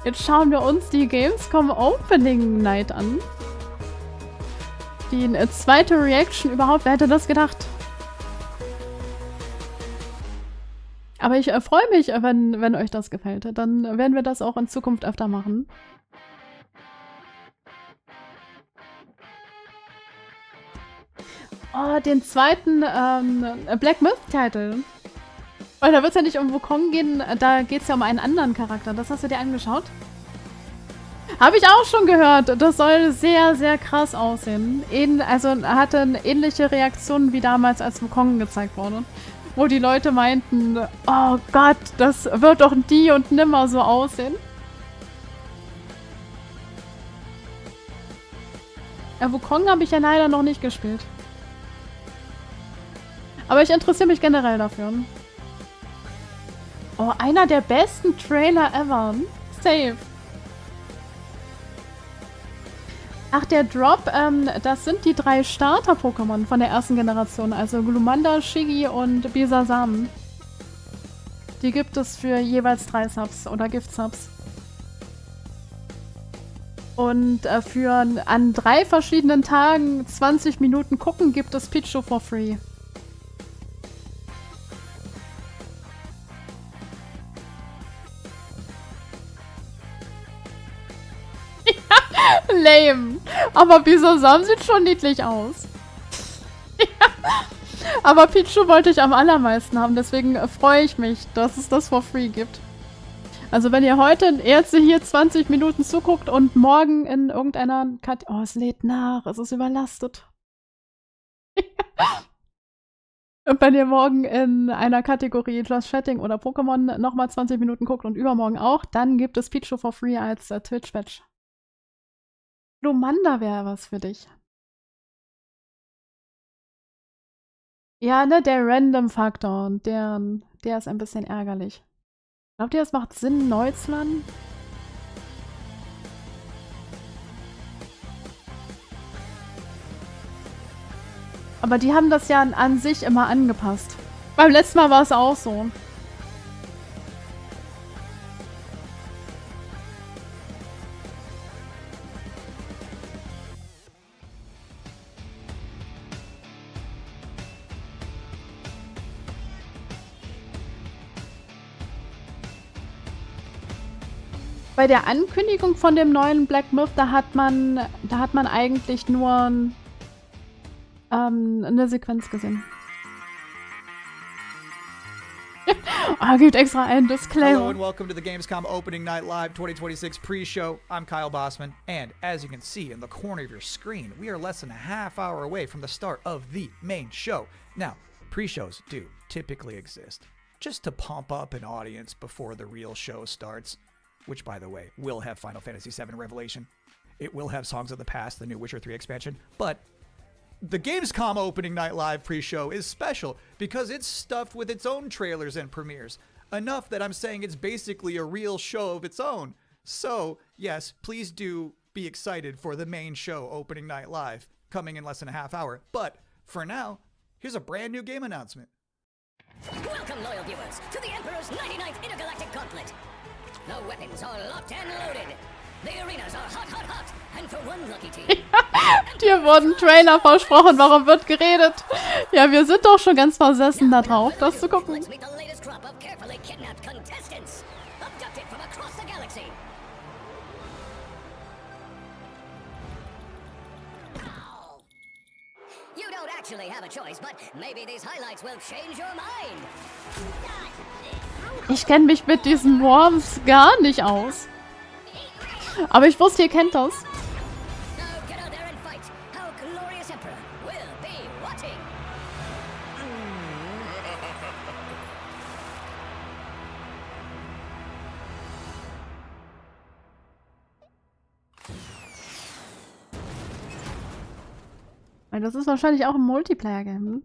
Jetzt schauen wir uns die GamesCom Opening Night an. Die zweite Reaction überhaupt. Wer hätte das gedacht? Aber ich freue mich, wenn euch das gefällt. Dann werden wir das auch in Zukunft öfter machen. Oh, den zweiten Black Myth-Titel. Weil da wird es ja nicht um Wukong gehen, da geht es ja um einen anderen Charakter. Das hast du dir angeschaut? Habe ich auch schon gehört. Das soll sehr, sehr krass aussehen. Also hatte ähnliche Reaktionen wie damals, als Wukong gezeigt wurde. Wo die Leute meinten, oh Gott, das wird doch nie und nimmer so aussehen. Wukong habe ich ja leider noch nicht gespielt. Aber ich interessiere mich generell dafür. Oh, einer der besten Trailer ever. Safe. Ach, der Drop, das sind die 3 Starter-Pokémon von der ersten Generation. Also Glumanda, Shiggy und Bisasam. Die gibt es für jeweils 3 Subs oder Gift-Subs. Und für an 3 verschiedenen Tagen 20 Minuten gucken gibt es Pichu for free. Lame. Aber Bisasam sieht schon niedlich aus. Aber Pichu wollte ich am allermeisten haben, deswegen freue ich mich, dass es das for free gibt. Also wenn ihr heute jetzt hier 20 Minuten zuguckt und morgen in irgendeiner Kategorie... Oh, es lädt nach, es ist überlastet. Und wenn ihr morgen in einer Kategorie Just Chatting oder Pokémon nochmal 20 Minuten guckt und übermorgen auch, dann gibt es Pichu for free als Twitch-Badge. Glumanda wäre was für dich. Ja, ne, der Random-Faktor, der ist ein bisschen ärgerlich. Glaubt ihr, es macht Sinn, neu zu laden? Aber die haben das ja an sich immer angepasst. Beim letzten Mal war es auch so. Bei der Ankündigung von dem neuen Black Myth, da hat man eigentlich nur eine Sequenz gesehen. Gibt extra einen Disclaimer. Hello and welcome to the GamesCom Opening Night Live 2026 pre-show. I'm Kyle Bossman, and as you can see in the corner of your screen, we are less than a half hour away from the start of the main show. Now, pre-shows do typically exist just to pump up an audience before the real show starts. Which, by the way, will have Final Fantasy VII Revelation. It will have Songs of the Past, the new Witcher 3 expansion. But the Gamescom Opening Night Live pre-show is special because it's stuffed with its own trailers and premieres. Enough that I'm saying it's basically a real show of its own. So, yes, please do be excited for the main show, Opening Night Live, coming in less than a half hour. But for now, here's a brand new game announcement. Welcome, loyal viewers, to the Emperor's 99th Intergalactic Gauntlet. The weapons are locked and loaded. The arenas are hot, hot, hot. And for one lucky team... Dir wurden Trailer versprochen, warum wird geredet? Ja, wir sind doch schon ganz versessen da drauf, das zu gucken. Let's meet the latest crop of carefully kidnapped contestants. Abducted from across the galaxy. Ow. You don't actually have a choice, but maybe these highlights will change your mind. Ich kenne mich mit diesen Worms gar nicht aus. Aber ich wusste, ihr kennt das. Now get out there and fight. Our glorious Emperor will be watching. Weil das ist wahrscheinlich auch ein Multiplayer-Game.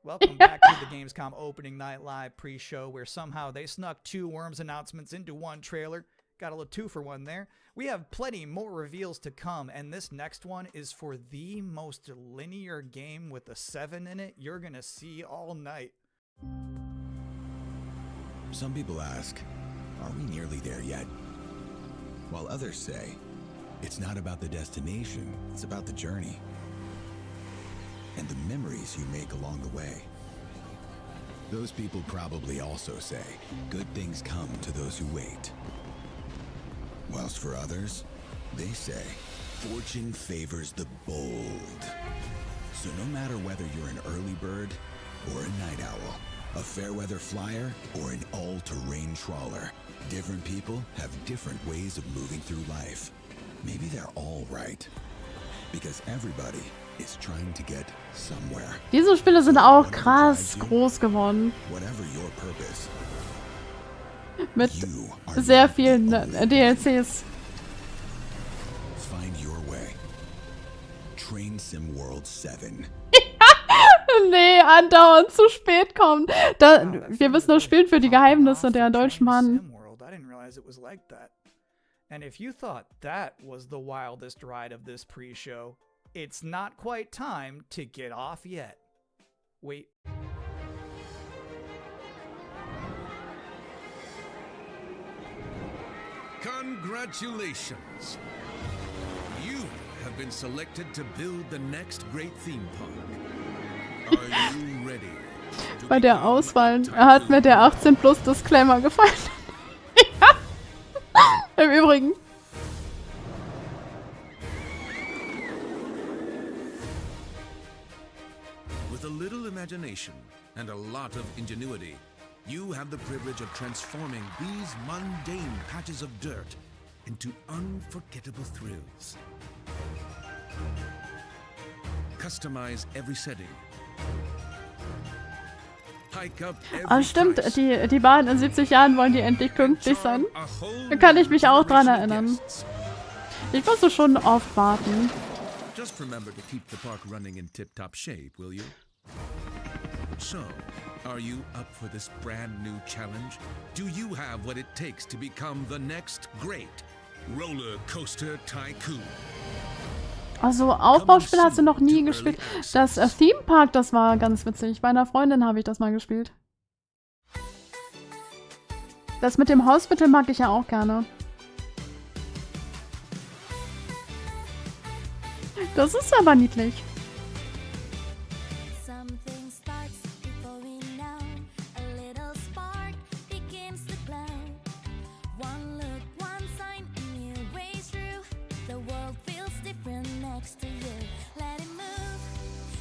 Welcome back to the Gamescom Opening Night Live pre-show, where somehow they snuck 2 Worms announcements into one trailer. Got a little 2-for-1 there. We have plenty more reveals to come, and this next one is for the most linear game with a 7 in it you're gonna see all night. Some people ask, are we nearly there yet? While others say, it's not about the destination, it's about the journey. And the memories you make along the way. Those people probably also say, good things come to those who wait. Whilst for others, they say, fortune favors the bold. So no matter whether you're an early bird or a night owl, a fair weather flyer or an all-terrain trawler, different people have different ways of moving through life. Maybe they're all right. Because everybody is trying to get somewhere. Diese Spiele sind auch krass groß geworden. Whatever your purpose. Mit sehr vielen DLCs. Find your way. Train Sim World 7. Nee, andauernd zu spät kommen. Wir müssen das spielen für die Geheimnisse der deutschen Mann. I didn't realize it was like that. And if you thought that was the wildest ride of this pre-show, it's not quite time to get off yet. Wait. Congratulations! You have been selected to build the next great theme park. Are you ready? Bei der Auswahl hat mir der 18 Plus Disclaimer gefallen. Ja. Im Übrigen. With a little imagination and a lot of ingenuity, you have the privilege of transforming these mundane patches of dirt into unforgettable thrills. Customize every setting. Hike up Ah, every stimmt, price. die Bahn in 70 Jahren wollen die endlich pünktlich sein. Da kann ich mich auch dran erinnern. Ich musste schon oft warten. Just remember to keep the park running in tip-top shape, will you? So, are you up for this brand new challenge? Do you have what it takes to become the next great roller coaster tycoon? Also Aufbauspiele hast du noch nie gespielt. Das Theme Park, das war ganz witzig. Bei einer Freundin habe ich das mal gespielt. Das mit dem Hausmittel mag ich ja auch gerne. Das ist aber niedlich. Something starts before we know. A little spark begins to glow. One look, one sign, a new way through. The world feels different next to you. Let it move,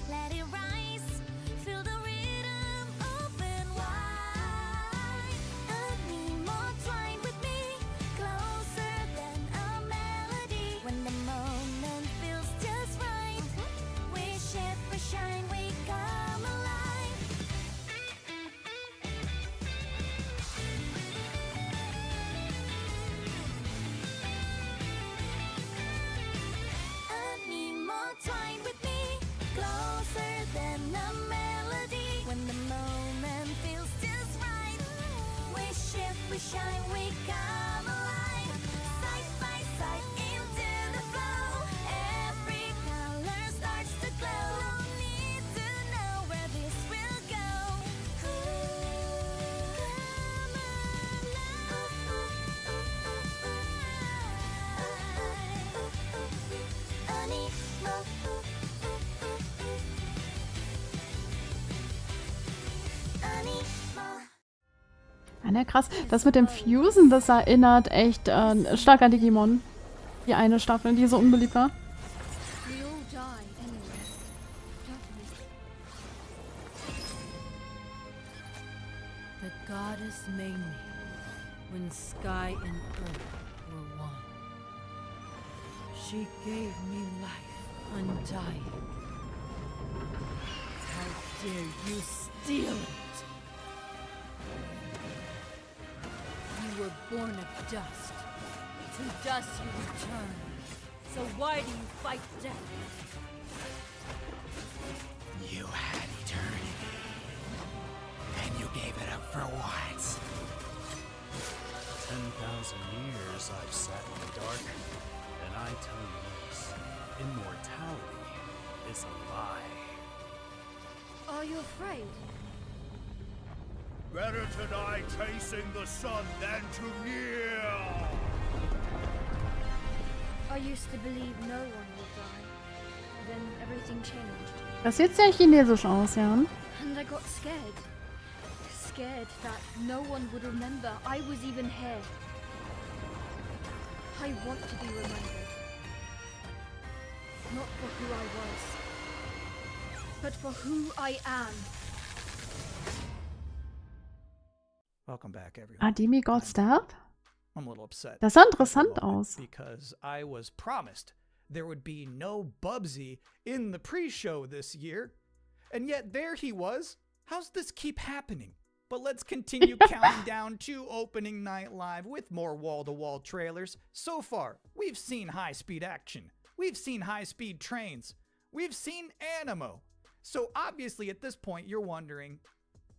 let it rise. Feel the rhythm, open wide. I need more twine with me, closer than a melody. When the moment feels just right, we shift, we shine, we come alive. I need more twine with me, closer than a melody. When the moment feels just right, we shift, we shine, we come alive. Side by side into the flow, every color starts to glow. Don't need to know where this will go. I need more. I need more. Ja, krass. Das mit dem Fusen, das erinnert echt stark an Digimon. Die eine Staffel, die so unbeliebt war. We all die anyway, don't we? The goddess made me when sky and earth were one. She gave me life undying. How dare you steal it? You were born of dust. To dust you return. So why do you fight death? You had eternity. And you gave it up for what? 10,000 years I've sat in the dark, and I tell you this, immortality is a lie. Are you afraid? Better to die chasing the sun than to kneel. I used to believe no one would die. Then everything changed. Das sieht sehr chinesisch aus, ja. And I got scared. Scared that no one would remember I was even here. I want to be remembered. Not for who I was, but for who I am. Welcome back, everyone. Ah, Demigod Stab? I'm a little upset. Das sah interessant aus. Because I was promised there would be no Bubsy in the pre-show this year. And yet there he was. How's this keep happening? But let's continue counting down to Opening Night Live with more wall-to-wall trailers. So far, we've seen high-speed action. We've seen high-speed trains. We've seen animo. So obviously at this point you're wondering,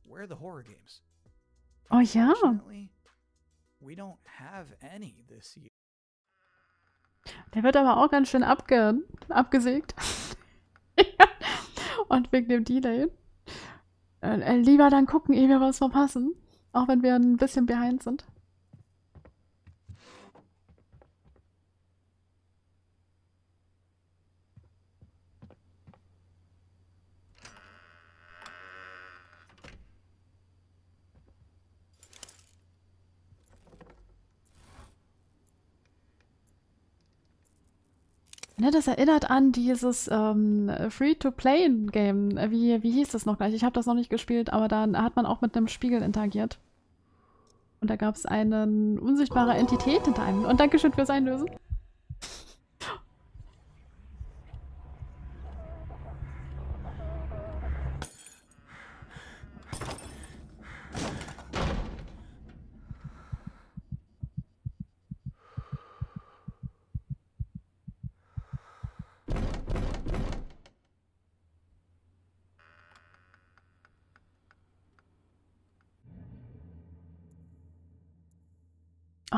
where are the horror games? Oh ja. Unfortunately, we don't have any this year. Der wird aber auch ganz schön abgesägt. Und wegen dem Delay. Lieber dann gucken, ehe wir was verpassen. Auch wenn wir ein bisschen behind sind. Ne, das erinnert an dieses Free-to-Play-Game. Wie hieß das noch gleich? Ich habe das noch nicht gespielt, aber da hat man auch mit einem Spiegel interagiert. Und da gab es eine unsichtbare Entität hinter einem. Und Dankeschön fürs Einlösen.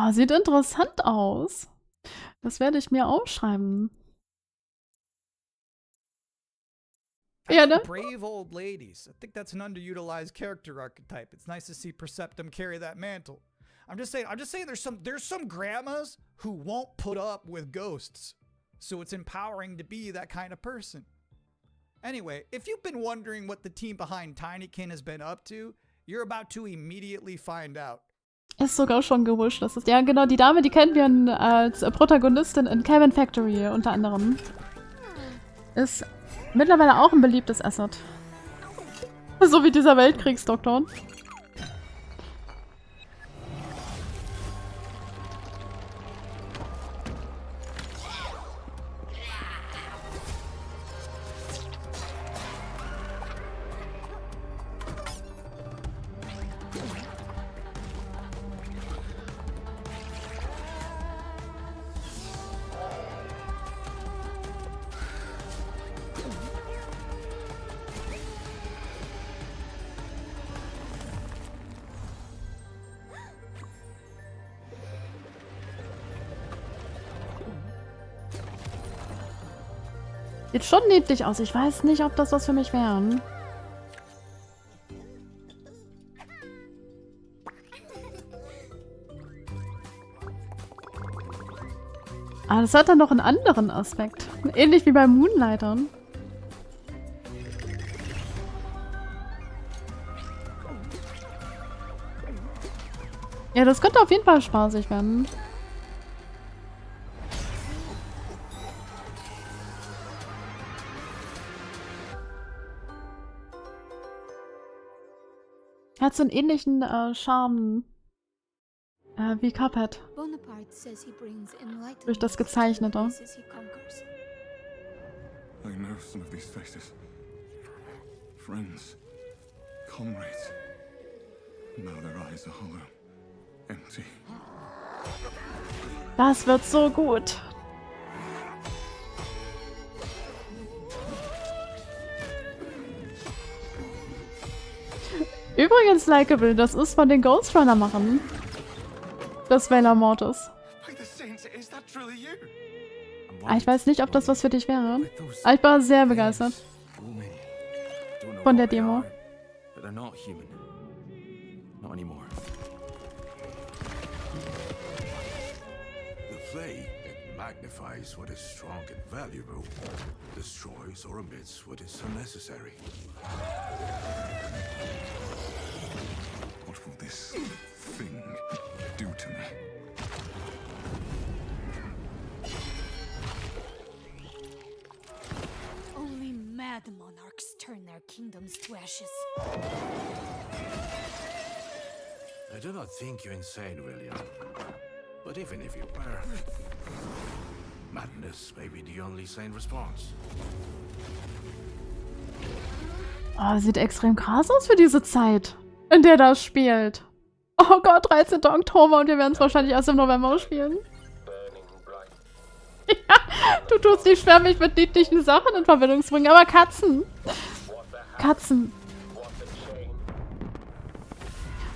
Oh, sieht interessant aus. Das werde ich mir aufschreiben. Ja, ne? Brave old ladies. I think that's an underutilized character archetype. It's nice to see Perceptum carry that mantle. I'm just saying there's some grandmas who won't put up with ghosts. So it's empowering to be that kind of person. Anyway, if you've been wondering what the team behind Tinykin has been up to, you're about to immediately find out. Ist sogar schon gewusst. Das ist ja genau die Dame, die kennen wir als Protagonistin in Cabin Factory unter anderem. Ist mittlerweile auch ein beliebtes Asset. So wie dieser Weltkriegsdoktor. Sieht schon niedlich aus. Ich weiß nicht, ob das was für mich wäre. Ah, das hat dann noch einen anderen Aspekt. Ähnlich wie bei Moonlightern. Ja, das könnte auf jeden Fall spaßig werden. Hat so einen ähnlichen Charme wie Cuphead. Durch das Gezeichnete. I know some of these faces. Friends, comrades. Now their eyes are hollow, empty. Das wird so gut. Übrigens, Likeable, das ist von den Ghost Runner-Machern. Das Valor Mortis. Ich weiß nicht, ob das was für dich wäre. Aber ich war sehr begeistert. Von der Demo. Not anymore. The flame, it magnifies what is strong and valuable, destroys or omits what is unnecessary. What will this thing do to me? Only mad monarchs turn their kingdoms to ashes. I do not think you insane, William. But even if you were, madness may be the only sane response. Oh, sieht extrem krass aus für diese Zeit, in der das spielt. Oh Gott, 13. Oktober und wir werden es wahrscheinlich erst im November spielen. Ja, du tust dich schwer, mich mit niedlichen Sachen in Verbindung zu bringen, aber Katzen. Katzen.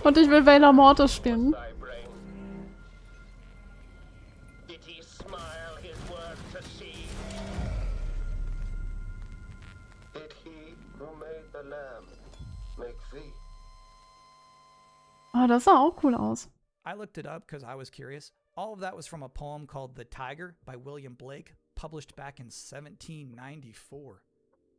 Und ich will Vader Mortis spielen. Oh, das sah auch cool aus. I looked it up because I was curious. All of that was from a poem called The Tiger by William Blake, published back in 1794.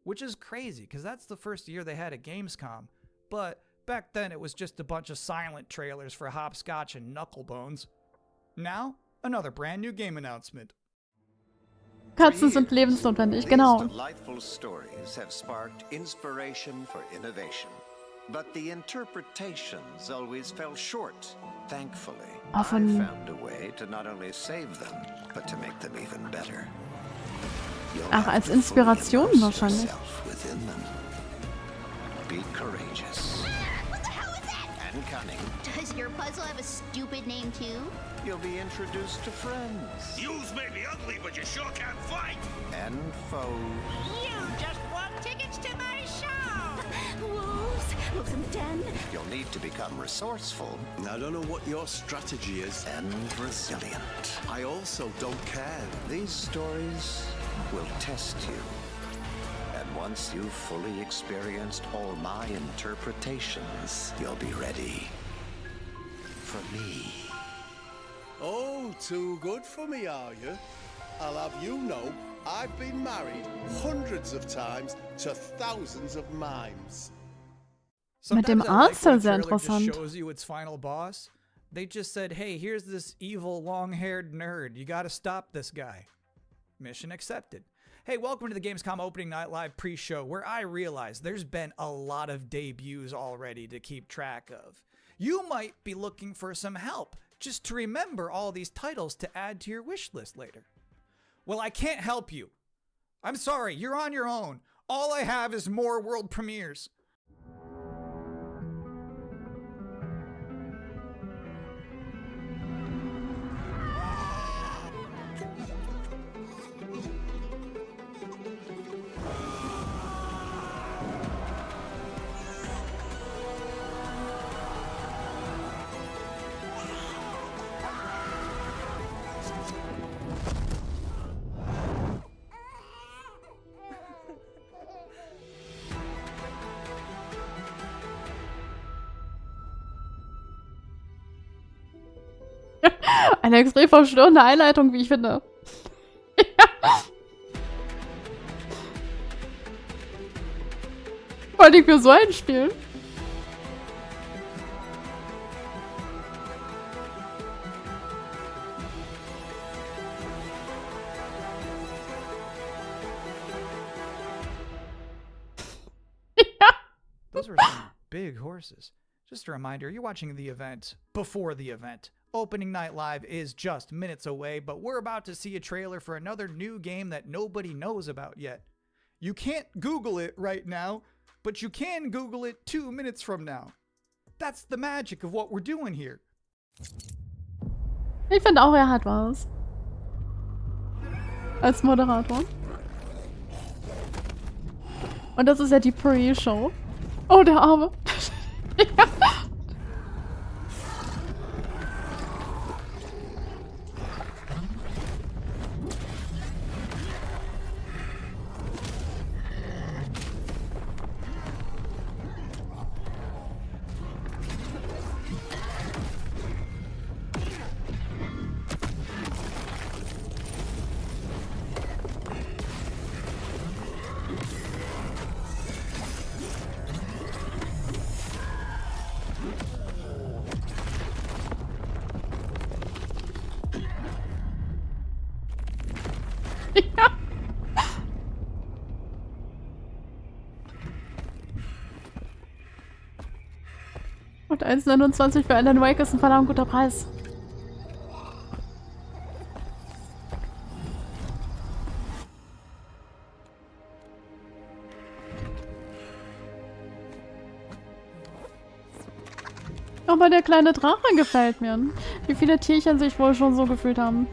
Which is crazy, because that's the first year they had a Gamescom. But back then it was just a bunch of silent trailers for Hopscotch and Knucklebones. Now, another brand new game announcement. Katzen sind lebensnotwendig, genau. These delightful stories have sparked inspiration for innovation. But the interpretations always fell short. Thankfully, I found a way to not only save them, but to make them even better. Ach, als Inspiration wahrscheinlich. Within them. Be courageous. What the hell is that? And cunning. Does your puzzle have a stupid name too? You'll be introduced to friends. Yous may be ugly, but you sure can fight! And foes. You just want tickets to my show! Wolves! Wolves in the den! You'll need to become resourceful. I don't know what your strategy is. And resilient. I also don't care. These stories will test you. And once you've fully experienced all my interpretations, you'll be ready for me. Oh, too good for me, are you? I'll have you know, I've been married hundreds of times to thousands of mimes. Mit dem Sometimes I like Arzt when a sehr trailer just interessant. shows you its final boss. They just said, hey, here's this evil, long-haired nerd. You gotta stop this guy. Mission accepted. Hey, welcome to the Gamescom Opening Night Live pre-show, where I realize there's been a lot of debuts already to keep track of. You might be looking for some help, just to remember all these titles to add to your wish list later. Well, I can't help you. I'm sorry, you're on your own. All I have is more world premieres. Eine extrem verstörende Einleitung, wie ich finde. Ja. Vor allem für so ein Spiel. Those were some big horses. Just a reminder, you're watching the event before the event. Opening Night Live is just minutes away, but we're about to see a trailer for another new game that nobody knows about yet. You can't Google it right now, but you can Google it 2 minutes from now. That's the magic of what we're doing here. Ich finde auch, er hat was. Als Moderator. Und das ist ja die Pre-Show. Oh, der Arme. Ja. 1,29 für Alan Wake ist ein verdammt guter Preis. Aber der kleine Drache gefällt mir. Wie viele Tierchen sich wohl schon so gefühlt haben.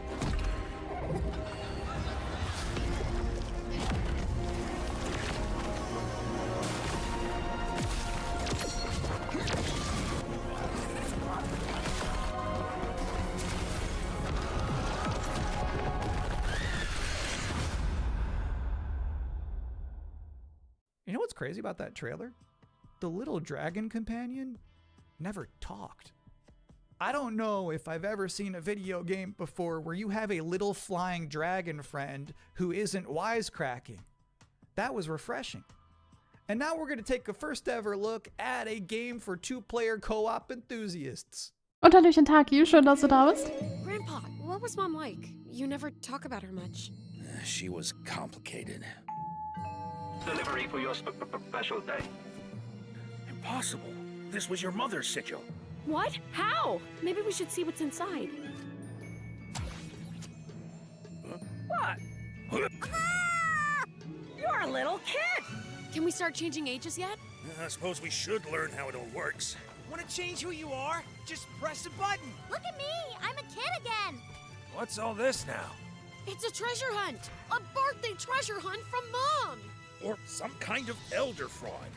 You know what's crazy about that trailer? The little dragon companion never talked. I don't know if I've ever seen a video game before where you have a little flying dragon friend who isn't wisecracking. That was refreshing. And now we're going to take a first ever look at a game for two-player co-op enthusiasts. Und hallöchen Taki, schön, dass du da bist. Grandpa, what was Mom like? You never talk about her much. She was complicated. Delivery for your special day. Impossible. This was your mother's sigil. What? How? Maybe we should see what's inside. What? You're a little kid! Can we start changing ages yet? I suppose we should learn how it all works. Want to change who you are? Just press a button. Look at me! I'm a kid again! What's all this now? It's a treasure hunt! A birthday treasure hunt from Mom! Or some kind of elder fraud.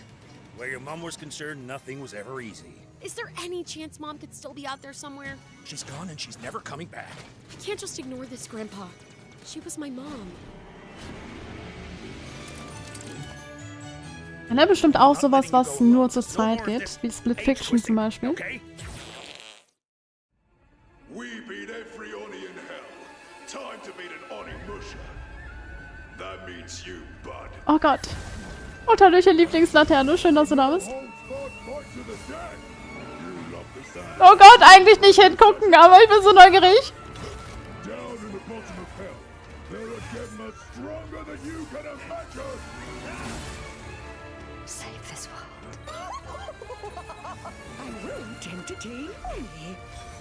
Where your mom was concerned, nothing was ever easy. Is there any chance Mom could still be out there somewhere? She's gone and she's never coming back. I can't just ignore this, Grandpa. She was my mom. Kann er bestimmt auch sowas, was nur zu zweit geht, wie Split Fiction zum Beispiel. Okay? We beat every Oni in hell. Time to beat an Oni musher. That means you, bud. Oh Gott. Und hallöchen Lieblingslaterne, schön, dass du da bist. Oh Gott, eigentlich nicht hingucken, aber ich bin so neugierig. Save this world. I won't entertain me.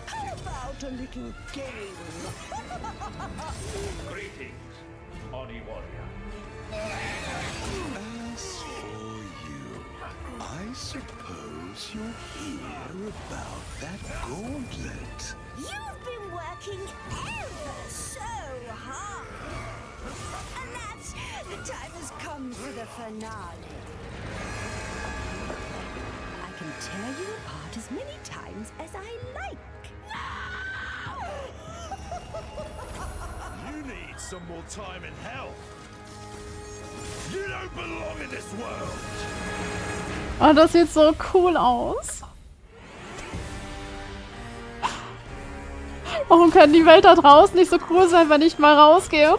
How about a little game? Greetings, Oni Warrior. As for you, I suppose you'll hear about that gauntlet. You've been working ever so hard. Alas, the time has come for the finale. I can tear you apart as many times as I like. You need some more time in hell. You don't belong in this world. Oh, das sieht so cool aus. Warum kann die Welt da draußen nicht so cool sein, wenn ich mal rausgehe?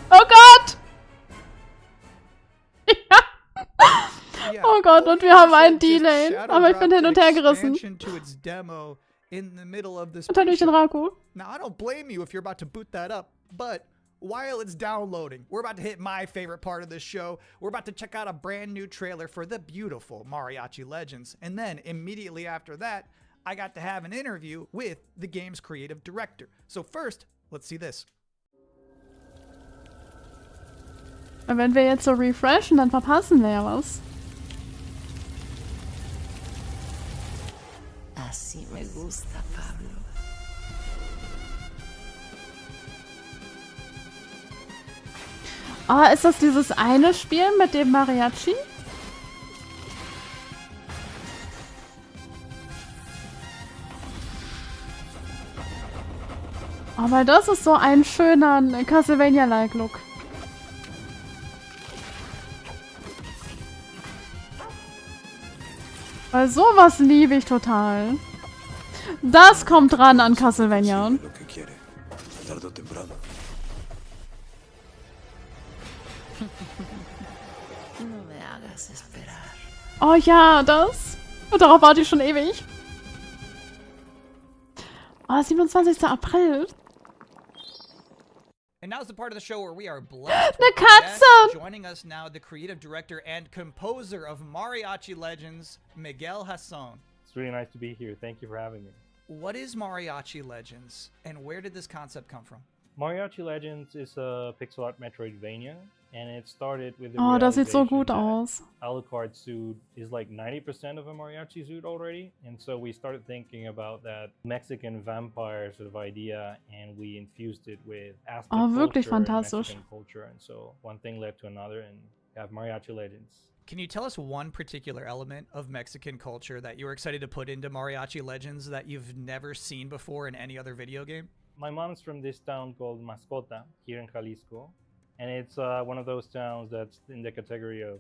Oh Gott! Oh Gott, und wir haben einen Delay. Aber ich bin hin und her gerissen. Und hallöchen Raku. Now, I don't blame you if you're about to boot that up, but while it's downloading, we're about to hit my favorite part of this show. We're about to check out a brand new trailer for the beautiful Mariachi Legends. And then immediately after that, I got to have an interview with the game's creative director. So first, let's see this. Wenn wir jetzt so refreshen, dann verpassen wir ja was. Así me gusta, Pablo. Ah, ist das dieses eine Spiel mit dem Mariachi? Aber das ist so ein schöner Castlevania-like-Look. Weil sowas liebe ich total. Das kommt ran an Castlevania. Oh ja, das. Und darauf warte ich schon ewig. Oh, 27. April. And now's the part of the show where we are blessed The with the guest. Katze! Joining us now, the creative director and composer of Mariachi Legends, Miguel Hasson. It's really nice to be here. Thank you for having me. What is Mariachi Legends, and where did this concept come from? Mariachi Legends is a pixel art Metroidvania, and it started with the Oh, das sieht so realization gut that aus. Alucard's suit is like 90% of a mariachi suit already, and so we started thinking about that Mexican vampire sort of idea, and we infused it with Aztec wirklich culture and fantastisch. Mexican culture, and so one thing led to another, and we have Mariachi Legends. Can you tell us one particular element of Mexican culture that you were excited to put into Mariachi Legends that you've never seen before in any other video game? My mom's from this town called Mascota here in Jalisco, and it's one of those towns that's in the category of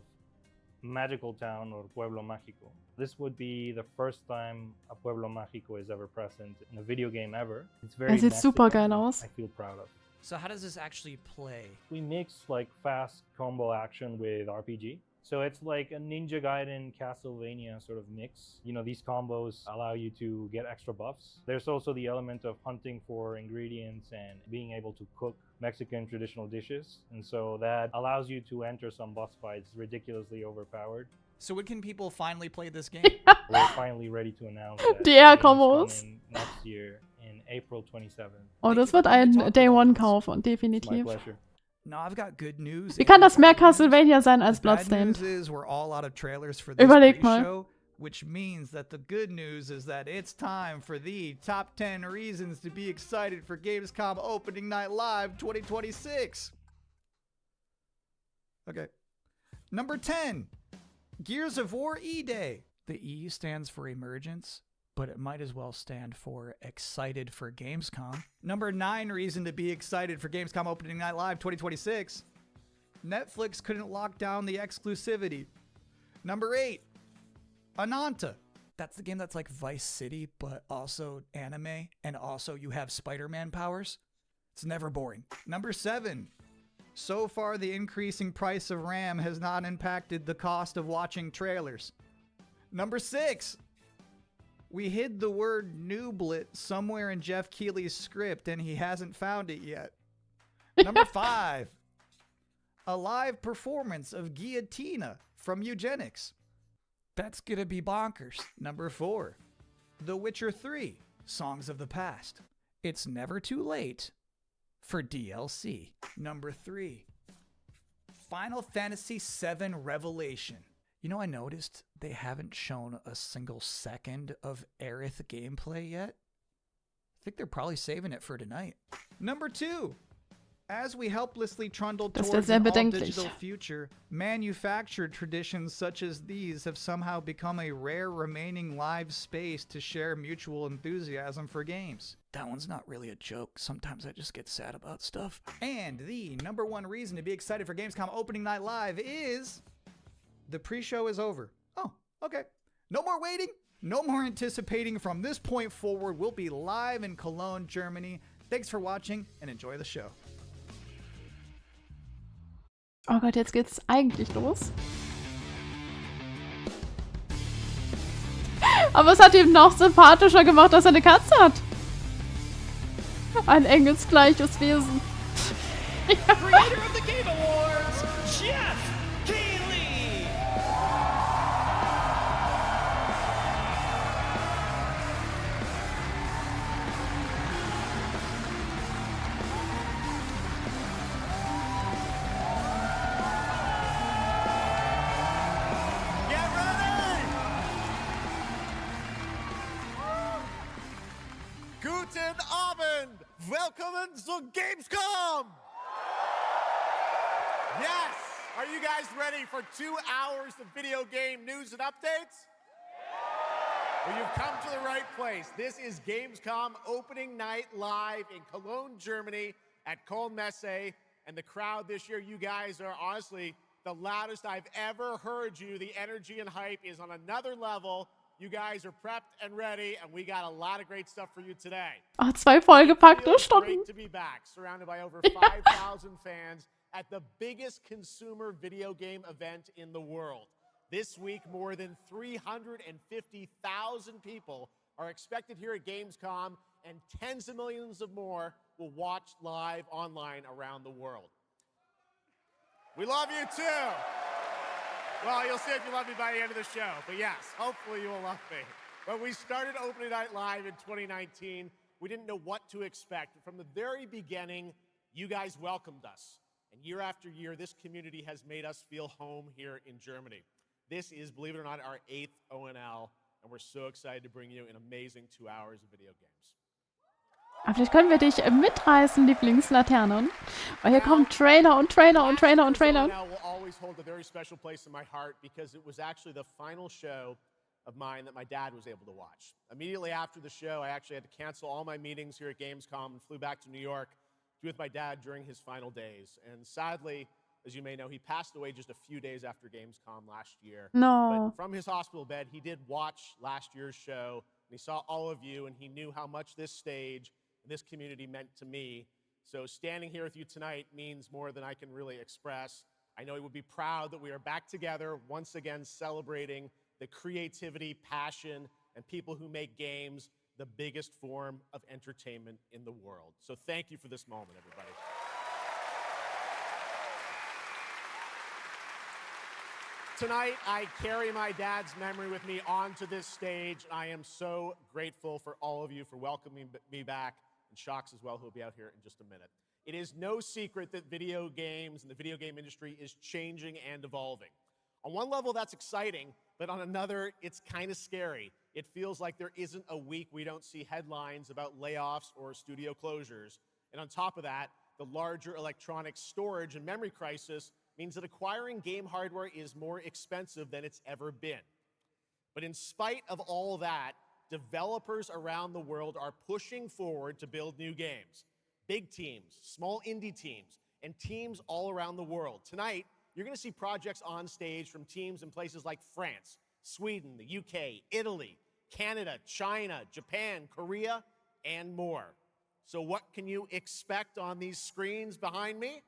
magical town or pueblo mágico. This would be the first time a pueblo mágico is ever present in a video game ever. It's very sieht super Mexican, geil aus. I feel proud of. So how does this actually play? We mix like fast combo action with RPG. So it's like a Ninja Gaiden Castlevania sort of mix. You know, these combos allow you to get extra buffs. There's also the element of hunting for ingredients and being able to cook Mexican traditional dishes. And so that allows you to enter some boss fights ridiculously overpowered. So when can people finally play this game? We're finally ready to announce that Die it's Kombos. coming next year in April 27th. Oh, das wird ein Day-One-Kauf, My definitiv. pleasure. No, I've got good news. Wie kann das mehr Castlevania sein als The bad Bloodstained? news is we're all out of trailers for this Überleg mal. pre-show, which means that the good news is that it's time for the top 10 reasons to be excited for GamesCom Opening Night Live 2026. Okay. Number 10, Gears of War E-Day. The E stands for emergence, but it might as well stand for excited for Gamescom. Number 9 reason to be excited for Gamescom Opening Night Live 2026. Netflix couldn't lock down the exclusivity. Number 8, Ananta. That's the game that's like Vice City, but also anime, and also you have Spider-Man powers. It's never boring. Number 7, so far the increasing price of RAM has not impacted the cost of watching trailers. Number 6, we hid the word nooblet somewhere in Jeff Keighley's script and he hasn't found it yet. Number 5, a live performance of Guillotina from Eugenics. That's gonna be bonkers. Number 4, The Witcher 3, Songs of the Past. It's never too late for DLC. Number 3, Final Fantasy VII Revelation. You know, I noticed they haven't shown a single second of Aerith gameplay yet. I think they're probably saving it for tonight. Number 2, as we helplessly trundle Das wird towards sehr an bedenklich. all-digital future, manufactured traditions such as these have somehow become a rare remaining live space to share mutual enthusiasm for games. That one's not really a joke. Sometimes I just get sad about stuff. And the number 1 reason to be excited for Gamescom Opening Night Live is the pre-show is over. Oh, okay. No more waiting. No more anticipating. From this point forward, we'll be live in Cologne, Germany. Thanks for watching and enjoy the show. Oh Gott, jetzt geht's eigentlich los. Aber es hat ihn noch sympathischer gemacht, dass er eine Katze hat. Ein engelsgleiches Wesen. Creator of the Game Awards, Jeff Keighley! Get ready! Guten Abend! Willkommen zu Gamescom! Yes! Are you guys ready for 2 hours of video game news and updates? Well, you've come to the right place. This is Gamescom Opening Night Live in Cologne, Germany at Köln Messe. And the crowd this year, you guys are honestly the loudest I've ever heard you. The energy and hype is on another level. You guys are prepped and ready, and we got a lot of great stuff for you today. Ah, 2 vollgepackte Feels Stunden. great to be back, surrounded by over 5,000 fans at the biggest consumer video game event in the world. This week, more than 350,000 people are expected here at Gamescom, and tens of millions of more will will watch live online around the world. We love you too. Well, you'll see if you love me by the end of the show. But yes, hopefully you will love me. When we started Opening Night Live in 2019, we didn't know what to expect. From the very beginning, you guys welcomed us. And year after year, this community has made us feel home here in Germany. This is, believe it or not, our 8th ONL, and we're so excited to bring you an amazing 2 hours of video games. Aber vielleicht können wir dich mitreißen, Lieblingslaterne. Weil hier kommen Trailer und Trailer und Trailer und Trailer. Will always hold a very special place in my heart because it was actually the final show of mine that my dad was able to watch. Immediately after the show, I actually had to cancel all my meetings here at Gamescom and flew back to New York to be with my dad during his final days. And sadly, as you may know, he passed away just a few days after Gamescom last year. No. But from his hospital bed, he did watch last year's show, and he saw all of you, and he knew how much this stage and this community meant to me. So standing here with you tonight means more than I can really express. I know he would be proud that we are back together, once again celebrating the creativity, passion, and people who make games the biggest form of entertainment in the world. So thank you for this moment, everybody. Tonight, I carry my dad's memory with me onto this stage. I am so grateful for all of you for welcoming me back, and Shocks as well, who will be out here in just a minute. It is no secret that video games and the video game industry is changing and evolving. On one level, that's exciting, but on another, it's kind of scary. It feels like there isn't a week we don't see headlines about layoffs or studio closures. And on top of that, the larger electronic storage and memory crisis means that acquiring game hardware is more expensive than it's ever been. But in spite of all that, developers around the world are pushing forward to build new games. Big teams, small indie teams, and teams all around the world. Tonight, you're going to see projects on stage from teams in places like France, Sweden, the UK, Italy, Canada, China, Japan, Korea, and more. So what can you expect on these screens behind me?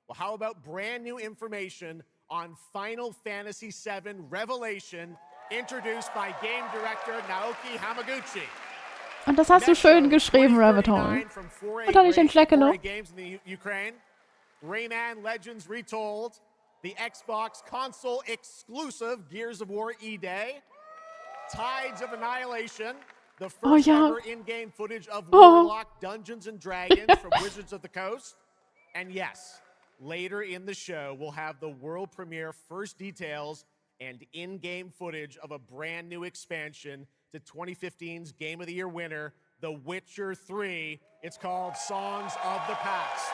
Well, how about brand new information on Final Fantasy VII Revelation, introduced by game director Naoki Hamaguchi. Und das hast du schön geschrieben, Rabbit Hole. Und dann nicht in Fleckelo. Games in the Ukraine, Rayman Legends Retold, the Xbox console exclusive Gears of War E-Day, Tides of Annihilation, the first ever in-game footage of Warlock Dungeons and Dragons from Wizards of the Coast, and yes, later in the show, we'll have the world premiere first details and in-game footage of a brand new expansion to 2015's Game of the Year winner, The Witcher 3. It's called Songs of the Past.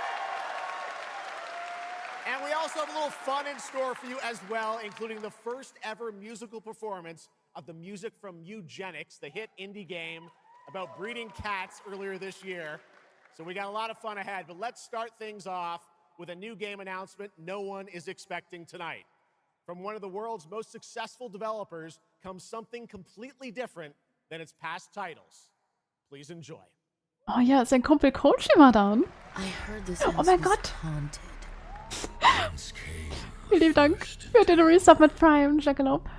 And we also have a little fun in store for you as well, including the first ever musical performance of the music from Eugenics, the hit indie game about breeding cats earlier this year. So we got a lot of fun ahead, but let's start things off with a new game announcement no one is expecting tonight. From one of the world's most successful developers comes something completely different than its past titles. Please enjoy. Oh ja, sein Kumpel Coach immer down. Oh mein Gott. Vielen lieben Dank für den Resub mit Prime, Jackalope.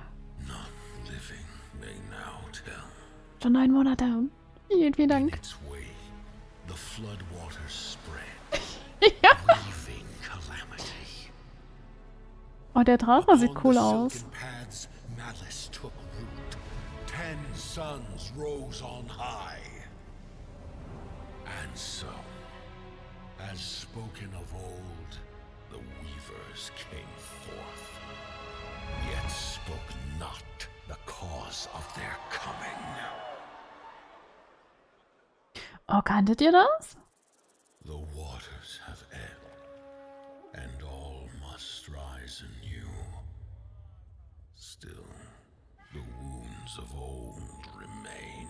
Schon 9 Monate. Vielen, vielen Dank. Ja. Oh, der Drache sieht cool aus. Ten suns rose on high. And so, as spoken of old, the weavers came forth, yet spoke not the cause of their coming. Oh, kanntet ihr das? The waters have ebbed, and all must rise anew. Still, the wounds of old remain.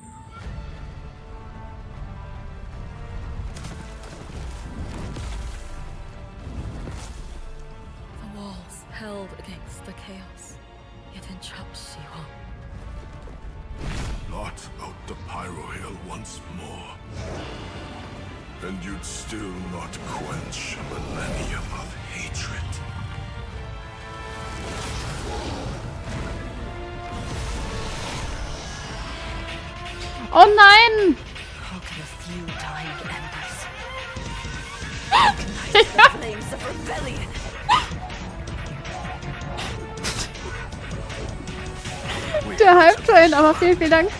The walls held against the chaos, yet entrapped Shiwan. Blot out the Pyro Hill once more, and you'd still not quench a millennium of hatred. Oh nein! How can a few dying embers Flames of rebellion. Der Hype-Train, aber vielen Dank.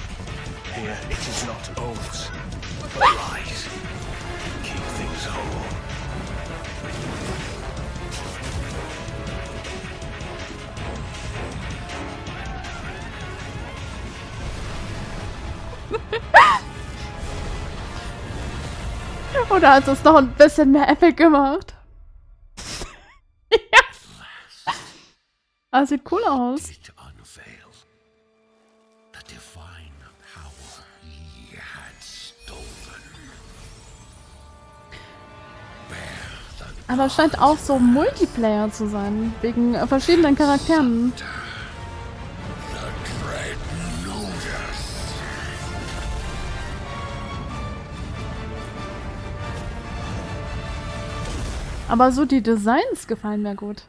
Here it is not oaths, but lies. Keep things whole. Oder hat es noch ein bisschen mehr epic gemacht? Ja. Ah, sieht cool aus. Aber es scheint auch so Multiplayer zu sein, wegen verschiedenen Charakteren. Aber so die Designs gefallen mir gut.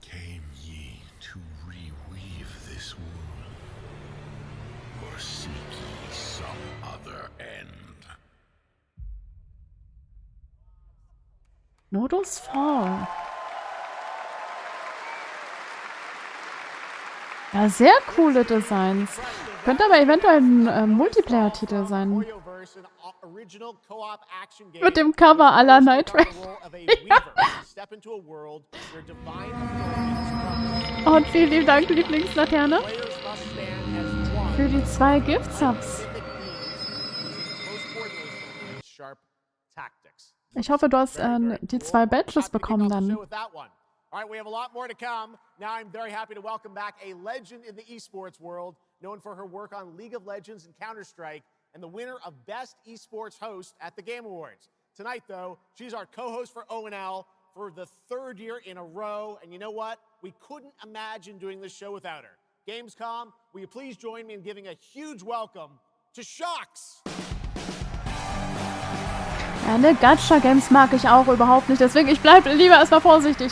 Came ye to reweave this world, or seek ye some other end? Nodus Fall. Ja, sehr coole Designs. Könnte aber eventuell ein Multiplayer-Titel sein. Mit dem Cover à la Night Rain. Und vielen lieben Dank, Lieblingslaterne. Für die 2 Gift-Subs. Ich hoffe, du hast die 2 Badges bekommen dann. All right, we have a lot more to come. Now I'm very happy to welcome back a legend in the esports world, known for her work on League of Legends and Counter-Strike, and the winner of Best Esports Host at the Game Awards. Tonight, though, she's our co-host for ONL for the 3rd year in a row, and you know what? We couldn't imagine doing this show without her. Gamescom, will you please join me in giving a huge welcome to Shocks? Ja, ne, Gacha-Games mag ich auch überhaupt nicht, deswegen ich bleib lieber erstmal vorsichtig.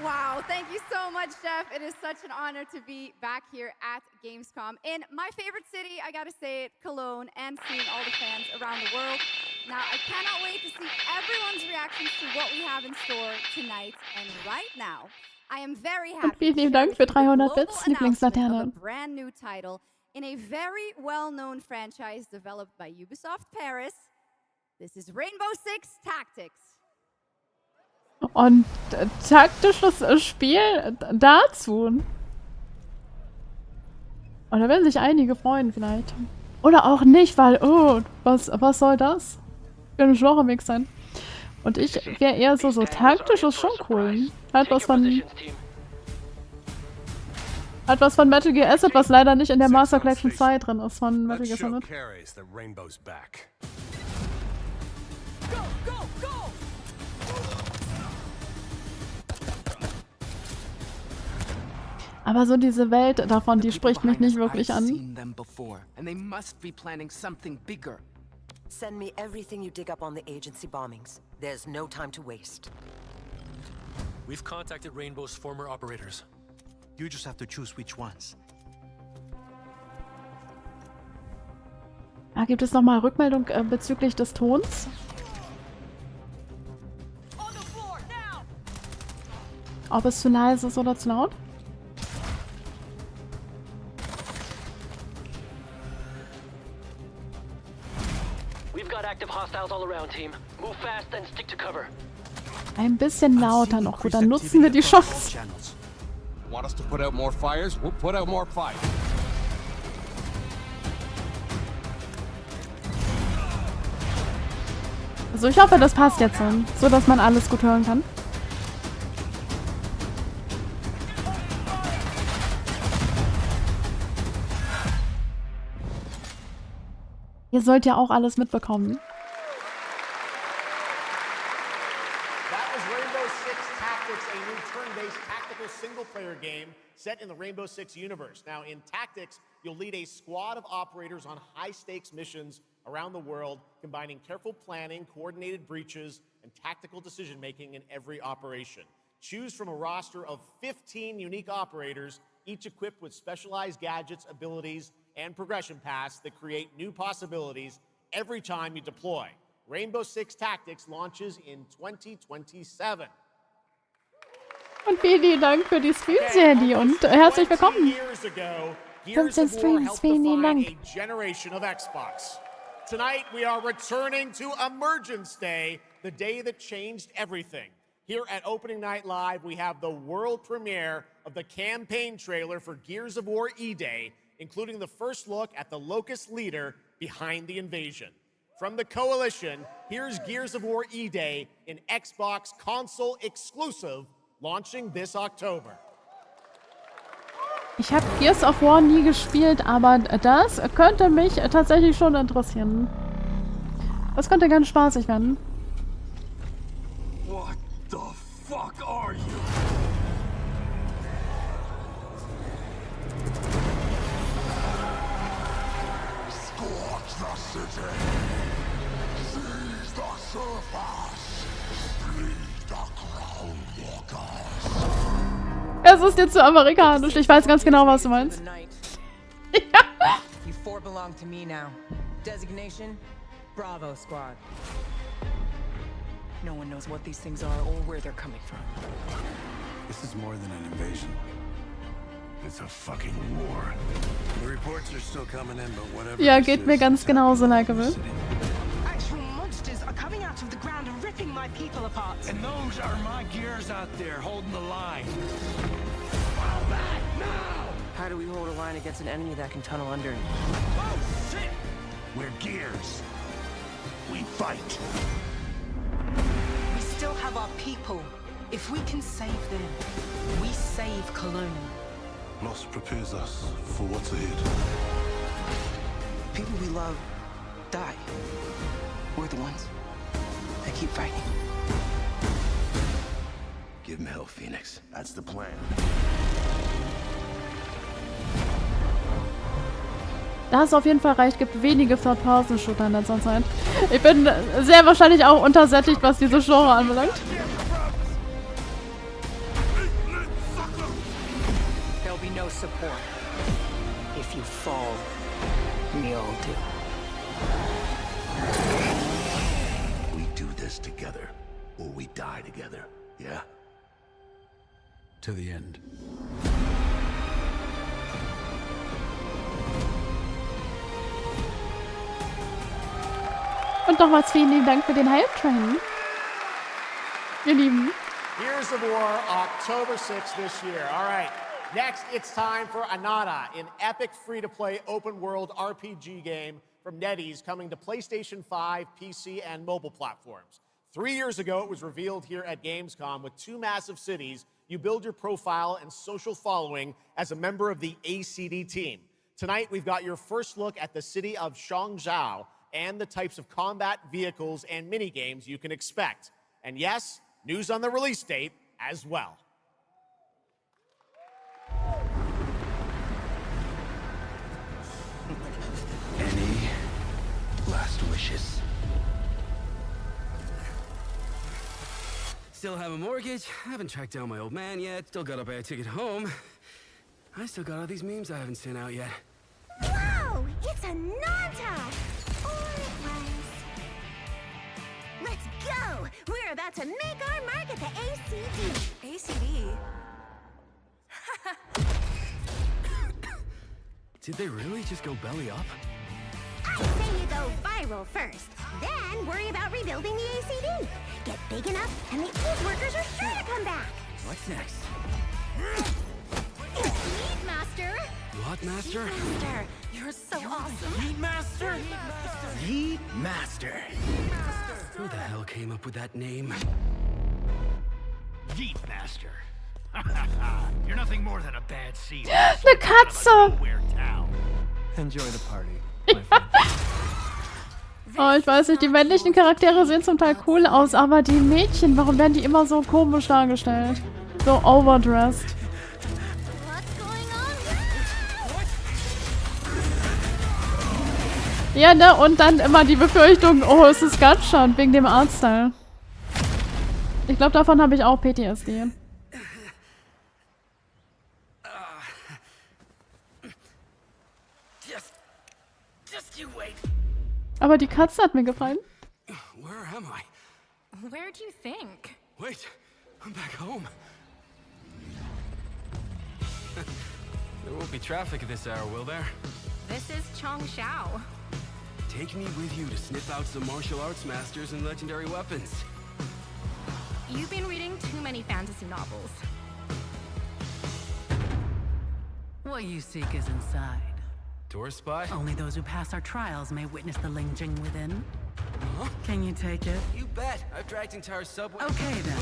Wow, thank you so much, Jeff. It is such an honor to be back here at Gamescom in my favorite city, I gotta say it, Cologne, and seeing all the fans around the world. Now, I cannot wait to see everyone's reactions to what we have in store tonight. And right now, I am very happy vielen lieben Dank für 300 Bits, Lieblingslaterne. Brand new title in a very well-known franchise developed by Ubisoft Paris. This is Rainbow Six Tactics. Und taktisches Spiel dazu. Und da werden sich einige freuen vielleicht. Oder auch nicht, weil, oh, was soll das? Für ein Genre-Mix sein. Und ich wäre eher so taktisch ist schon cool. Hat was von Metal Gear Solid, was leider nicht in der Master Collection 2 drin ist von Metal Gear Solid. Aber so diese Welt davon, die spricht mich nicht wirklich an. Send me everything you dig up on the agency bombings. There's no time to waste. We've contacted Rainbow's former operators. You just have to choose which ones. Gibt es nochmal Rückmeldung bezüglich des Tons? Ob es zu leise ist oder zu laut? Ein bisschen lauter noch. Gut, dann nutzen wir die Chance. Also ich hoffe, das passt jetzt so, dass man alles gut hören kann. Ihr sollt ja auch alles mitbekommen. That was Rainbow Six Tactics, a new turn-based tactical single-player game set in the Rainbow Six universe. Now, in Tactics, you'll lead a squad of operators on high-stakes missions around the world, combining careful planning, coordinated breaches, and tactical decision-making in every operation. Choose from a roster of 15 unique operators, each equipped with specialized gadgets, abilities, and progression paths that create new possibilities every time you deploy. Rainbow Six Tactics launches in 2027. Und vielen Dank für die Stream-Serie und herzlich willkommen. 15 Streams, vielen Dank. Tonight we are returning to Emergence Day, the day that changed everything. Here at Opening Night Live, we have the world premiere of the campaign trailer for Gears of War E-Day, including the first look at the Locust leader behind the invasion. From the Coalition, here's Gears of War E-Day, an Xbox console exclusive, launching this October. Ich habe Gears of War nie gespielt, aber das könnte mich tatsächlich schon interessieren. Das könnte ganz spaßig werden. What the fuck are you? Scorch the city. Seize the surface. Bleed the ground walkers. Es ist jetzt zu amerikanisch. Ich weiß ganz genau, was du meinst. Ja. You four belong to me now. Designation, Bravo Squad. No one knows what these things are or where they're coming from. This is more than an invasion. It's a fucking war. The reports are still coming in, but whatever. Ja, geht mir ganz genauso, Likeable. Actual monsters are coming out of the ground and ripping my people apart. And those are my gears out there holding the line. How do we hold a line against an enemy that can tunnel under? Oh, shit! We're gears. We fight. We still have our people. If we can save them, we save Cologne. Lost prepares us for what's ahead. People we love die. We're the ones that keep fighting. Give him hell, Phoenix. That's the plan. Da es auf jeden Fall recht, gibt wenige Third-Person-Shooter in letzter Zeit. Ich bin sehr wahrscheinlich auch untersättigt, was diese Genre anbelangt. There'll be no support. If you fall, we all do. We do this together, or we die together, yeah? To the end. Und nochmals vielen lieben Dank für den Hype-Train. Ihr Lieben. Gears of War, October 6th this year. All right, next it's time for Anada, an epic free-to-play open-world RPG game from NetEase coming to PlayStation 5, PC, and mobile platforms. 3 years ago, it was revealed here at GamesCom with 2 massive cities. You build your profile and social following as a member of the ACD team. Tonight, we've got your first look at the city of Shangzhou and the types of combat vehicles and mini-games you can expect. And yes, news on the release date as well. Any last wishes? Still have a mortgage, haven't tracked down my old man yet, still gotta buy a ticket home. I still got all these memes I haven't sent out yet. Whoa! It's a Nanta! Or it was. Let's go! We're about to make our mark at the ACD. ACD? Did they really just go belly up? I say you go viral first, then worry about rebuilding the ACD. Get big enough, and the old workers are sure to come back. What's next? Heat Master! What, Master? Master, you're so awesome. Heat Master? Heat Master. Who the hell came up with that name? Yeet Master. You're nothing more than a bad seed. The Katze! Enjoy the party. Oh, ich weiß nicht, die männlichen Charaktere sehen zum Teil cool aus, aber die Mädchen, warum werden die immer so komisch dargestellt? So overdressed. Ja, ne? Und dann immer die Befürchtung, oh, es ist Gunshot wegen dem Artstyle. Ich glaube, davon habe ich auch PTSD. Aber die Katze hat mir gefallen. Where am I? Where do you think? Wait, I'm back home. There won't be traffic at this hour, will there? This is Chongshao. Take me with you to sniff out some martial arts masters and legendary weapons. You've been reading too many fantasy novels. What you seek is inside. Tourist spy? Only those who pass our trials may witness the Lingjing within. Huh? Can you take it? You bet. I've dragged entire subway. Okay then.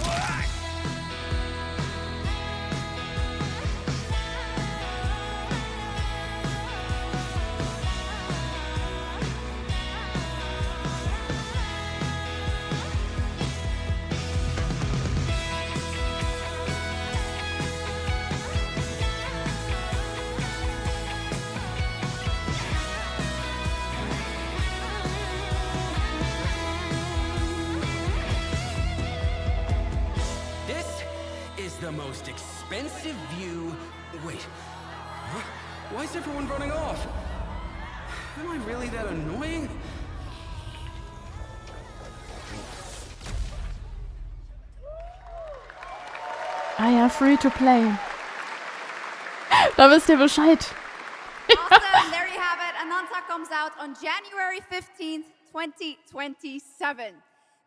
The most expensive view. Wait. Huh? Why is everyone running off? Am I really that annoying? Ah ja, free to play. Da wisst ihr Bescheid. Awesome, there you have it. Ananta comes out on January 15th, 2027.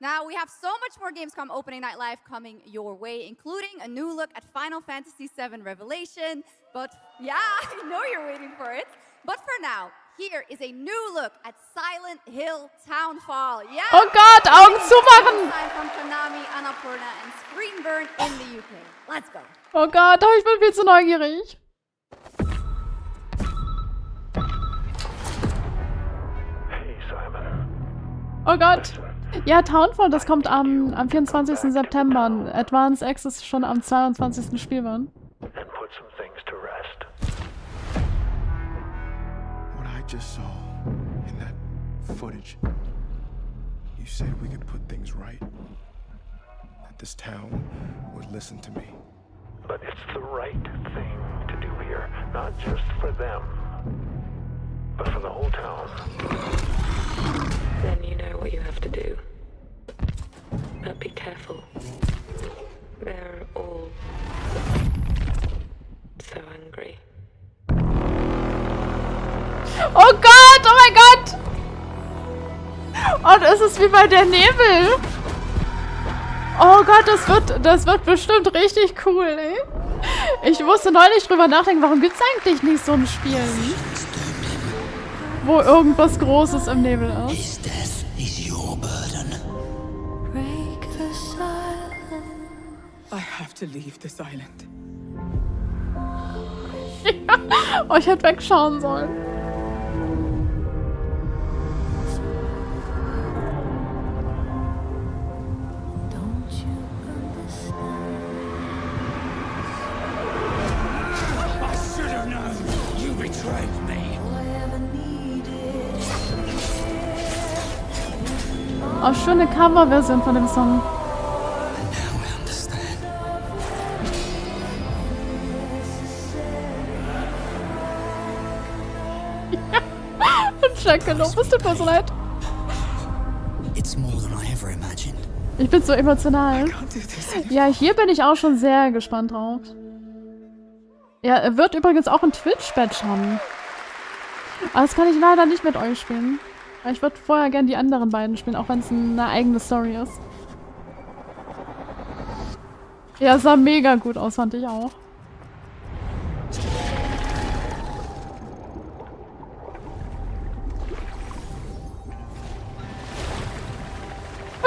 Now, we have so much more Gamescom Opening Night Live coming your way, including a new look at Final Fantasy VII Revelation. But, yeah, I know you're waiting for it. But for now, here is a new look at Silent Hill Townfall. Yeah. Oh Gott, Augen zumachen! From Konami, Annapurna, and Screenburn in the UK. Let's go. Oh Gott, ich bin viel zu neugierig. Hey, Simon. Oh Gott. Ja, Townfall, das kommt am 24. September. Advanced Access schon am 22. spielbar. And put some things to rest. What I just saw in that footage, you said we could put things right. That this town would listen to me. But it's the right thing to do here, not just for them, but for the whole town. Then you know what you have to do. But be careful. They're all so angry. Oh Gott, oh mein Gott! Und es ist wie bei der Nebel. Oh Gott, das wird bestimmt richtig cool, ey. Ich musste neulich drüber nachdenken, warum gibt's eigentlich nicht so ein Spiel, wo irgendwas Großes im Nebel ist. I have to leave this island. Oh, ich hätte wegschauen sollen. I should have known. You betrayed me. Oh, schöne Coverversion von dem Song. Jackalope, es tut mir so leid. Ich bin so emotional. Ja, hier bin ich auch schon sehr gespannt drauf. Ja, er wird übrigens auch ein Twitch-Badge haben. Aber das kann ich leider nicht mit euch spielen. Ich würde vorher gern die anderen beiden spielen, auch wenn es eine eigene Story ist. Ja, sah mega gut aus, fand ich auch.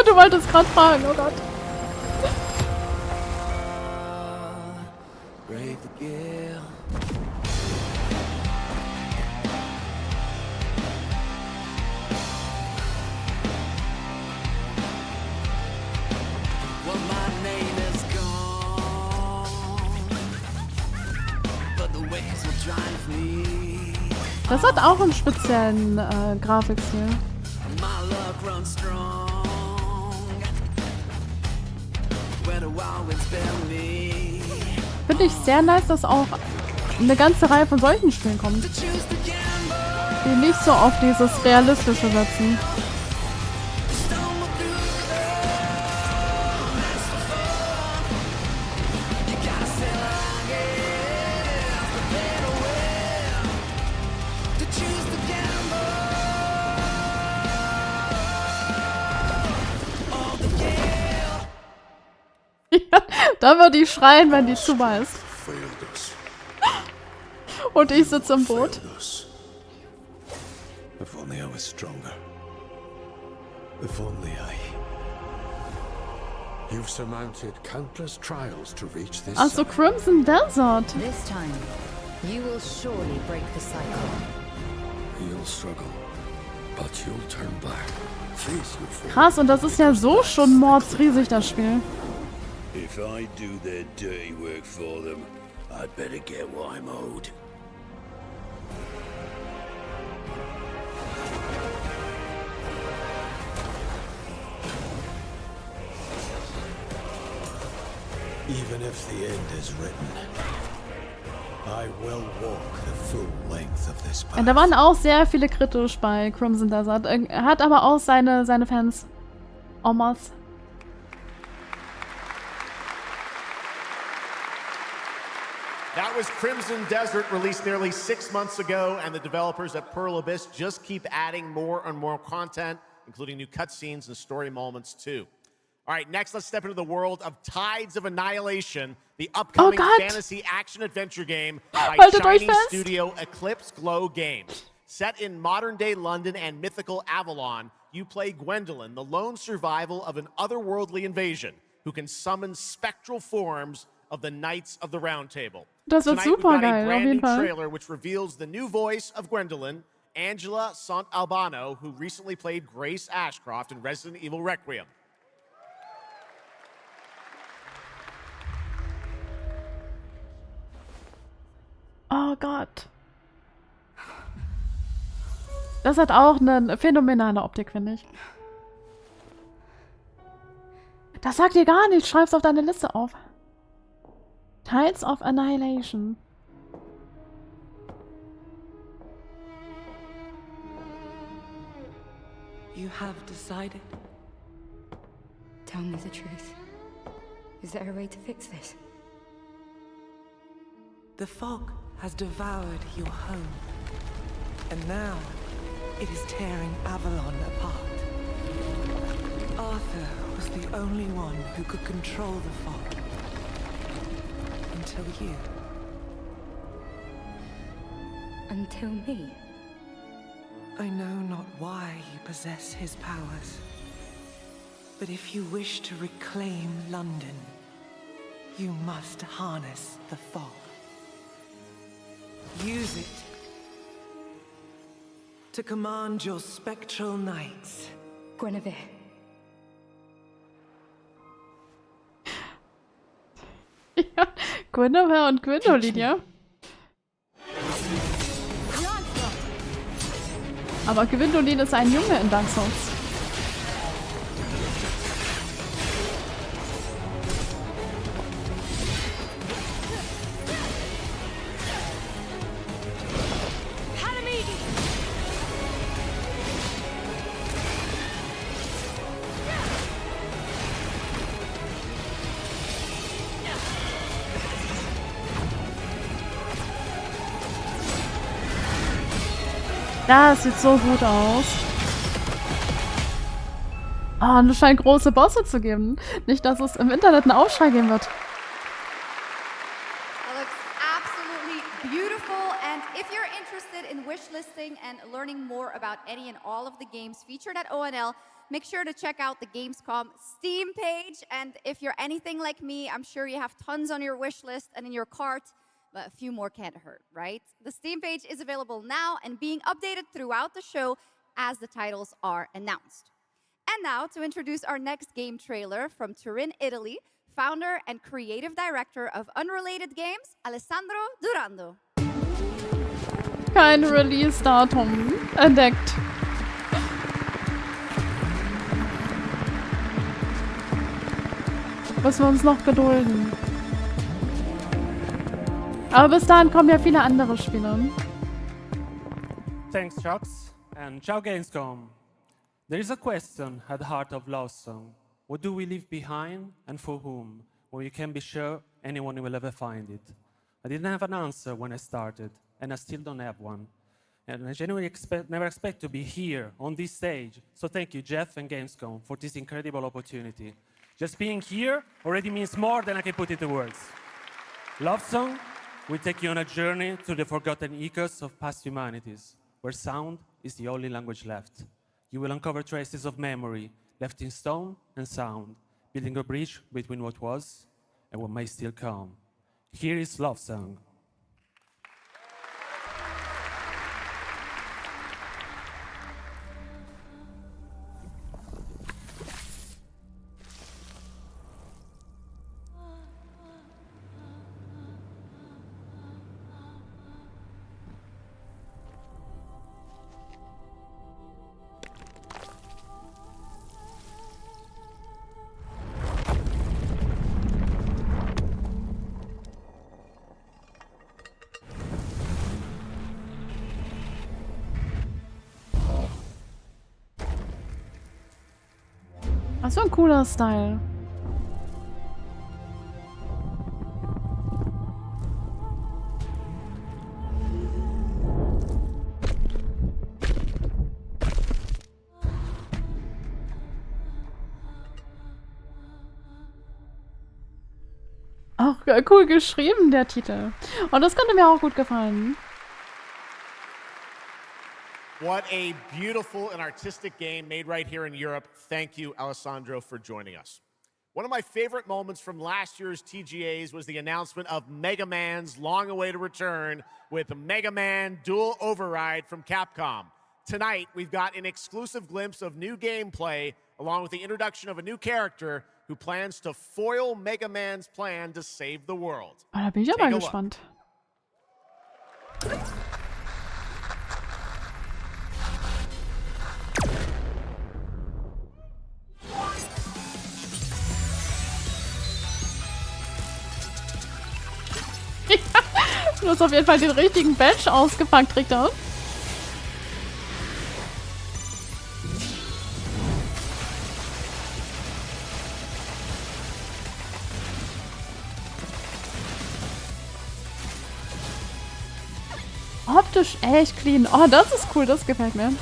Du wolltest gerade fragen, oh Gott. Das hat auch einen speziellen Grafikstil. Finde ich sehr nice, dass auch eine ganze Reihe von solchen Spielen kommt, die nicht so auf dieses Realistische setzen. Da würde ich schreien, wenn die zu war ist. Und ich sitze im Boot. If only I was stronger. If only I... You've surmounted countless trials to reach this. Ach so, Crimson Desert. This time, you will surely break the cycle. You'll struggle, but you'll turn back. Face your fate. Krass, und das ist ja so schon mordsriesig, das Spiel. If I do their dirty work for them, I'd better get what I'm owed. Even if the end is written, I will walk the full length of this path. Da waren auch sehr viele kritisch bei Crimson Desert. Er hat aber auch seine Fans. Omas. That was Crimson Desert, released nearly 6 months ago, and the developers at Pearl Abyss just keep adding more and more content, including new cutscenes and story moments too. All right, next let's step into the world of Tides of Annihilation, the upcoming fantasy action-adventure game by Chinese studio Eclipse Glow Games. Set in modern-day London and mythical Avalon, you play Gwendolyn, the lone survival of an otherworldly invasion, who can summon spectral forms of the Knights of the Round Table. Das wird Tonight, super we've got geil, a brand auf jeden new Fall. trailer which reveals the new voice of Gwendolyn, Angela Sant'Albano, who recently played Grace Ashcroft in Resident Evil Requiem. Oh Gott. Das hat auch eine phänomenale Optik, finde ich. Das sagt dir gar nichts. Schreib's auf deine Liste auf. Tides of Annihilation. You have decided. Tell me the truth. Is there a way to fix this? The fog has devoured your home, and now it is tearing Avalon apart. Arthur was the only one who could control the fog. Until you. Until me? I know not why you possess his powers, but if you wish to reclaim London, you must harness the fog. Use it to command your spectral knights. Guinevere. Ja, Guinevere und Gwendolyn, ja. Aber Gwendolyn ist ein Junge in Dark Souls. Das sieht so gut aus. Ah, und es scheint große Bosse zu geben. Nicht, dass es im Internet einen Aufschrei geben wird. That looks absolutely beautiful. And if you're interested in wishlisting and learning more about any and all of the games featured at ONL, make sure to check out the GamesCom Steam page. And if you're anything like me, I'm sure you have tons on your wish list and in your cart. But a few more can't hurt, right? The Steam page is available now and being updated throughout the show as the titles are announced. And now, to introduce our next game trailer from Turin, Italy, founder and creative director of Unrelated Games, Alessandro Durando. Kein Release-Datum entdeckt. Müssen wir uns noch gedulden. Aber bis dahin kommen ja viele andere Spiele. Thanks, Chucks, and ciao Gamescom. There is a question at the heart of Lost Song. What do we leave behind and for whom? Well, you can be sure anyone will ever find it. I didn't have an answer when I started, and I still don't have one. And I genuinely never expect to be here on this stage. So thank you, Jeff and Gamescom, for this incredible opportunity. Just being here already means more than I can put into words. Love Song will take you on a journey through the forgotten echoes of past humanities, where sound is the only language left. You will uncover traces of memory left in stone and sound, building a bridge between what was and what may still come. Here is Love Song. Ach, so ein cooler Style. Auch cool geschrieben, der Titel. Und das könnte mir auch gut gefallen. What a beautiful and artistic game made right here in Europe. Thank you, Alessandro, for joining us. One of my favorite moments from last year's TGAs was the announcement of Mega Man's long-awaited return with Mega Man Dual Override from Capcom. Tonight, we've got an exclusive glimpse of new gameplay, along with the introduction of a new character who plans to foil Mega Man's plan to save the world. Da bin ich aber gespannt. Du hast auf jeden Fall den richtigen Badge ausgepackt, Richter. Optisch echt clean. Oh, das ist cool, das gefällt mir.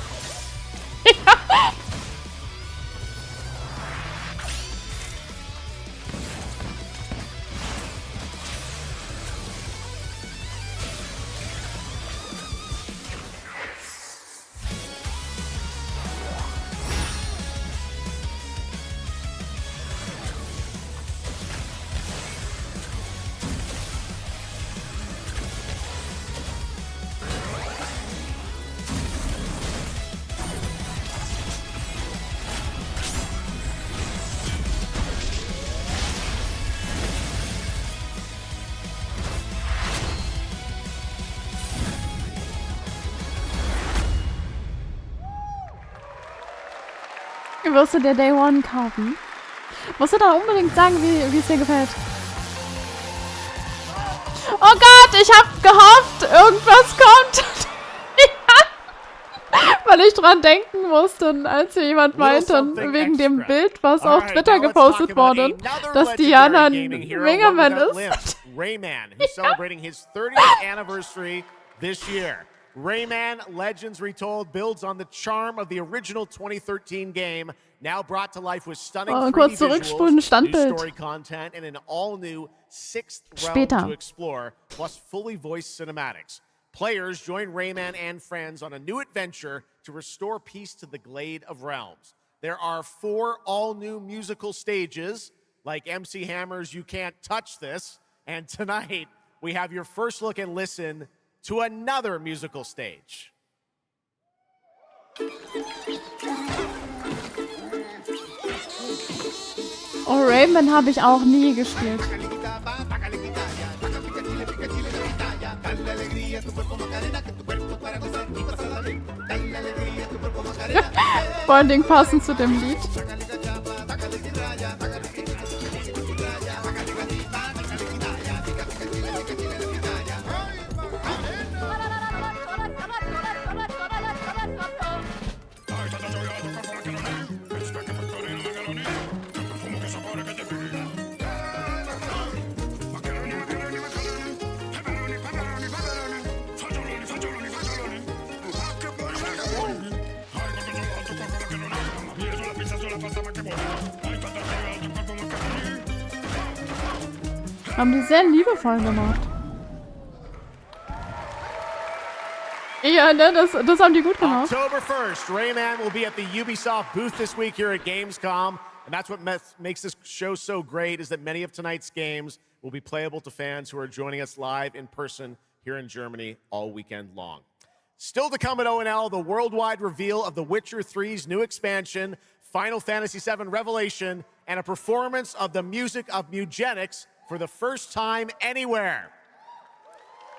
Wirst du dir Day One kaufen? Musst du da unbedingt sagen, wie es dir gefällt. Oh Gott, ich hab gehofft, irgendwas kommt. Weil ich dran denken musste, als hier jemand meinte, wegen dem Bild, was auf Twitter gepostet wurde, dass Diana ein Mega Man ist. Rayman, who's celebrating his 30th anniversary this year. Rayman Legends Retold builds on the charm of the original 2013 game, now brought to life with stunning 3D visuals, new story content, and an all-new 6th realm to explore, plus fully voiced cinematics. Players join Rayman and friends on a new adventure to restore peace to the Glade of Realms. There are 4 all-new musical stages, like MC Hammer's You Can't Touch This, and tonight we have your first look and listen to another musical stage. Oh, Rayman habe ich auch nie gespielt. Vor allen Dingen passend zu dem Lied. Haben die sehr liebevoll gemacht. Ja, ne, das haben die gut gemacht. October 1st, Rayman will be at the Ubisoft booth this week here at Gamescom. And that's what makes this show so great, is that many of tonight's games will be playable to fans who are joining us live in person here in Germany all weekend long. Still to come at ONL, the worldwide reveal of The Witcher 3's new expansion, Final Fantasy VII Revelation, and a performance of the music of Mugenics for the first time anywhere.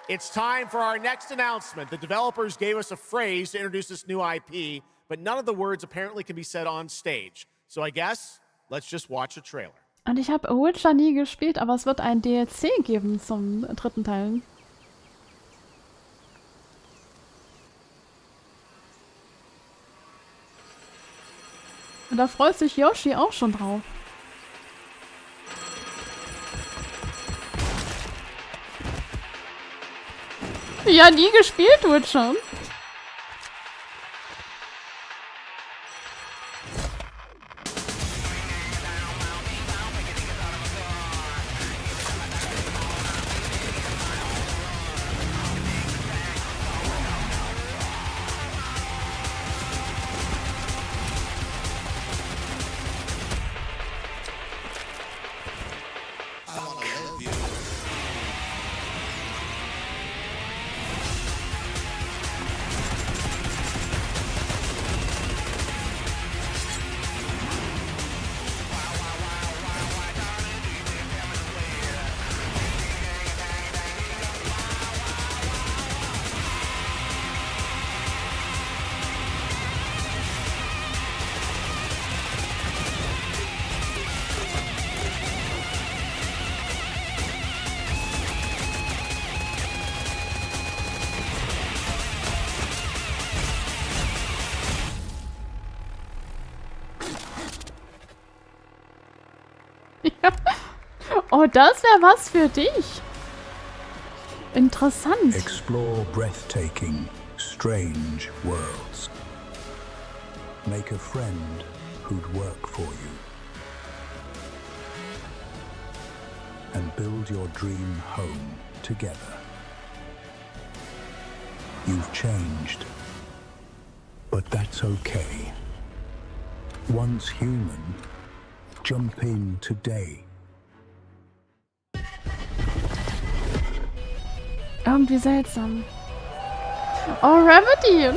It's time for our next announcement. The developers gave us a phrase to introduce this new IP, but none of the words apparently can be said on stage. So I guess, let's just watch a trailer. Und ich habe Witcher nie gespielt, aber es wird ein DLC geben zum dritten Teil. Und da freut sich Yoshi auch schon drauf. Ja, nie gespielt wird schon. Oh, das wäre was für dich. Interessant. Explore breathtaking, strange worlds. Make a friend who'd work for you. And build your dream home together. You've changed, but that's okay. Once human, jump in today. Irgendwie seltsam. Oh, Remedy!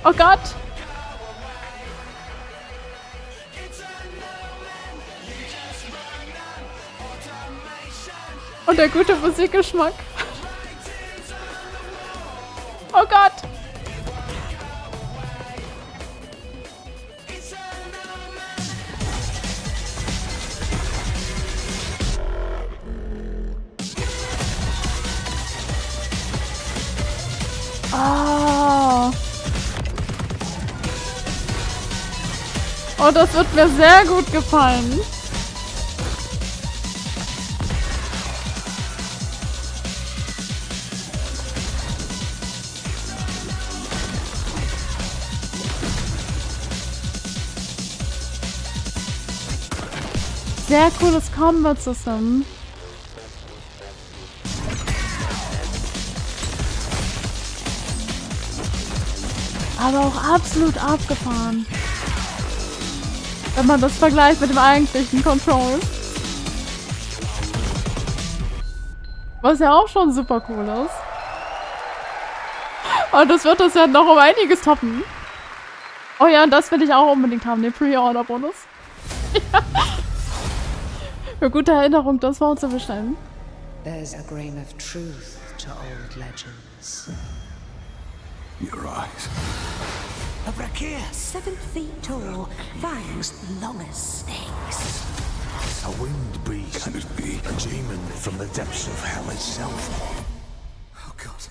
Oh Gott! Und der gute Musikgeschmack. Oh Gott! Oh. Oh, das wird mir sehr gut gefallen. Sehr cooles Combat-System. Aber auch absolut abgefahren. Wenn man das vergleicht mit dem eigentlichen Control. Was ja auch schon super cool ist. Und das wird das ja noch um einiges toppen. Oh ja, und das will ich auch unbedingt haben, den Pre-Order-Bonus. Ja. Für gute Erinnerung, das war uns zu bestellen. There's a grain of truth to old legends. Your eyes. A Brakir, 7 feet tall, fangs long as snakes. A winged beast. Can it be? A demon from the depths of hell itself. Oh God.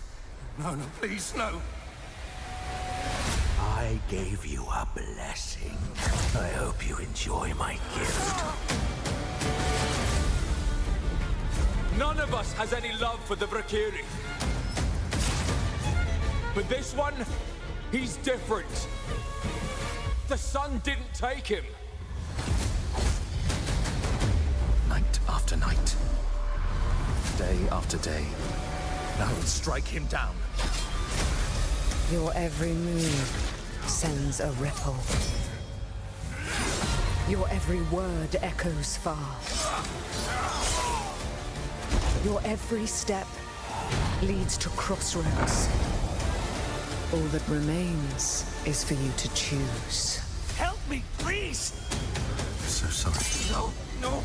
No, no, please, no. I gave you a blessing. I hope you enjoy my gift. None of us has any love for the Brakiri. But this one, he's different. The sun didn't take him. day after day. Now strike him down. Your every move sends a ripple. Your every word echoes far. Your every step leads to crossroads. All that remains is for you to choose. Help me, please! So sorry. No, no.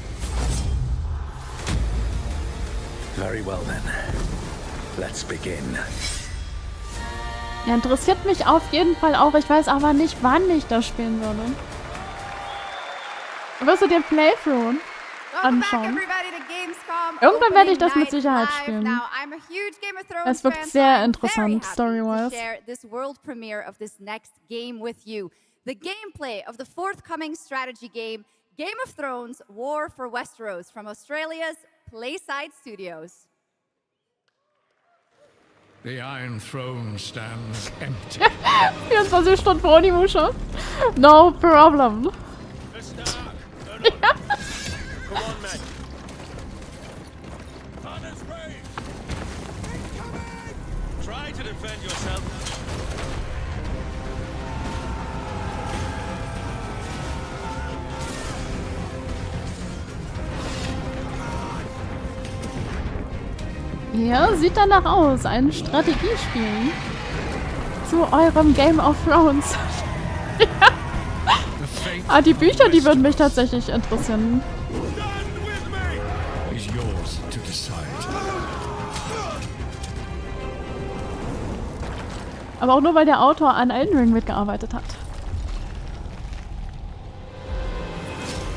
Very well then. Let's begin. Ja, interessiert mich auf jeden Fall auch. Ich weiß aber nicht, wann ich das spielen würde. Wirst du dir Playthrough anschauen? Irgendwann werde ich das mit Sicherheit spielen. Es wirkt sehr interessant, story-wise. The gameplay of the forthcoming strategy game, Game of Thrones: War for Westeros from Australia's Playside Studios. The Iron Throne stands empty. 24 Stunden vor Onimusha. No problem. Come on, men. Try to defend yourself. Ja, sieht danach aus. Ein Strategiespiel. Zu eurem Game of Thrones. Ah, die Bücher, die würden mich tatsächlich interessieren. Is yours to decide. Aber auch nur, weil der Autor an Elden Ring mitgearbeitet hat.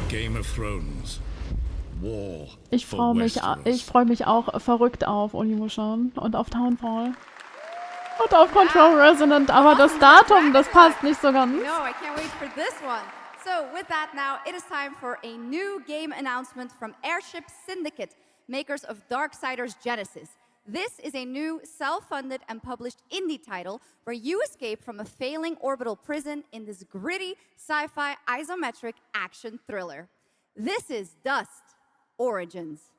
Game of Thrones. War Ich freue mich auch verrückt auf Onimusha und auf Townfall. Und auf Control Resonant, aber das Datum, das passt nicht so ganz. No, I can't wait for this one. So, with that now, it is time for a new game announcement from Airship Syndicate, makers of Darksiders Genesis. This is a new, self-funded and published indie title where you escape from a failing orbital prison in this gritty, sci-fi, isometric action thriller. This is Dust Origins.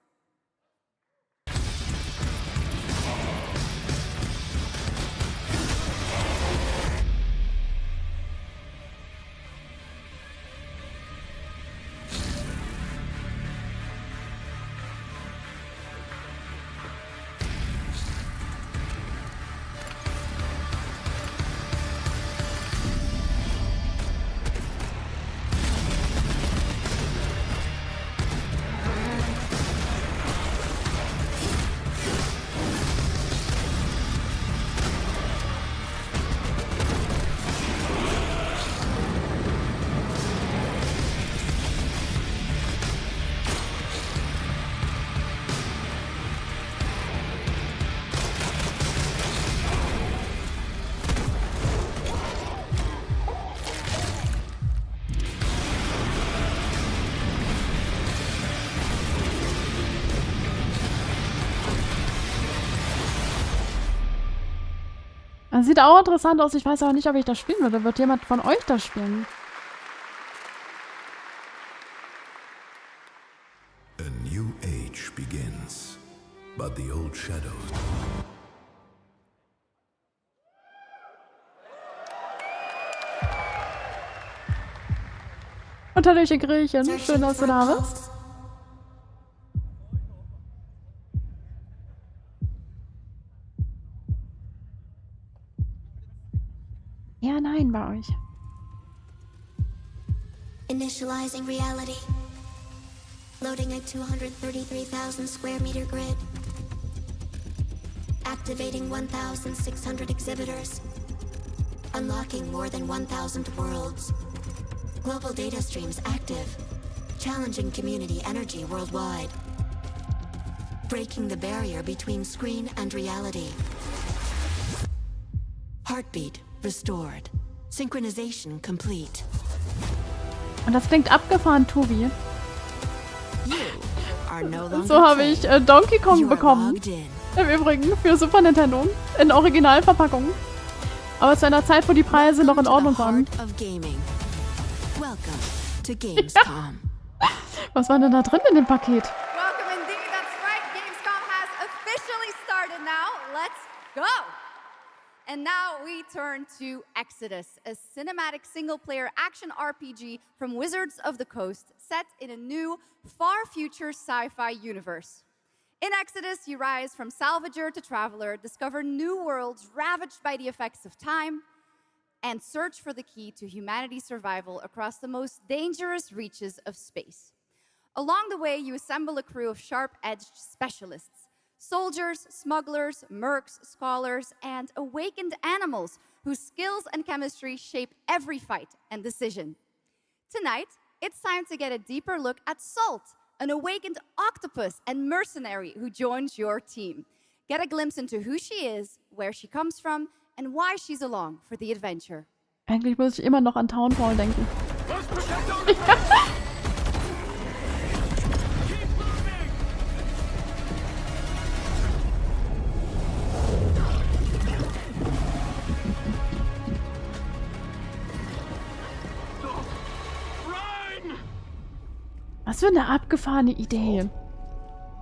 Das sieht auch interessant aus. Ich weiß aber nicht, ob ich das spielen würde. Wird jemand von euch das spielen? A new age begins, but the old shadows. Und hallöchen Griechen, schön, dass du da bist. Ja, nein, bei euch. Initializing reality. Loading a 233,000 square meter grid. Activating 1,600 exhibitors. Unlocking more than 1,000 worlds. Global data streams active. Challenging community energy worldwide. Breaking the barrier between screen and reality. Heartbeat restored. Synchronization complete. Und das klingt abgefahren, Tobi. You are no longer So habe ich Donkey Kong bekommen. Im Übrigen für Super Nintendo. In Originalverpackung. Aber zu einer Zeit, wo die Preise noch in Ordnung waren. Welcome to GamesCom. Was war denn da drin in dem Paket? Welcome indeed, that's right. GamesCom has to Exodus, a cinematic single-player action RPG from Wizards of the Coast set in a new, far-future sci-fi universe. In Exodus, you rise from salvager to traveler, discover new worlds ravaged by the effects of time, and search for the key to humanity's survival across the most dangerous reaches of space. Along the way, you assemble a crew of sharp-edged specialists, soldiers, smugglers, mercs, scholars, and awakened animals whose skills and chemistry shape every fight and decision. Tonight, it's time to get a deeper look at Salt, an awakened octopus and mercenary who joins your team. Get a glimpse into who she is, where she comes from, and why she's along for the adventure. Eigentlich muss ich immer noch an Townfall denken. Was für eine abgefahrene Idee.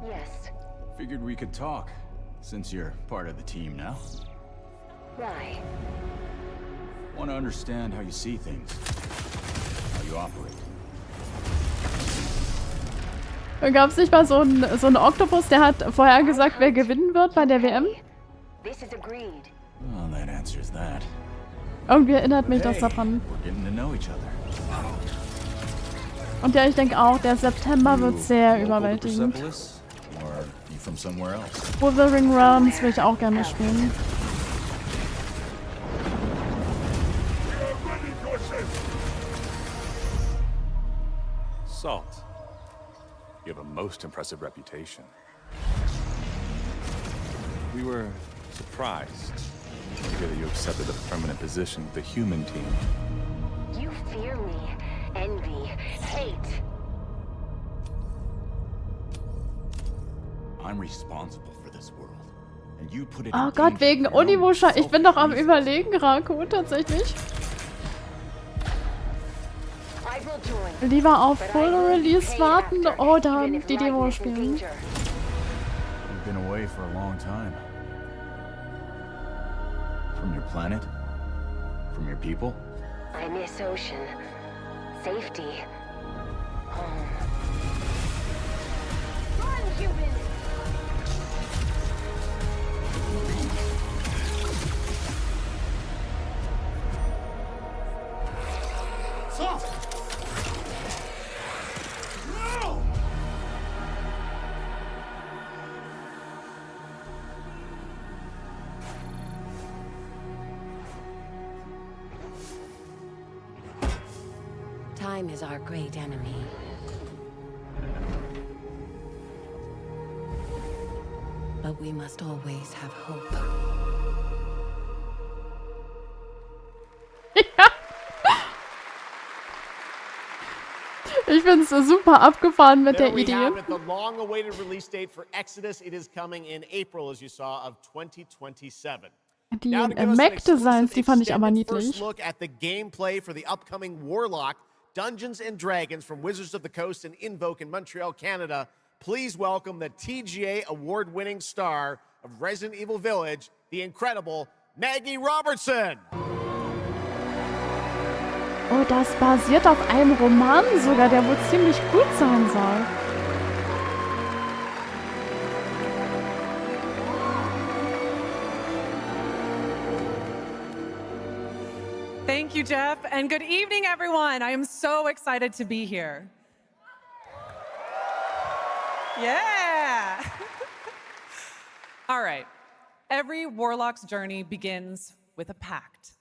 Yes. Figured we could talk, since you're part of the team now. Why? Want to understand how you see things, how you operate. Gab es nicht mal so einen Oktopus, der hat vorher gesagt, wer gewinnen wird bei der WM? This is agreed. Well, that answers that. Irgendwie erinnert mich das daran. We're getting to know each other. Und ja, ich denke auch, der September wird sehr überwältigend. Wuthering Realms will ich auch gerne spielen. Salt, you have a most impressive reputation. We were surprised to hear that you accepted a permanent position with the human team. You fear me. Envy, hate. I'm responsible for this world. And you put it Oh Gott, wegen Unimusha. Ich bin doch am Überlegen, Rako, tatsächlich. Lieber auf Full Release warten oder die Demo spielen. You've been away for a long time. From your planet? From your people? I miss ocean. Safety. Home. Run, human! Salt! No! Time is our great enemy. But we must always have hope. Ich finde es super abgefahren mit der Idee. The long-awaited release date for Exodus. It is coming in April, as you saw, of 2027. Die Mech-Designs, die fand ich aber niedlich. First look at the gameplay for the upcoming Warlock Dungeons & Dragons from Wizards of the Coast and Invoke in Montreal, Canada. Please welcome the TGA award-winning star of Resident Evil Village, the incredible Maggie Robertson. Oh, das basiert auf einem Roman sogar, der wohl ziemlich gut sein soll. Thank you, Jeff, and good evening, everyone. I am so excited to be here. Yeah! All right. Every warlock's journey begins with a pact.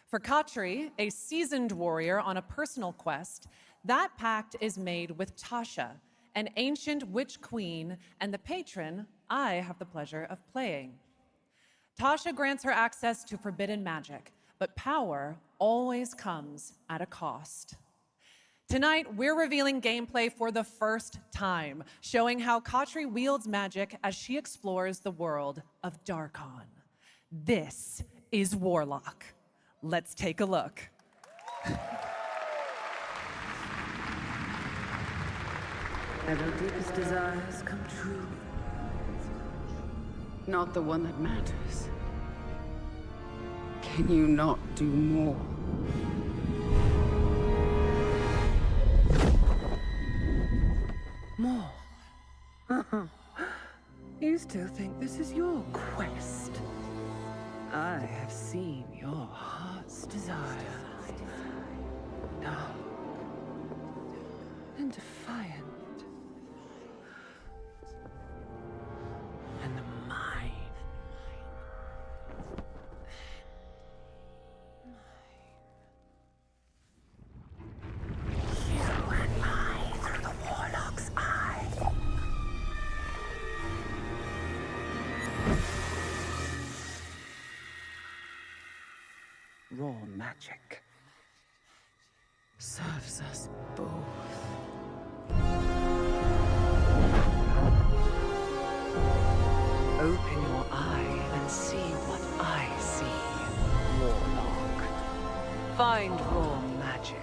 For Katri, a seasoned warrior on a personal quest, that pact is made with Tasha, an ancient witch queen and the patron I have the pleasure of playing. Tasha grants her access to forbidden magic, but power always comes at a cost. Tonight, we're revealing gameplay for the first time, showing how Katri wields magic as she explores the world of Darkon. This is Warlock. Let's take a look. Have your deepest desires come true? Not the one that matters. Can you not do more? More? You still think this is your quest? I have seen your heart's desire. Dumb and defiant. And mine. You and I through the Warlock's eye. Raw magic serves us both. Open your eye and see what I see, Warlock. Find raw magic.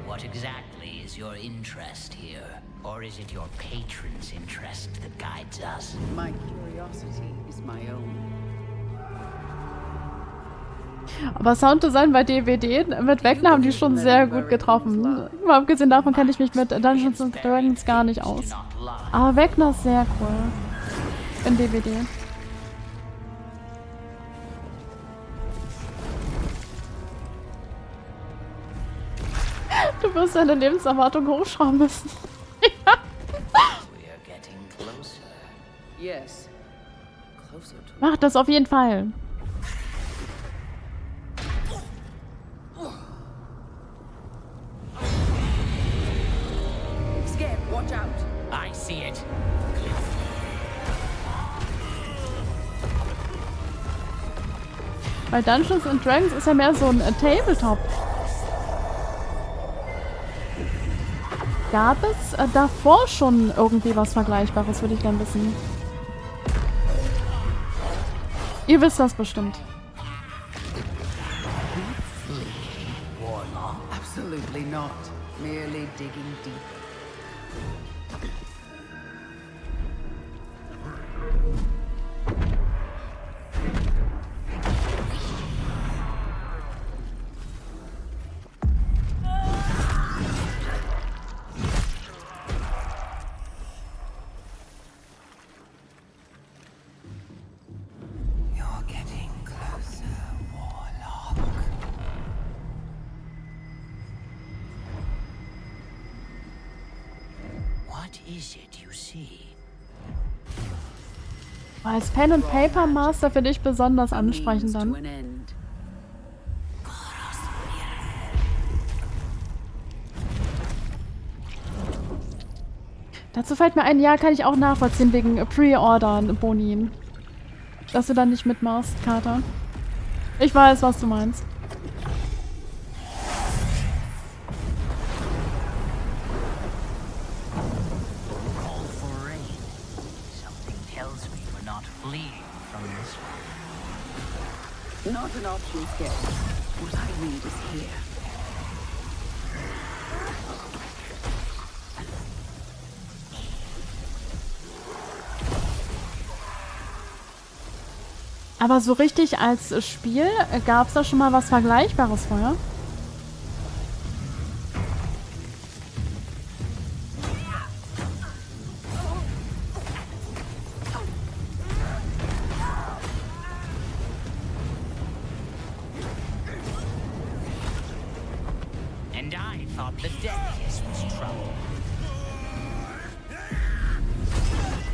What exactly is your interest here? Or is it your patron's interest that guides us? My curiosity is my own. Aber Sounddesign bei DVD mit Wegner haben die schon sehr gut getroffen. Mal abgesehen davon kenne ich mich mit Dungeons & Dragons gar nicht aus. Aber Wegner ist sehr cool. In DVD. Du wirst deine Lebenserwartung hochschrauben müssen. Yes. Closer to Mach das auf jeden Fall. Scared, watch out. I see it. Bei Dungeons & Dragons ist ja mehr so ein Tabletop. Gab es davor schon irgendwie was Vergleichbares, würde ich gerne wissen. Ihr wisst das bestimmt. Absolutely not. Merely digging deep. Als Pen and Paper Master finde ich besonders ansprechend dann. Dazu fällt mir ein, ja, kann ich auch nachvollziehen wegen Pre-Order-Boni. Dass du dann nicht mitmachst, Carter. Ich weiß, was du meinst. Not an option, Skip. What I need is here. Aber so richtig als Spiel, gab es da schon mal was Vergleichbares vorher?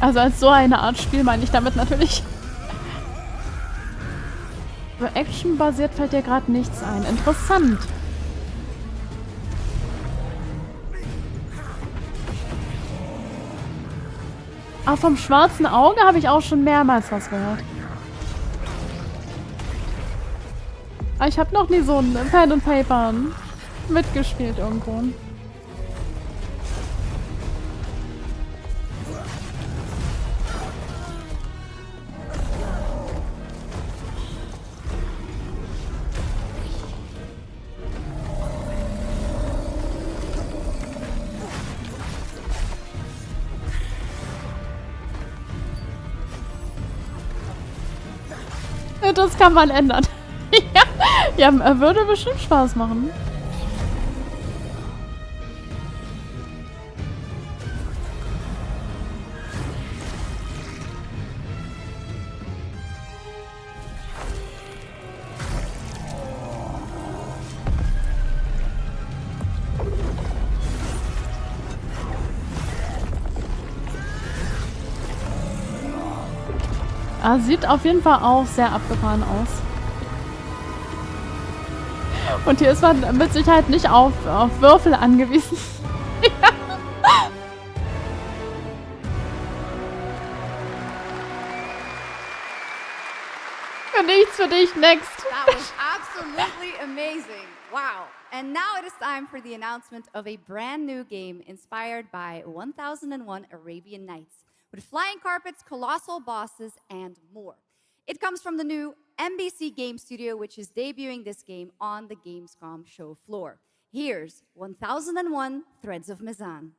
Also als so eine Art Spiel meine ich damit natürlich. Aber actionbasiert fällt dir gerade nichts ein. Interessant. Aber vom schwarzen Auge habe ich auch schon mehrmals was gehört. Aber ich habe noch nie so ein Pen and Paper mitgespielt irgendwo. Das kann man ändern. Ja, würde bestimmt Spaß machen. Sieht auf jeden Fall auch sehr abgefahren aus. Und hier ist man mit Sicherheit nicht auf Würfel angewiesen. Nichts für dich, next. That was absolutely amazing. Wow. And now it is time for the announcement of a brand new game inspired by 1001 Arabian Nights, with flying carpets, colossal bosses, and more. It comes from the new NBC Game Studio, which is debuting this game on the Gamescom show floor. Here's 1001 Threads of Mizan.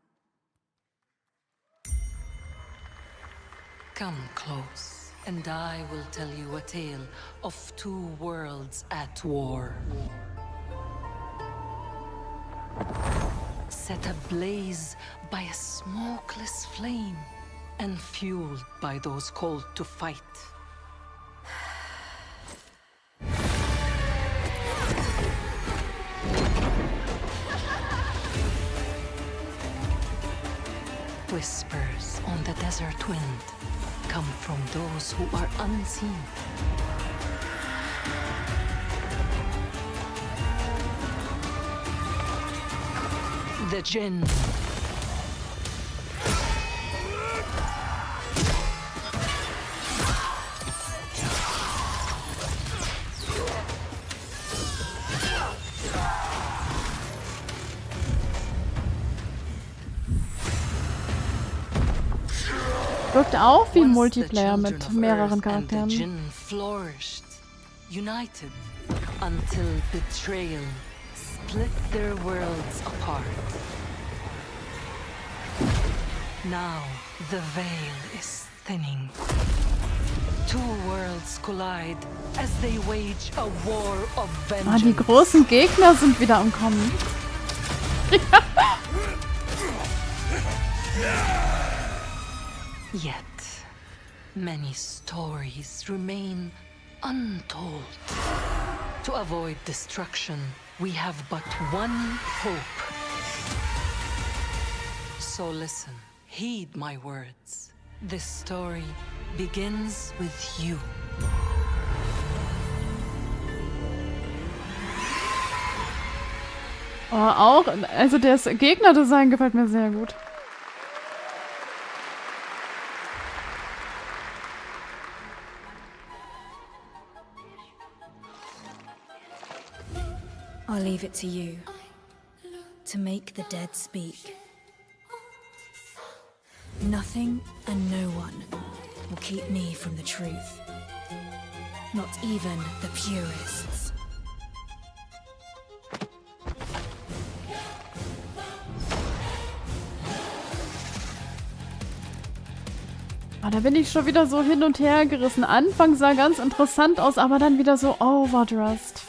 Come close, and I will tell you a tale of two worlds at war. Set ablaze by a smokeless flame, and fueled by those called to fight. Whispers on the desert wind come from those who are unseen. The Jinn. Wirkt auch wie ein Multiplayer mit mehreren Charakteren. The Jinn flourished, united, until betrayal split their worlds apart. Now the veil is thinning. Two worlds collide as they wage a war of vengeance. Die großen Gegner sind wieder am Kommen. Yet, many stories remain untold. To avoid destruction, we have but one hope. So listen, heed my words. This story begins with you. Auch, also das Gegnerdesign gefällt mir sehr gut. I'll leave it to you to make the dead speak. Nothing and no one will keep me from the truth. Not even the purists. Da bin ich schon wieder so hin und her gerissen. Anfang sah ganz interessant aus, aber dann wieder so overdressed.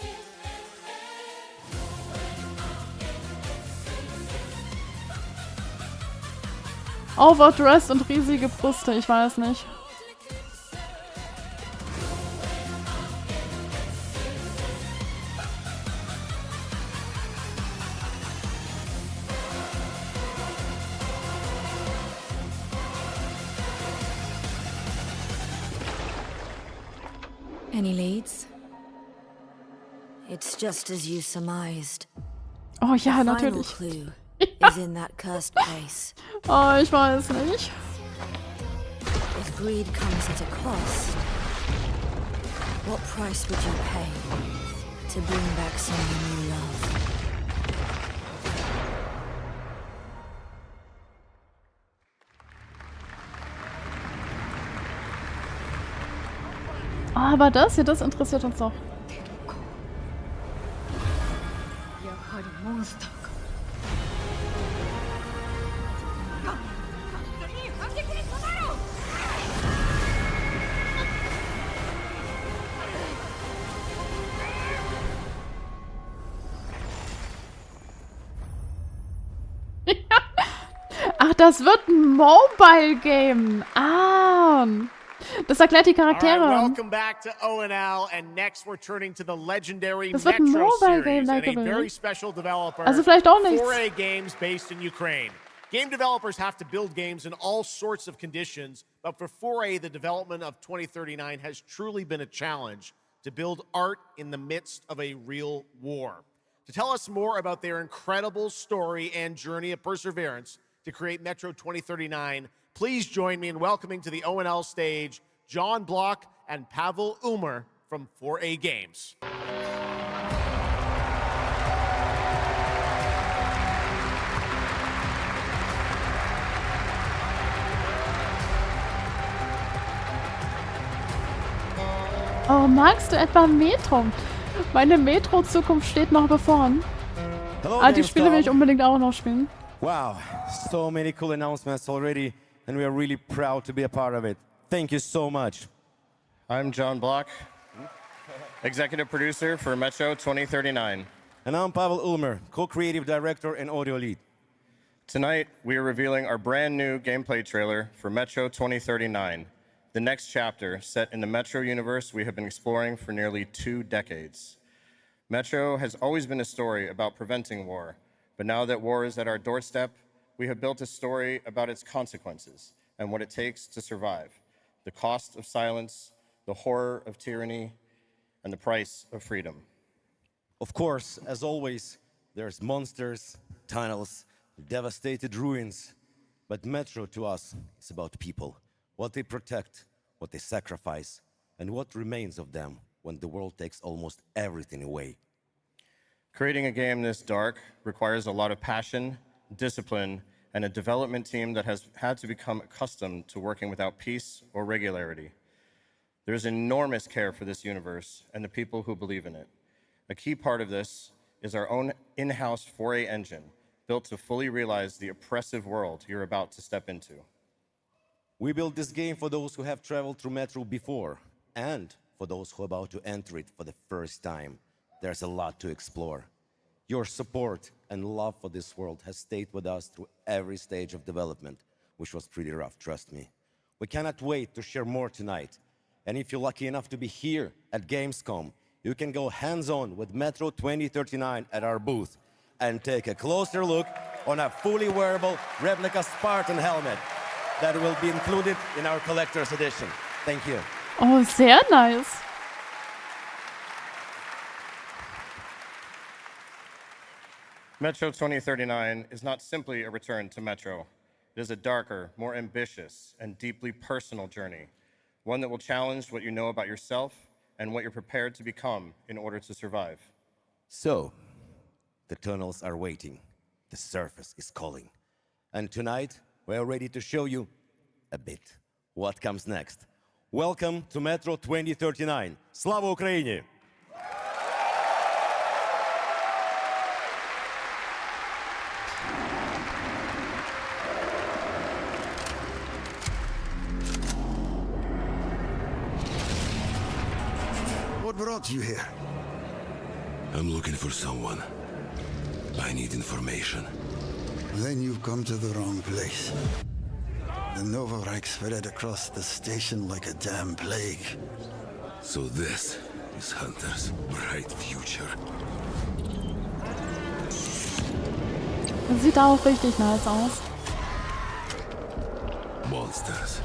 Overdressed und riesige Brüste, ich weiß nicht. Any leads? It's just as you surmised. Oh ja, The final natürlich. clue is in that cursed place. Oh, ich weiß nicht. If greed comes at a cost, what price would you pay to bring back someone you love? Aber das hier, das interessiert uns doch. Ach, das wird ein Mobile-Game. Ah. Das erklärt die Charaktere. Welcome back to ONL, and next we're turning to the legendary Das wird ein Metro Mobile-Game, series and a very like special developer. Also vielleicht auch nichts. 4A Games based in Ukraine. Game developers have to build games in all sorts of conditions, but for 4A, the development of 2039 has truly been a challenge to build art in the midst of a real war. To tell us more about their incredible story and journey of perseverance to create Metro 2039, please join me in welcoming to the ONL stage John Block and Pavel Umer from 4A Games. Oh, magst du etwa Metro? Meine Metro-Zukunft steht noch bevor. Die Spiele will ich unbedingt auch noch spielen. Wow, so many cool announcements already, and we are really proud to be a part of it. Thank you so much. I'm John Block, executive producer for Metro 2039. And I'm Pavel Ulmer, co-creative director and audio lead. Tonight, we are revealing our brand new gameplay trailer for Metro 2039, the next chapter set in the Metro universe we have been exploring for nearly 2 decades. Metro has always been a story about preventing war, but now that war is at our doorstep, we have built a story about its consequences and what it takes to survive, the cost of silence, the horror of tyranny, and the price of freedom. Of course, as always, there's monsters, tunnels, devastated ruins, but Metro to us is about people. What they protect, what they sacrifice, and what remains of them when the world takes almost everything away. Creating a game this dark requires a lot of passion, discipline, and a development team that has had to become accustomed to working without peace or regularity. There's enormous care for this universe and the people who believe in it. A key part of this is our own in-house 4A engine, built to fully realize the oppressive world you're about to step into. We built this game for those who have traveled through Metro before, and for those who are about to enter it for the first time. There's a lot to explore. Your support and love for this world has stayed with us through every stage of development, which was pretty rough, trust me. We cannot wait to share more tonight. And if you're lucky enough to be here at Gamescom, you can go hands-on with Metro 2039 at our booth and take a closer look on a fully wearable replica Spartan helmet that will be included in our collector's edition. Thank you. Oh, sehr nice. Metro 2039 is not simply a return to Metro. It is a darker, more ambitious, and deeply personal journey, one that will challenge what you know about yourself and what you're prepared to become in order to survive. So, the tunnels are waiting. The surface is calling. And tonight, we're ready to show you a bit what comes next. Welcome to Metro 2039. Slava Ukraini! What brought you here? I'm looking for someone. I need information. Then you've come to the wrong place. The Nova Reich spread across the station like a damn plague. So this is Hunter's bright future. Das sieht auch richtig nice aus. Monsters.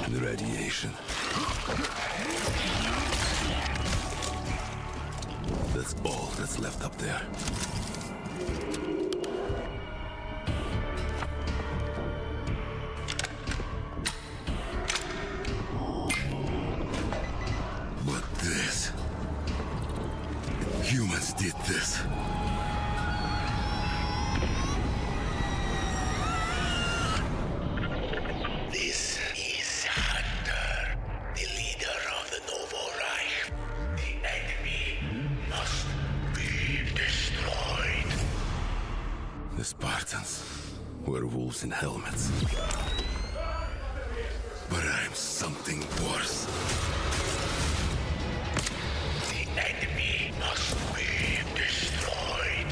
And radiation. That's all that's left up there. But this... humans did this. This is Hunter, the leader of the Novo Reich. The enemy must be destroyed. The Spartans were wolves in helmets. But I'm something worse. The enemy must be destroyed.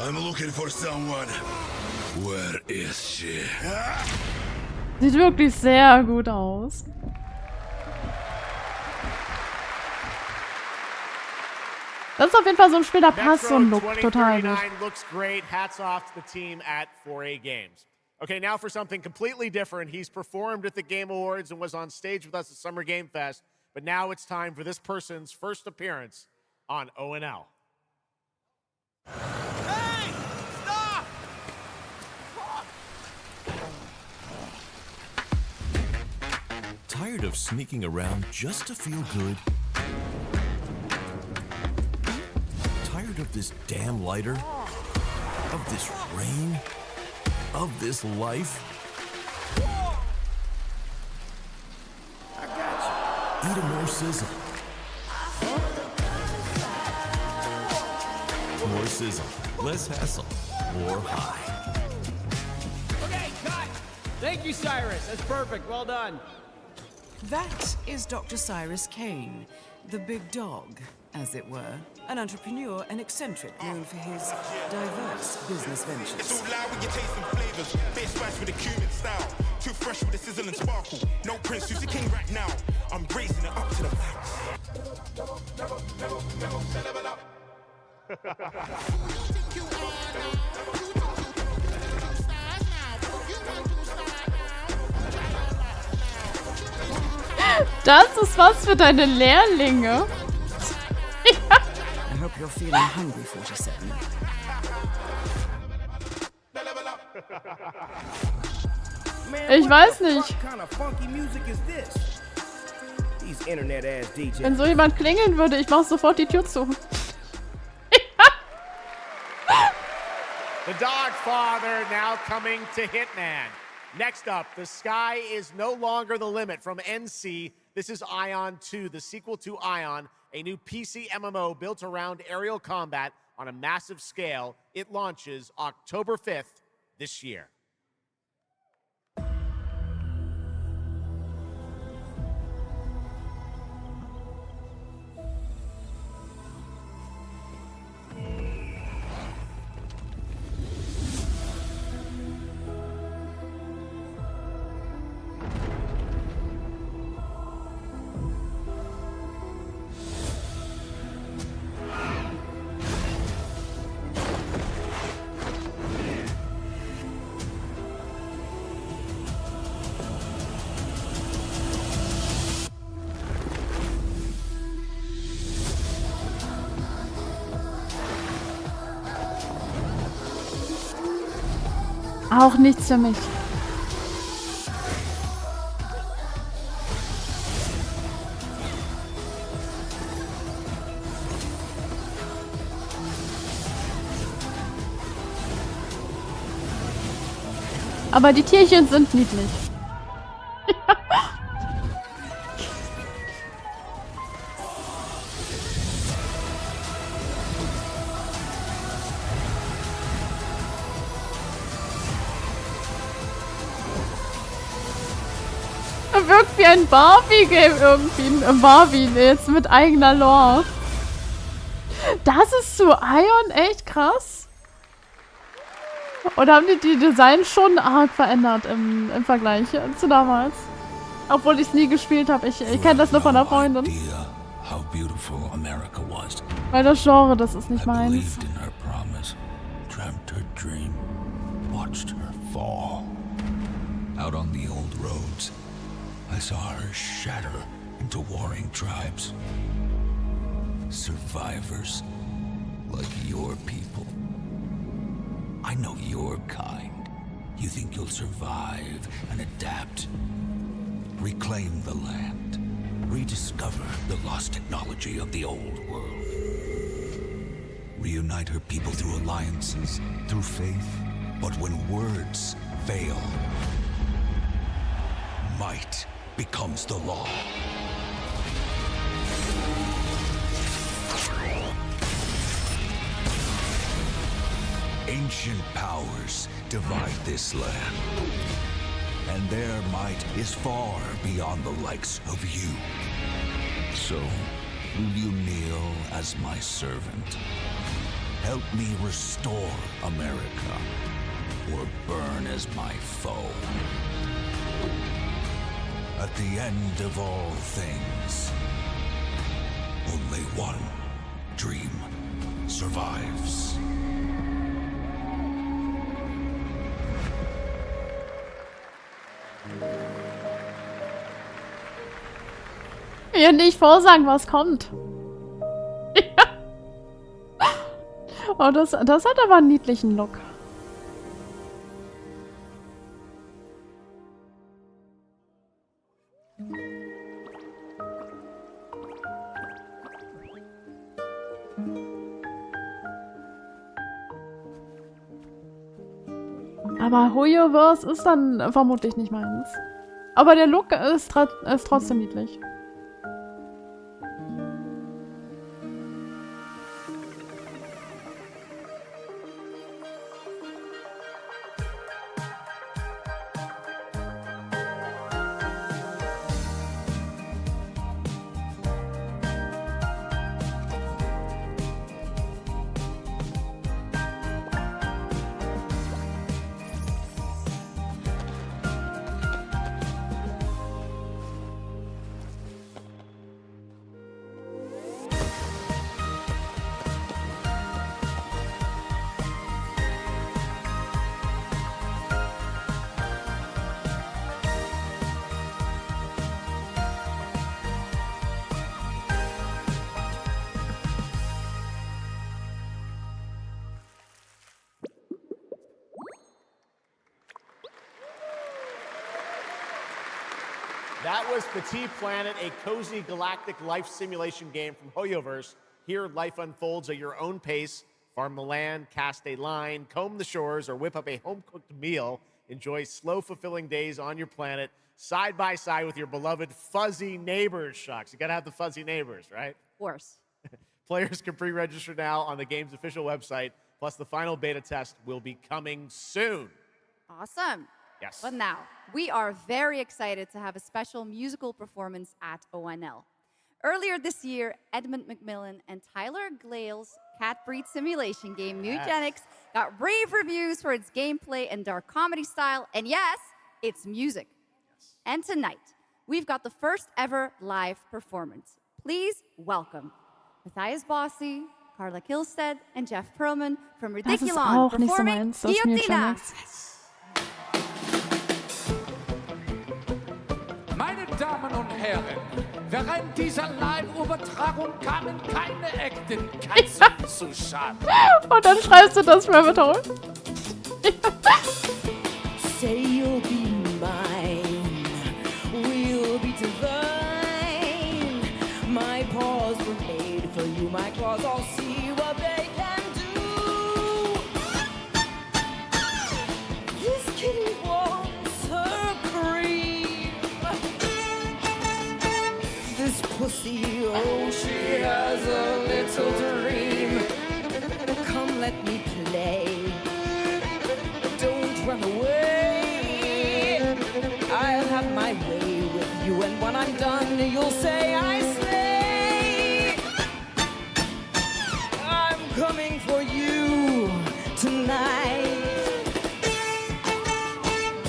I'm looking for someone. Where is she? Sieht wirklich sehr gut aus. Das ist auf jeden Fall so ein Spiel, da passt so ein Look total gut. Looks great. Hats off to the team at 4A Games. Okay, now for something completely different. He's performed at the Game Awards and was on stage with us at Summer Game Fest, but now it's time for this person's first appearance on ONL. Hey! Stop! Tired of sneaking around just to feel good? Tired of this damn lighter? Of this rain? Of this life? I got you. Eat a more sizzle. More sizzle, less hassle, more high. Okay, cut! Thank you, Cyrus. That's perfect. Well done. That is Dr. Cyrus Kane, the big dog, as it were. An entrepreneur and eccentric known for his diverse business ventures. It's all loud when you taste some flavors. Bit spice with a Cuban style. Too fresh with a sizzle and sparkle. No Prince, who's the king right now. I'm raising it up to the max. Das ist was für deine Lehrlinge. I hope you're feeling hungry, 47. Ich weiß nicht. What kind of funky music is this? These internet-ass DJs. Wenn so jemand klingeln würde, ich mach sofort die Tür zu. The Dog Father now coming to Hitman. Next up, the sky is no longer the limit from NC. This is Ion 2, the sequel to Ion, a new PC MMO built around aerial combat on a massive scale. It launches October 5th this year. Auch nichts für mich. Aber die Tierchen sind niedlich. Wirkt wie ein Barbie-Game irgendwie. Ein Barbie jetzt mit eigener Lore. Das ist zu Ion echt krass. Oder haben die Designs schon arg verändert im Vergleich zu damals? Obwohl ich es nie gespielt habe. Ich kenne das nur von einer Freundin. How beautiful America was. Weil das Genre, das ist nicht meins. Believed in her promise, dreamt her dream, watched her fall. Out on the old roads, I saw her shatter into warring tribes. Survivors, like your people. I know your kind. You think you'll survive and adapt. Reclaim the land. Rediscover the lost technology of the old world. Reunite her people through alliances, through faith. But when words fail, might becomes the law. Ancient powers divide this land, and their might is far beyond the likes of you. So, will you kneel as my servant? Help me restore America, or burn as my foe. At the end of all things, only one dream survives. Ja, nicht vorsagen, was kommt. Ja. Oh, das hat aber einen niedlichen Look. Aber Hoyoverse ist dann vermutlich nicht meins. Aber der Look ist trotzdem niedlich. That was Petit Planet, a cozy galactic life simulation game from Hoyoverse. Here, life unfolds at your own pace. Farm the land, cast a line, comb the shores, or whip up a home-cooked meal. Enjoy slow, fulfilling days on your planet, side by side with your beloved fuzzy neighbors. Shucks, you gotta have the fuzzy neighbors, right? Of course. Players can pre-register now on the game's official website. Plus, the final beta test will be coming soon. Awesome. Yes. But now, we are very excited to have a special musical performance at ONL. Earlier this year, Edmund McMillan and Tyler Glale's cat breed simulation game, Mutagenics, got rave reviews for its gameplay and dark comedy style, and yes, its music. Yes. And tonight, we've got the first ever live performance. Please welcome Matthias Bossi, Carla Kilstead, and Jeff Perlman from Ridiculon performing Guillotine. Meine Damen und Herren, während dieser Live-Übertragung kamen keine echten Katzen zu Schaden. Und dann schreibst du das Rabbit-Hole. Say you'll be mine, we'll be divine. My paws were made for you, my claws, I'll see what they can do. This kitty wants her cream. This pussy, oh, she has a little dream. Come, let me play. Don't run away. I'll have my way with you, and when I'm done, you'll say I slay. I'm coming for you tonight.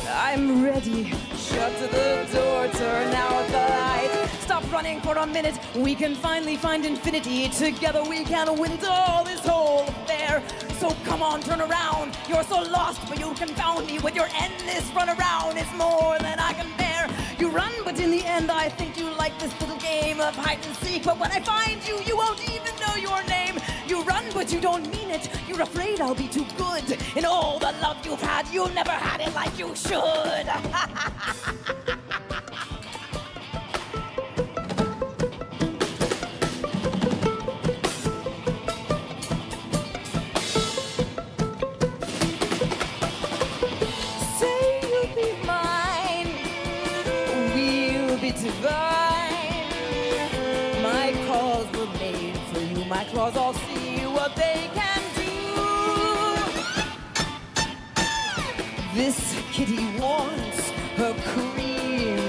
I'm ready. Shut the door, turn out the light. Stop running for a minute. We can finally find infinity. Together we can window this whole affair. So come on, turn around. You're so lost, but you confound me with your endless run around. It's more than I can bear. You run, but in the end, I think you like this little game of hide and seek. But when I find you, you won't even know your name. You run, but you don't mean it. You're afraid I'll be too good. In all the love you've had, you never had it like you should. Divine. My claws were made for you. My claws all see what they can do. This kitty wants her cream.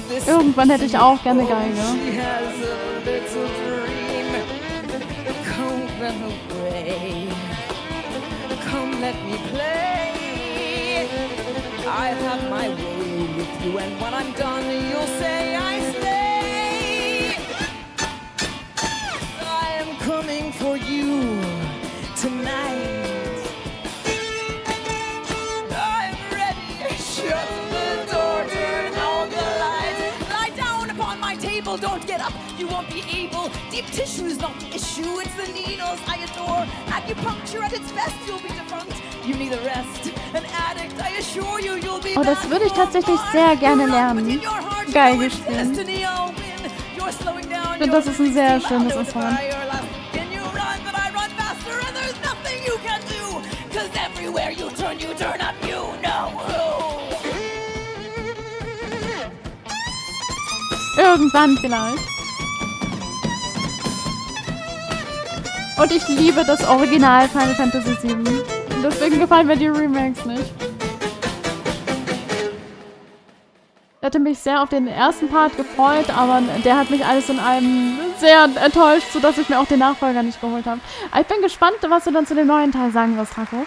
This Irgendwann hätte ich auch gerne Geige. she has a little dream. away. Come, let me play. I have my way with you, and when I'm done, you'll say I slay. I am coming for you tonight. I'm ready. Shut the door, turn out the lights. Lie down upon my table, don't get up. You won't be able. Deep tissue is not the issue, it's the needles I adore. Acupuncture at its best, you'll be defunct. You need a rest. An addict, I assure you, you'll be. Oh, das würde ich tatsächlich sehr gerne lernen. Geil gespielt. Ich finde, das ist ein sehr schönes Instrument. Irgendwann vielleicht. Und ich liebe das Original Final Fantasy VII. Deswegen gefallen mir die Remakes nicht. Ich hatte mich sehr auf den ersten Part gefreut, aber der hat mich alles in allem sehr enttäuscht, sodass ich mir auch den Nachfolger nicht geholt habe. Aber ich bin gespannt, was du dann zu dem neuen Teil sagen wirst, Draco.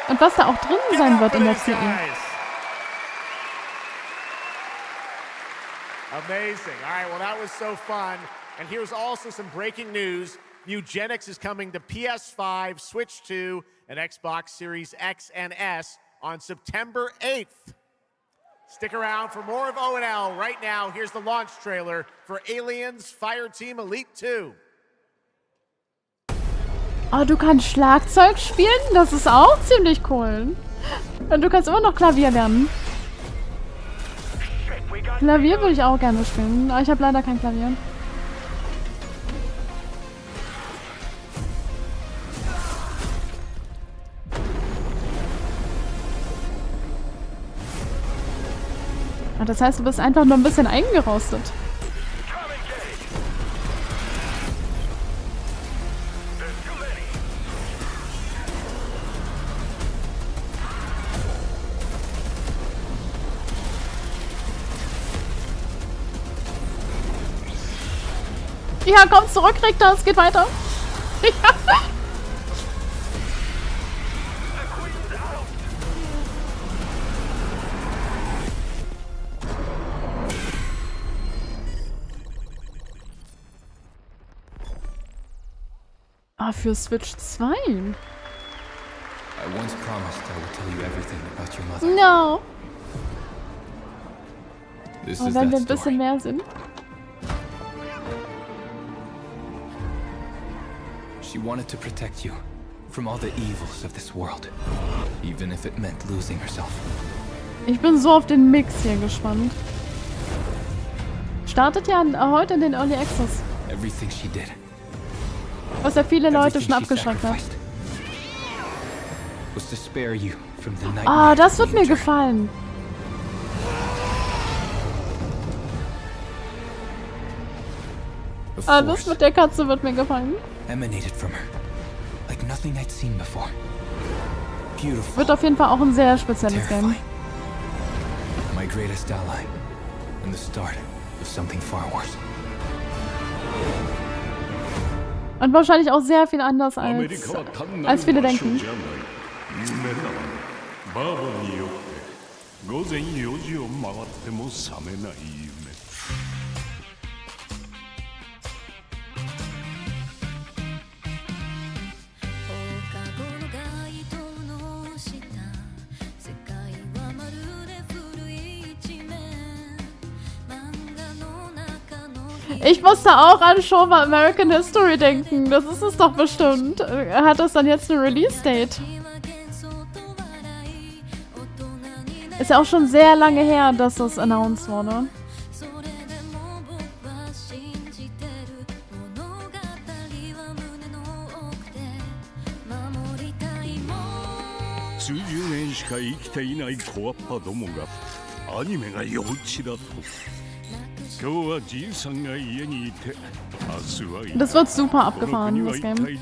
Und was da auch drin sein wird in der CE. Amazing. All right, well, that was so fun. And here's also some breaking news. Eugenics is coming to PS5, Switch 2, and Xbox Series X and S on September 8th. Stick around for more of O&L. Right now, here's the launch trailer for Aliens Fireteam Elite 2. Oh, du kannst Schlagzeug spielen? Das ist auch ziemlich cool. Und du kannst immer noch Klavier lernen. Klavier würde ich auch gerne spielen, aber ich habe leider kein Klavier. Das heißt, du bist einfach nur ein bisschen eingerostet. Ja, komm zurück, Richter, es geht weiter. Ah, für Switch 2. I once promised I would tell you everything about your mother. No. This Aber is wenn wir that ein bisschen story. mehr sind. She wanted to protect you from all the evils of this world, even if it meant losing herself. Ich bin so auf den Mix hier gespannt. Startet ja heute in den Early Access. Everything she did. Was ja viele Leute schon abgeschreckt hat. Was to spare you from the nightmare. Ah, das wird mir gefallen. Ah, das mit der Katze wird mir gefallen. Emanated from her, like nothing I'd seen before. Beautiful. Wird auf jeden Fall auch ein sehr spezielles Game. My greatest ally, and the start of something far worse. Und wahrscheinlich auch sehr viel anders als viele denken. Ich musste auch an Show American History denken. Das ist es doch bestimmt. Hat das dann jetzt eine Release-Date? Ist ja auch schon sehr lange her, dass das announced wurde. Das wird super abgefahren, das Game.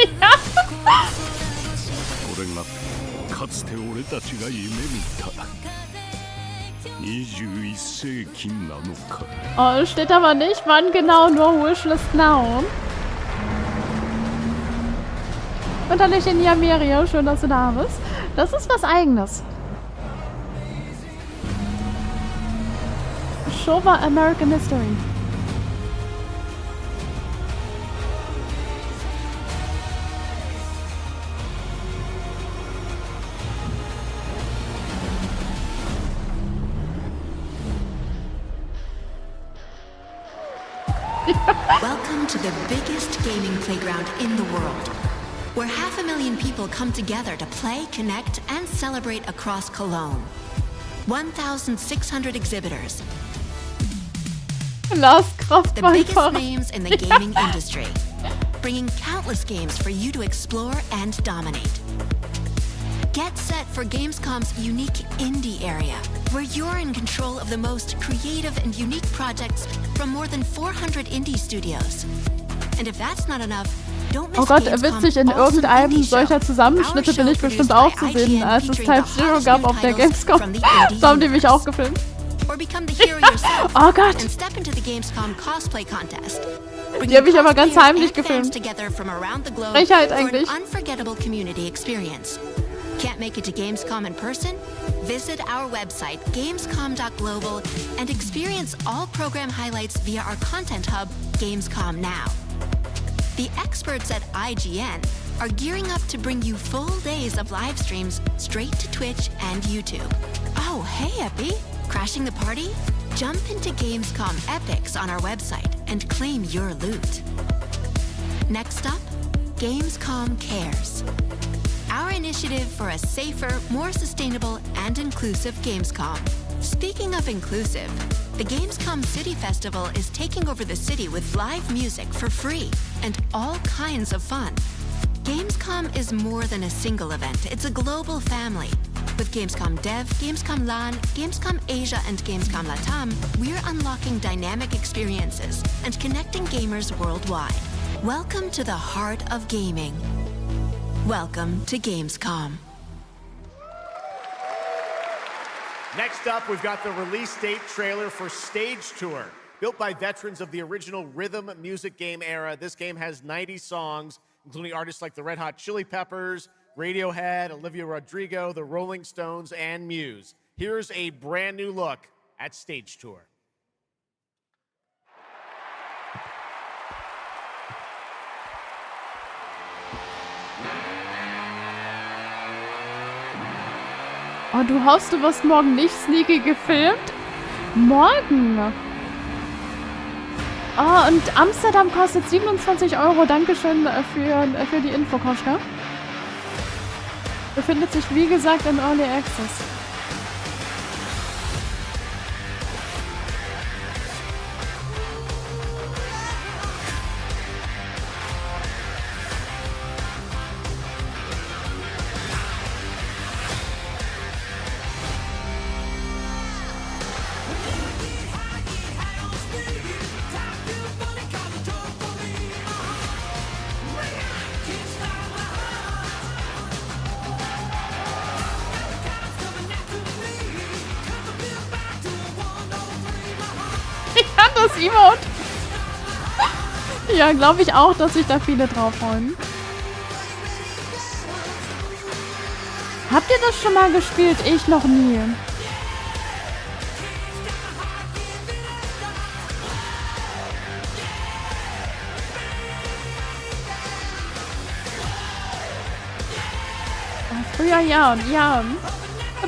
これがかつて俺たちが夢見た21世紀なのか。 Oh, steht aber nicht, wann genau, nur Wishlist Now. Und dann nicht in Yamiria, schön, dass du da bist. Das ist was Eigenes. Showa American History. Welcome to the biggest gaming playground in the world, where 500,000 people come together to play, connect, and celebrate across Cologne. 1,600 exhibitors. Lasst, Kraft, the biggest names in the gaming industry, bringing countless games for you to explore and dominate. Get set for Gamescom's unique indie area, where you're in control of the most creative and unique projects from more than 400 indie studios. And if that's not enough, don't miss Oh Gott, witzig, in irgendeinem solcher Zusammenschnitte bin ich bestimmt auch zu sehen, als es Type Zero gab auf der Gamescom. So haben die mich auch gefilmt. Or become the hero yourself. Oh Gott. And step into the Gamescom cosplay contest. Die habe ich aber ganz heimlich gefilmt. Together from around the globe Frechheit for eigentlich. an unforgettable community experience. Can't make it to Gamescom in person? Visit our website, gamescom.global, and experience all program highlights via our content hub, Gamescom Now. The experts at IGN are gearing up to bring you full days of live streams straight to Twitch and YouTube. Oh, hey, Epi! Crashing the party? Jump into Gamescom Epics on our website and claim your loot. Next up, Gamescom Cares. Our initiative for a safer, more sustainable, and inclusive Gamescom. Speaking of inclusive, the Gamescom City Festival is taking over the city with live music for free and all kinds of fun. Gamescom is more than a single event, it's a global family. With Gamescom Dev, Gamescom LAN, Gamescom Asia, and Gamescom Latam, we're unlocking dynamic experiences and connecting gamers worldwide. Welcome to the heart of gaming. Welcome to Gamescom. Next up, we've got the release date trailer for Stage Tour. Built by veterans of the original rhythm music game era, this game has 90 songs, including artists like the Red Hot Chili Peppers, Radiohead, Olivia Rodrigo, the Rolling Stones, and Muse. Here's a brand new look at Stage Tour. Oh, du hoffst, du wirst morgen nicht sneaky gefilmt? Morgen! Oh, und Amsterdam kostet 27 €. Dankeschön für die Info, Koschka. Befindet sich, wie gesagt, im Early Access. Das Emote. Ja, glaube ich auch, dass sich da viele drauf freuen. Habt ihr das schon mal gespielt? Ich noch nie. Früher ja und ja.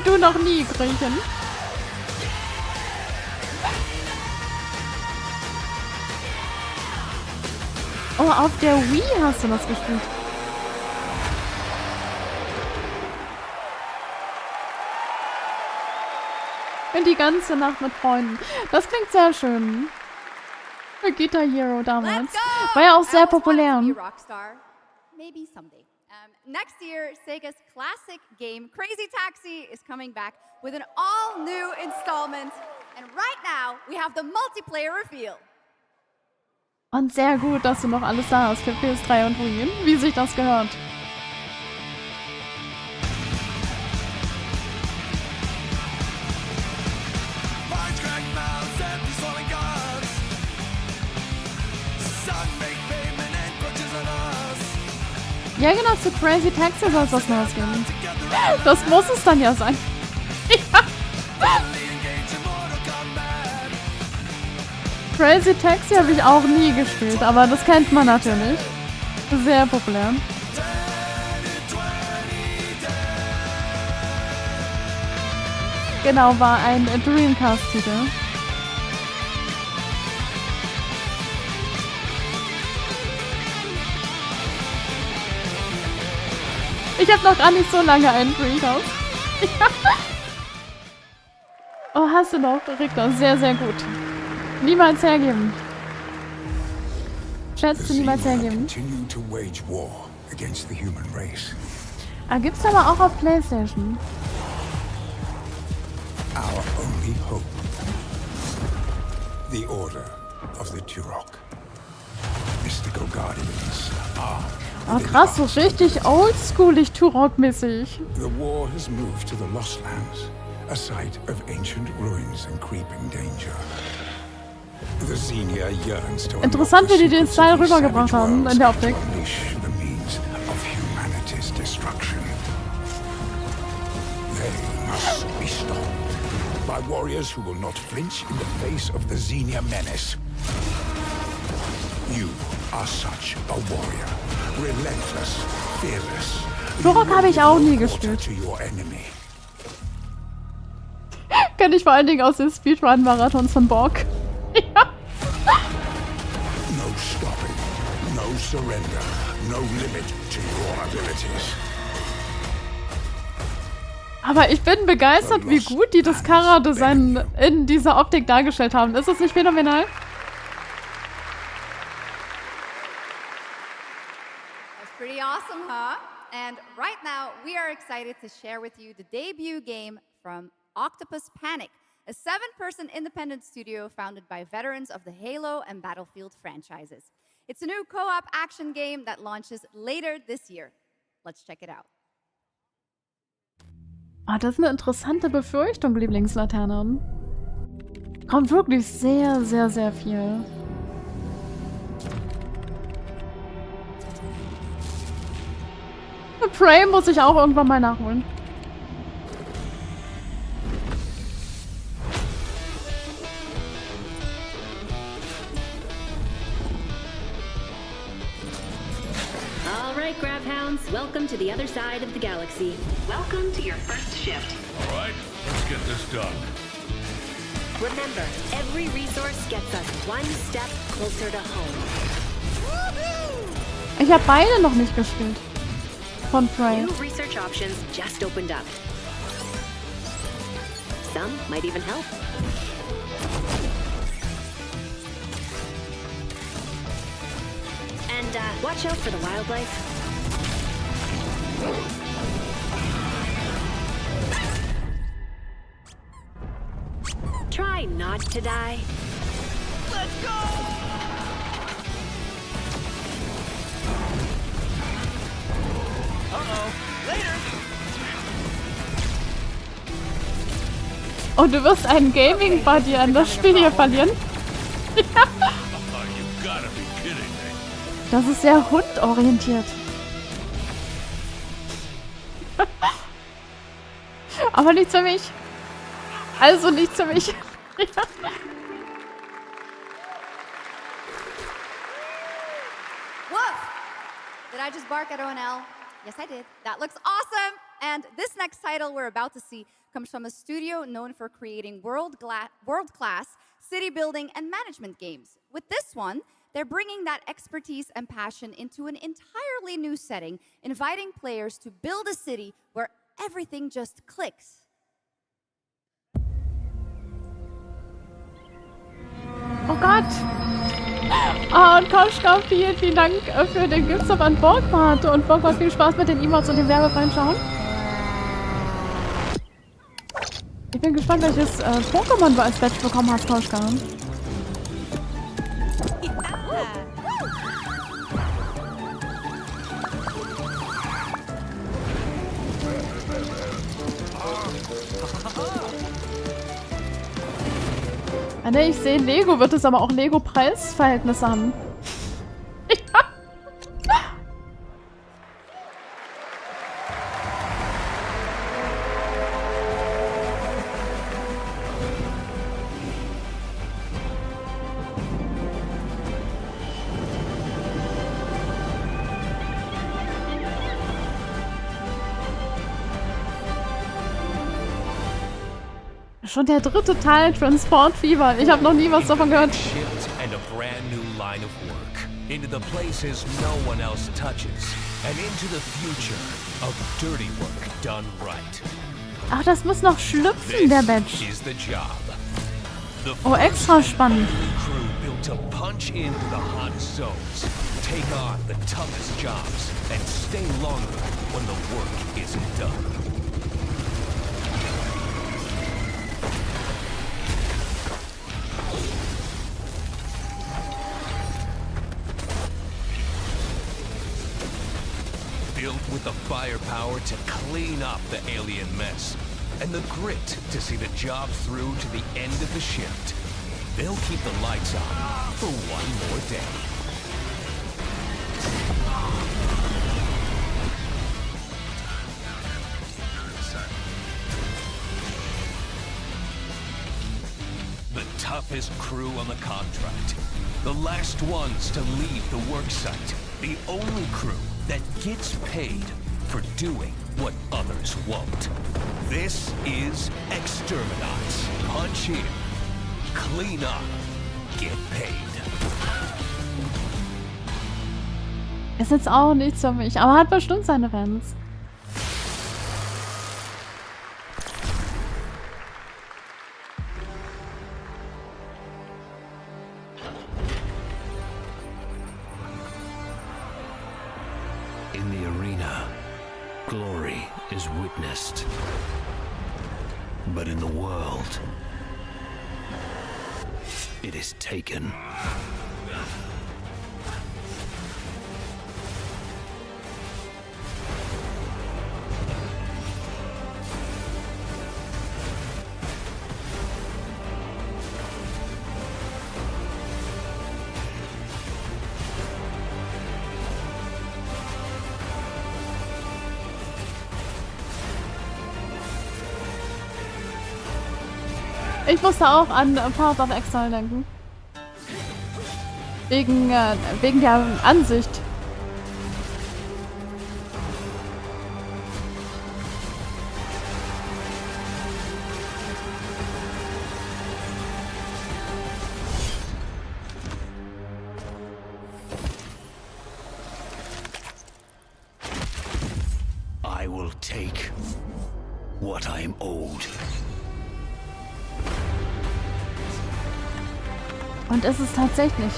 Du noch nie, Griechen. Oh, auf der Wii hast du das gespielt. Und die ganze Nacht mit Freunden. Das klingt sehr schön. Für Guitar Hero damals. War ja auch sehr populär. Maybe someday. Next year, Sega's classic game, Crazy Taxi, is coming back with an all-new installment. And right now, we have the multiplayer reveal. Und sehr gut, dass du noch alles da hast für PS3 und Wii, wie sich das gehört. Ja genau, zu Crazy Taxi soll es was Neues geben. Das muss es dann ja sein. Crazy Taxi habe ich auch nie gespielt, aber das kennt man natürlich. Sehr populär. Genau, war ein Dreamcast-Titel. Ich habe noch gar nicht so lange einen Dreamcast. Oh, hast du noch, Richter? Sehr, sehr gut. Niemals hergeben. Schätzt du niemals hergeben? Ah, gibt's aber auch auf PlayStation. Our only hope. The Order of the Turok. Mystical Guardians are. Oh krass, so richtig oldschoolig Turok-mäßig. The war has moved to the Lost Lands, a site of ancient ruins and creeping danger. The Xenia yearns to interessant, wie die den Style rübergebracht haben in der Optik. the means of humanity's destruction. They must be stopped by warriors who will not flinch in the face of the Xenia menace. You are such a warrior. Relentless, fearless. Turok habe ich auch nie gespielt. Kenne ich vor allen Dingen aus den Speedrun-Marathons von Borg. Ja. No stopping, no surrender, no limit to your abilities. Aber ich bin begeistert, wie gut die das Chara-Design in dieser Optik dargestellt haben. Ist das nicht phänomenal? Pretty awesome, huh? And right now, we are excited to share with you the debut game from Octopus Panic, a 7-person independent studio founded by veterans of the Halo and Battlefield franchises. It's a new co-op action game that launches later this year. Let's check it out. Ah, das ist eine interessante Befürchtung, Lieblingslaterne. Kommt wirklich sehr, sehr, sehr viel. Prey muss ich auch irgendwann mal nachholen. All right, Grabhounds, welcome to the other side of the galaxy. Welcome to your first shift. All right, let's get this done. Remember, every resource gets us one step closer to home. Ich habe beide noch nicht gespielt. Von Prey. New research options just opened up. Some might even help. And watch out for the wildlife. Try not to die. Let's go! Und du wirst einen Gaming-Buddy an das Spiel hier verlieren? Das ist sehr hundorientiert. Aber nichts für mich. Also nichts für mich. Woof! Did I just bark at ONL? Yes, I did. That looks awesome! And this next title we're about to see comes from a studio known for creating world-class city building and management games. With this one, they're bringing that expertise and passion into an entirely new setting, inviting players to build a city where everything just clicks. Oh Gott! Ah, und Koschka, vielen, vielen Dank für den GamesCom an Borgwart. Und Borgwart, viel Spaß mit den Emotes und dem werbefreien Schauen. Ich bin gespannt, welches Pokémon du als Badge bekommen hast, Koschka. Ne, ich sehe Lego, wird es aber auch Lego-Preisverhältnisse haben. Ja. Schon der dritte Teil, Transport Fever. Ich habe noch nie was davon gehört. And a brand new line of work into the places no one else touches and into the future of dirty work done right. Ach, das muss noch schlüpfen, der Badge. Is the job. The Oh, extra spannend. crew built to punch into the hottest zones, take on the toughest jobs, and stay longer when the work isn't done. Built with the firepower to clean up the alien mess, and the grit to see the job through to the end of the shift. They'll keep the lights on for one more day. The toughest crew on the contract. The last ones to leave the work site. The only crew that gets paid for doing what others won't. This is Exterminats. Punch in, clean up, get paid. Ist jetzt auch nichts für mich, aber hat bestimmt seine Fans. In the arena, glory is witnessed. But in the world, it is taken. Ich musste auch an Path of Exile denken. Wegen der Ansicht. I will take what I am owed. Und ist es tatsächlich.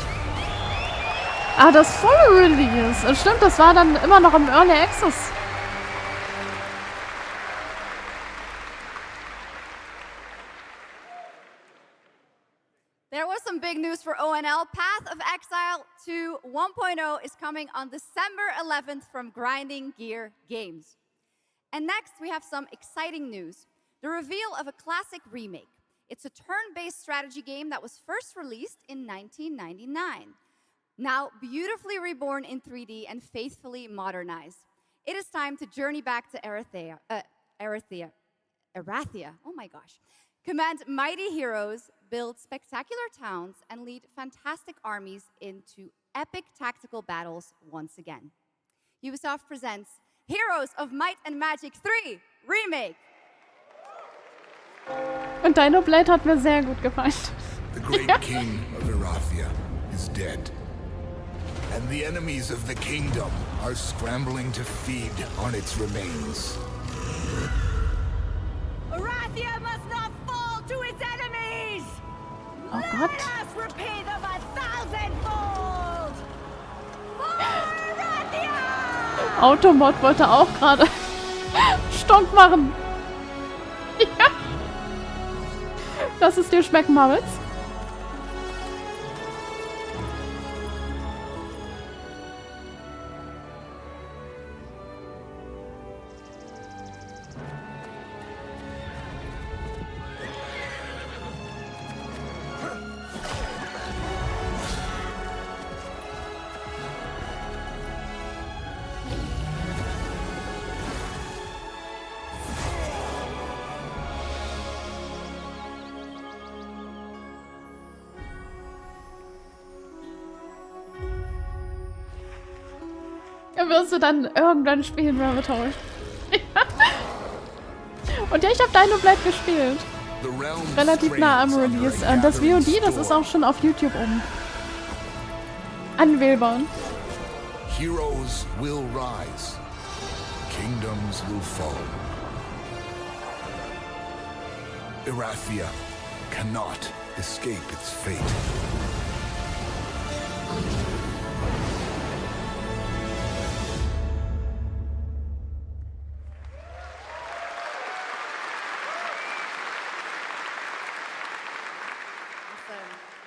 Ah, das Full Release. Und stimmt, das war dann immer noch im Early Access. There was some big news for ONL. Path of Exile 2 1.0 is coming on December 11th from Grinding Gear Games. And next, we have some exciting news. The reveal of a classic remake. It's a turn-based strategy game that was first released in 1999. Now beautifully reborn in 3D and faithfully modernized. It is time to journey back to Erathia. Oh my gosh. Command mighty heroes, build spectacular towns, and lead fantastic armies into epic tactical battles once again. Ubisoft presents Heroes of Might and Magic 3 Remake. Und Dino Blade hat mir sehr gut gefallen. The great king of Erathia is dead. And the enemies of the kingdom are scrambling to feed on its remains. Erathia must not fall to its enemies! Oh Gott. Let us repay them 1,000-fold! For Erathia! Automod wollte auch gerade Stonk machen. Ja. Lass es dir schmecken, Maritz. Wirst du dann irgendwann spielen, Rabbit Hole. Und ja, ich habe Dino Blade gespielt. Relativ nah am Release. Das VOD, das ist auch schon auf YouTube anwählbar. Heroes will rise. Kingdoms will fall. Erathia cannot escape its fate.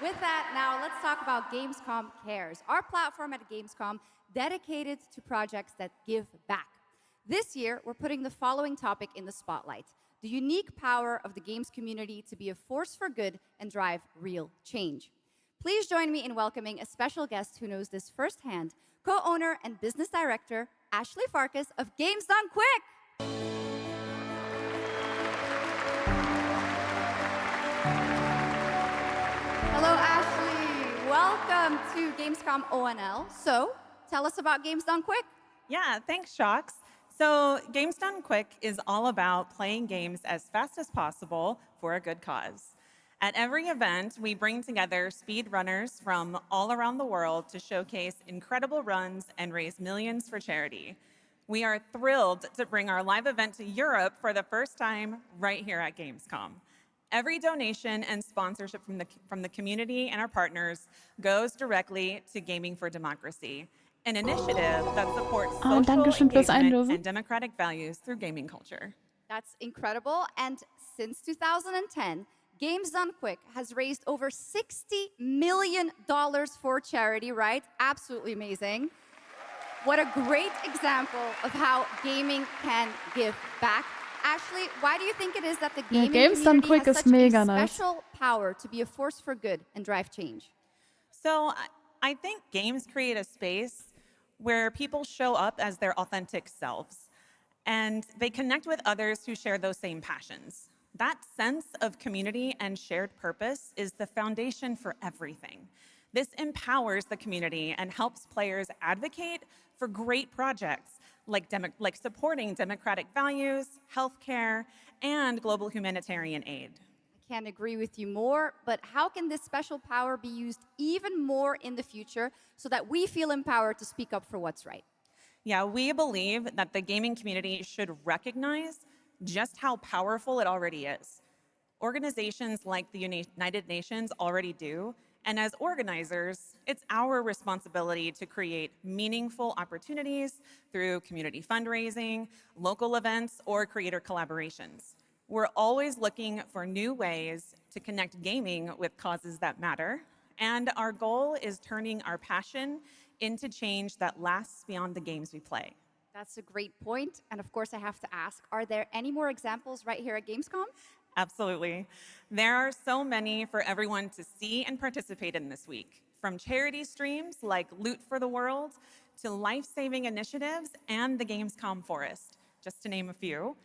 With that, now let's talk about Gamescom Cares, our platform at Gamescom dedicated to projects that give back. This year, we're putting the following topic in the spotlight: the unique power of the games community to be a force for good and drive real change. Please join me in welcoming a special guest who knows this firsthand, co-owner and business director, Ashley Farkas of Games Done Quick. Hello, Ashley. Welcome to Gamescom ONL. So, tell us about Games Done Quick. Yeah, thanks, Shocks. So, Games Done Quick is all about playing games as fast as possible for a good cause. At every event, we bring together speedrunners from all around the world to showcase incredible runs and raise millions for charity. We are thrilled to bring our live event to Europe for the first time right here at Gamescom. Every donation and sponsorship from the community and our partners goes directly to Gaming for Democracy, an initiative that supports social engagement and democratic values through gaming culture. That's incredible. And since 2010, Games Done Quick has raised over $60 million for charity, right? Absolutely amazing. What a great example of how gaming can give back. Ashley, why do you think it is that the gaming community has such a special power to be a force for good and drive change? So I think games create a space where people show up as their authentic selves, and they connect with others who share those same passions. That sense of community and shared purpose is the foundation for everything. This empowers the community and helps players advocate for great projects like supporting democratic values, healthcare, and global humanitarian aid. I can't agree with you more, but how can this special power be used even more in the future so that we feel empowered to speak up for what's right? Yeah, we believe that the gaming community should recognize just how powerful it already is. Organizations like the United Nations already do, and as organizers, it's our responsibility to create meaningful opportunities through community fundraising, local events, or creator collaborations. We're always looking for new ways to connect gaming with causes that matter, and our goal is turning our passion into change that lasts beyond the games we play. That's a great point. And of course, I have to ask, are there any more examples right here at Gamescom? Absolutely. There are so many for everyone to see and participate in this week, from charity streams like Loot for the World to life-saving initiatives and the Gamescom Forest, just to name a few.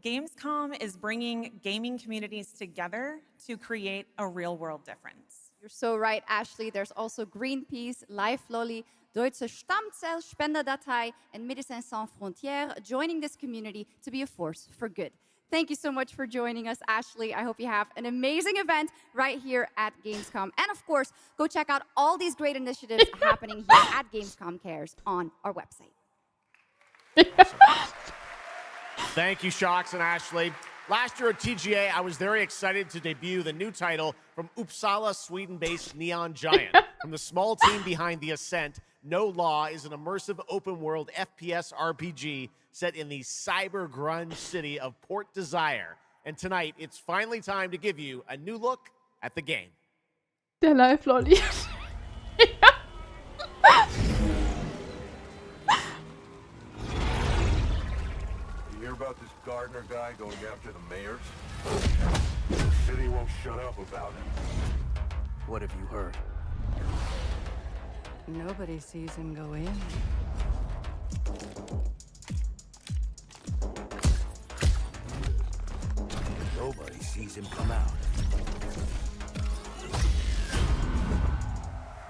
Gamescom is bringing gaming communities together to create a real-world difference. You're so right, Ashley. There's also Greenpeace, Life Lolly, Deutsche Stammzellspenderdatei, and Médecins Sans Frontières joining this community to be a force for good. Thank you so much for joining us, Ashley. I hope you have an amazing event right here at Gamescom. And of course, go check out all these great initiatives happening here at Gamescom Cares on our website. Thank you, Shocks and Ashley. Last year at TGA, I was very excited to debut the new title from Uppsala, Sweden-based Neon Giant. From the small team behind The Ascent, No Law is an immersive open-world FPS RPG set in the cyber grunge city of Port Desire. And tonight, it's finally time to give you a new look at the game. Der Live-Lolly. You hear about this Gardner guy going after the mayors? The city won't shut up about it. What have you heard? Nobody sees him go in. Nobody sees him come out.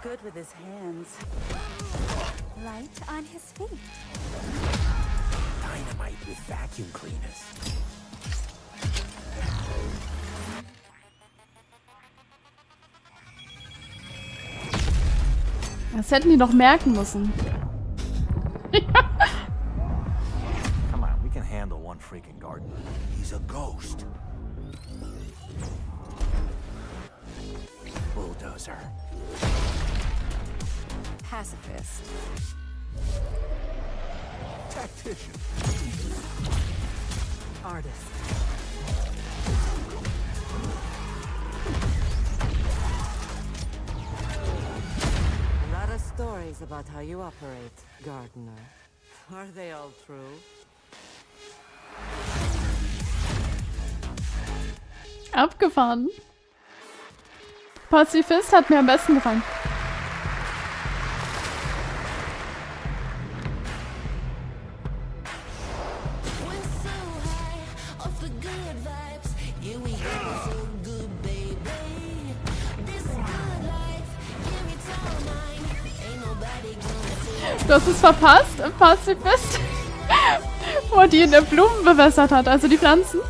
Good with his hands. right on his feet. Dynamite with vacuum cleaners. Das hätten die doch merken müssen. Come on, we can handle one freaking gardener. He's a ghost. Bulldozer. Pacifist. Tactician. Artist. A lot of stories about how you operate, gardener. Are they all true? Abgefahren. Pazifist hat mir am besten gefallen. Du hast es verpasst im Pazifist, wo die in der Blumen bewässert hat, also die Pflanzen.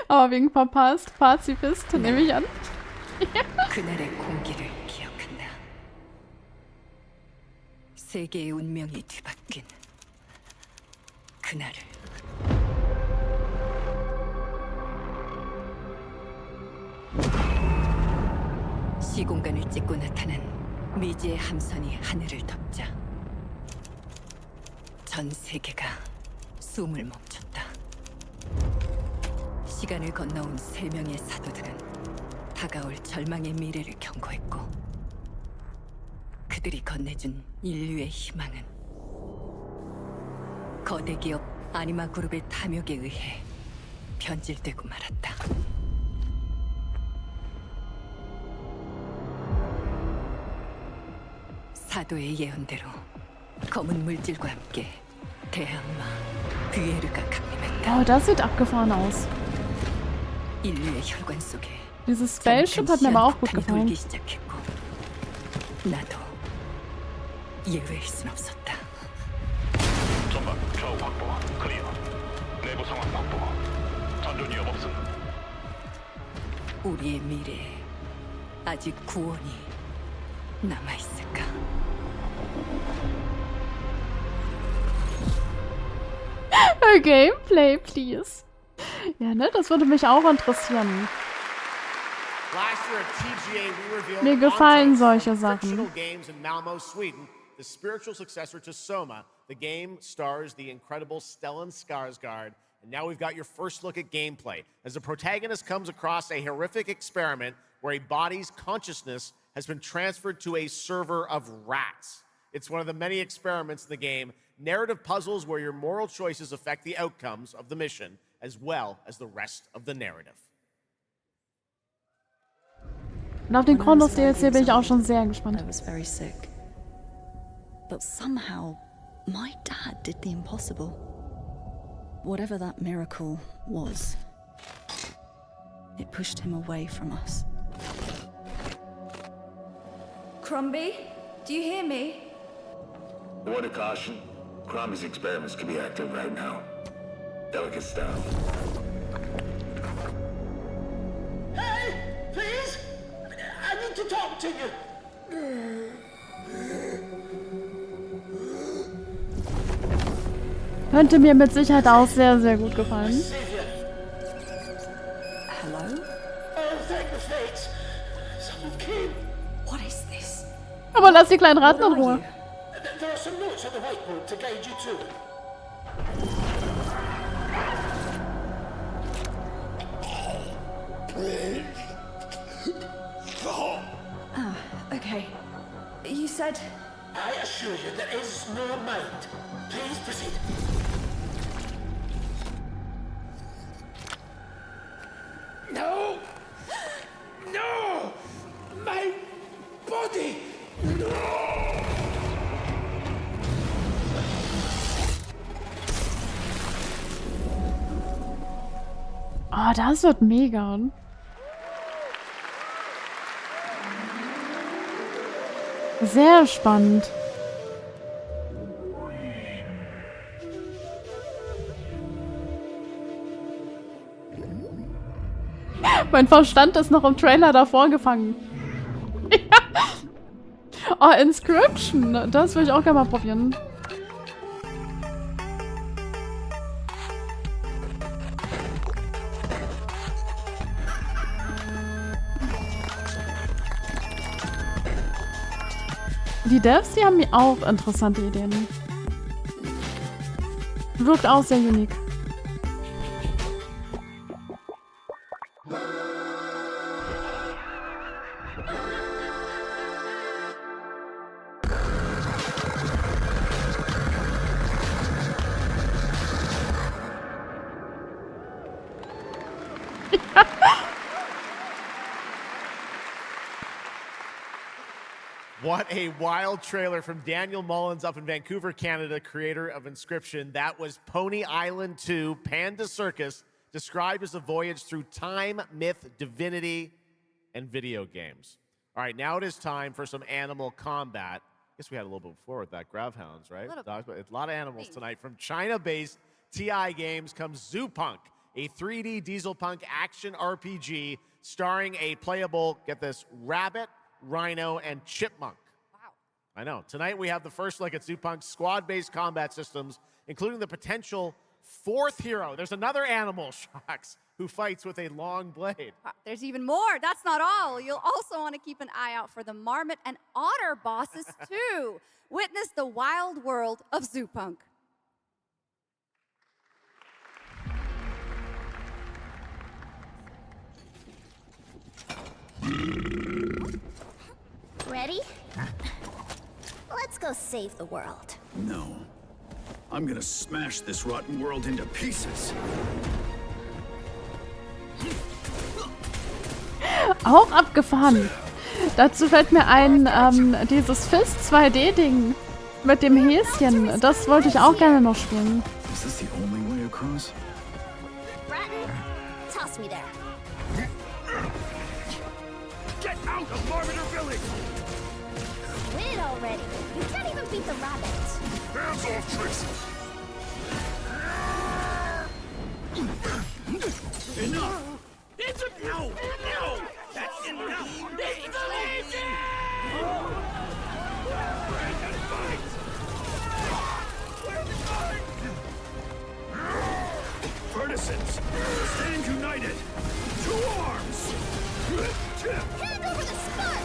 Aber wegen verpasst, Pazifist, nehme ich an. 그날의 공기를 기억한다. 세계의 운명이 뒤바뀐 그날을. 시공간을 찍고 나타난 미지의 함선이 하늘을 덮자 전 세계가 숨을 멈췄다. 시간을 건너온 3명의 사도들은 다가올 절망의 미래를 경고했고 그들이 건네준 인류의 희망은 거대 기업 아니마 그룹의 탐욕에 의해 변질되고 말았다. 사도의 예언대로 검은 물질과 함께 대항마 bü에르가 강림했다. Oh, das sieht abgefahren aus. 인류의 혈관 속에 Dieses Spaceship hat mir aber auch gut gefallen. 나도 예외일 순 없었다. 전방 좌우 확보 클리어. 내부 상황 확보. 전전 위험 없음. 우리의 미래에 아직 구원이 남아 있을까? Gameplay, please. Ja, ne, das würde mich auch interessieren. Mir gefallen solche Sachen. Games in Malmo, Sweden, the spiritual successor to Soma. The game stars the incredible Stellan Skarsgård. And now we've got your first look at gameplay as the protagonist comes across a horrific experiment where a body's consciousness has been transferred to a server of rats. It's one of the many experiments in the game, narrative puzzles where your moral choices affect the outcomes of the mission, as well as the rest of the narrative. Und auf den Chronos DLC bin ich auch schon sehr gespannt. I was very sick. But somehow, my dad did the impossible. Whatever that miracle was, it pushed him away from us. Crumby, do you hear me? Word of caution. Crombie's experiments can be active right now. Delicate stuff. Hey, please! I need to talk to you. Könnte mir mit Sicherheit auch sehr, sehr gut gefallen. Hello? Oh, thank the fates. Someone came. What is this? Aber lass die kleinen Ratten in Ruhe. There are some notes on the whiteboard to guide you to it. Ah, okay. You said... I assure you there is no mind. Please proceed. No! No! My Oh, das wird mega. Sehr spannend. Mein Verstand ist noch im Trailer davor gefangen. Oh, Inscription. Das will ich auch gerne mal probieren. Die Devs, die haben mir auch interessante Ideen. Wirkt auch sehr unique. What a wild trailer from Daniel Mullins up in Vancouver, Canada, creator of Inscription. That was Pony Island 2, Panda Circus, described as a voyage through time, myth, divinity, and video games. All right, now it is time for some animal combat. I guess we had a little bit before with that. Gravhounds, right? A lot of animals tonight. From China-based TI Games comes Zoopunk, a 3D diesel punk action RPG starring a playable, get this, rabbit, rhino, and chipmunk. Wow. I know. Tonight we have the first look at Zoopunk's squad-based combat systems, including the potential fourth hero. There's another animal, Shocks, who fights with a long blade. There's even more. That's not all. You'll also want to keep an eye out for the marmot and otter bosses, too. Witness the wild world of Zoopunk. Ready? Let's go save the world. No. I'm gonna smash this rotten world into pieces. Auch abgefahren. Dazu fällt mir ein, dieses Fist 2D-Ding mit dem Häschen. Das wollte ich auch gerne noch spielen. Is this the only way across? Bratton, toss me there. Get out of Marmiter Village! Quit already. You can't even beat the rabbit. Hands off, Trixie! Enough! It's a no! No! That's enough! It's the Legion! Partisans, stand united! Two arms! Hand over the spark!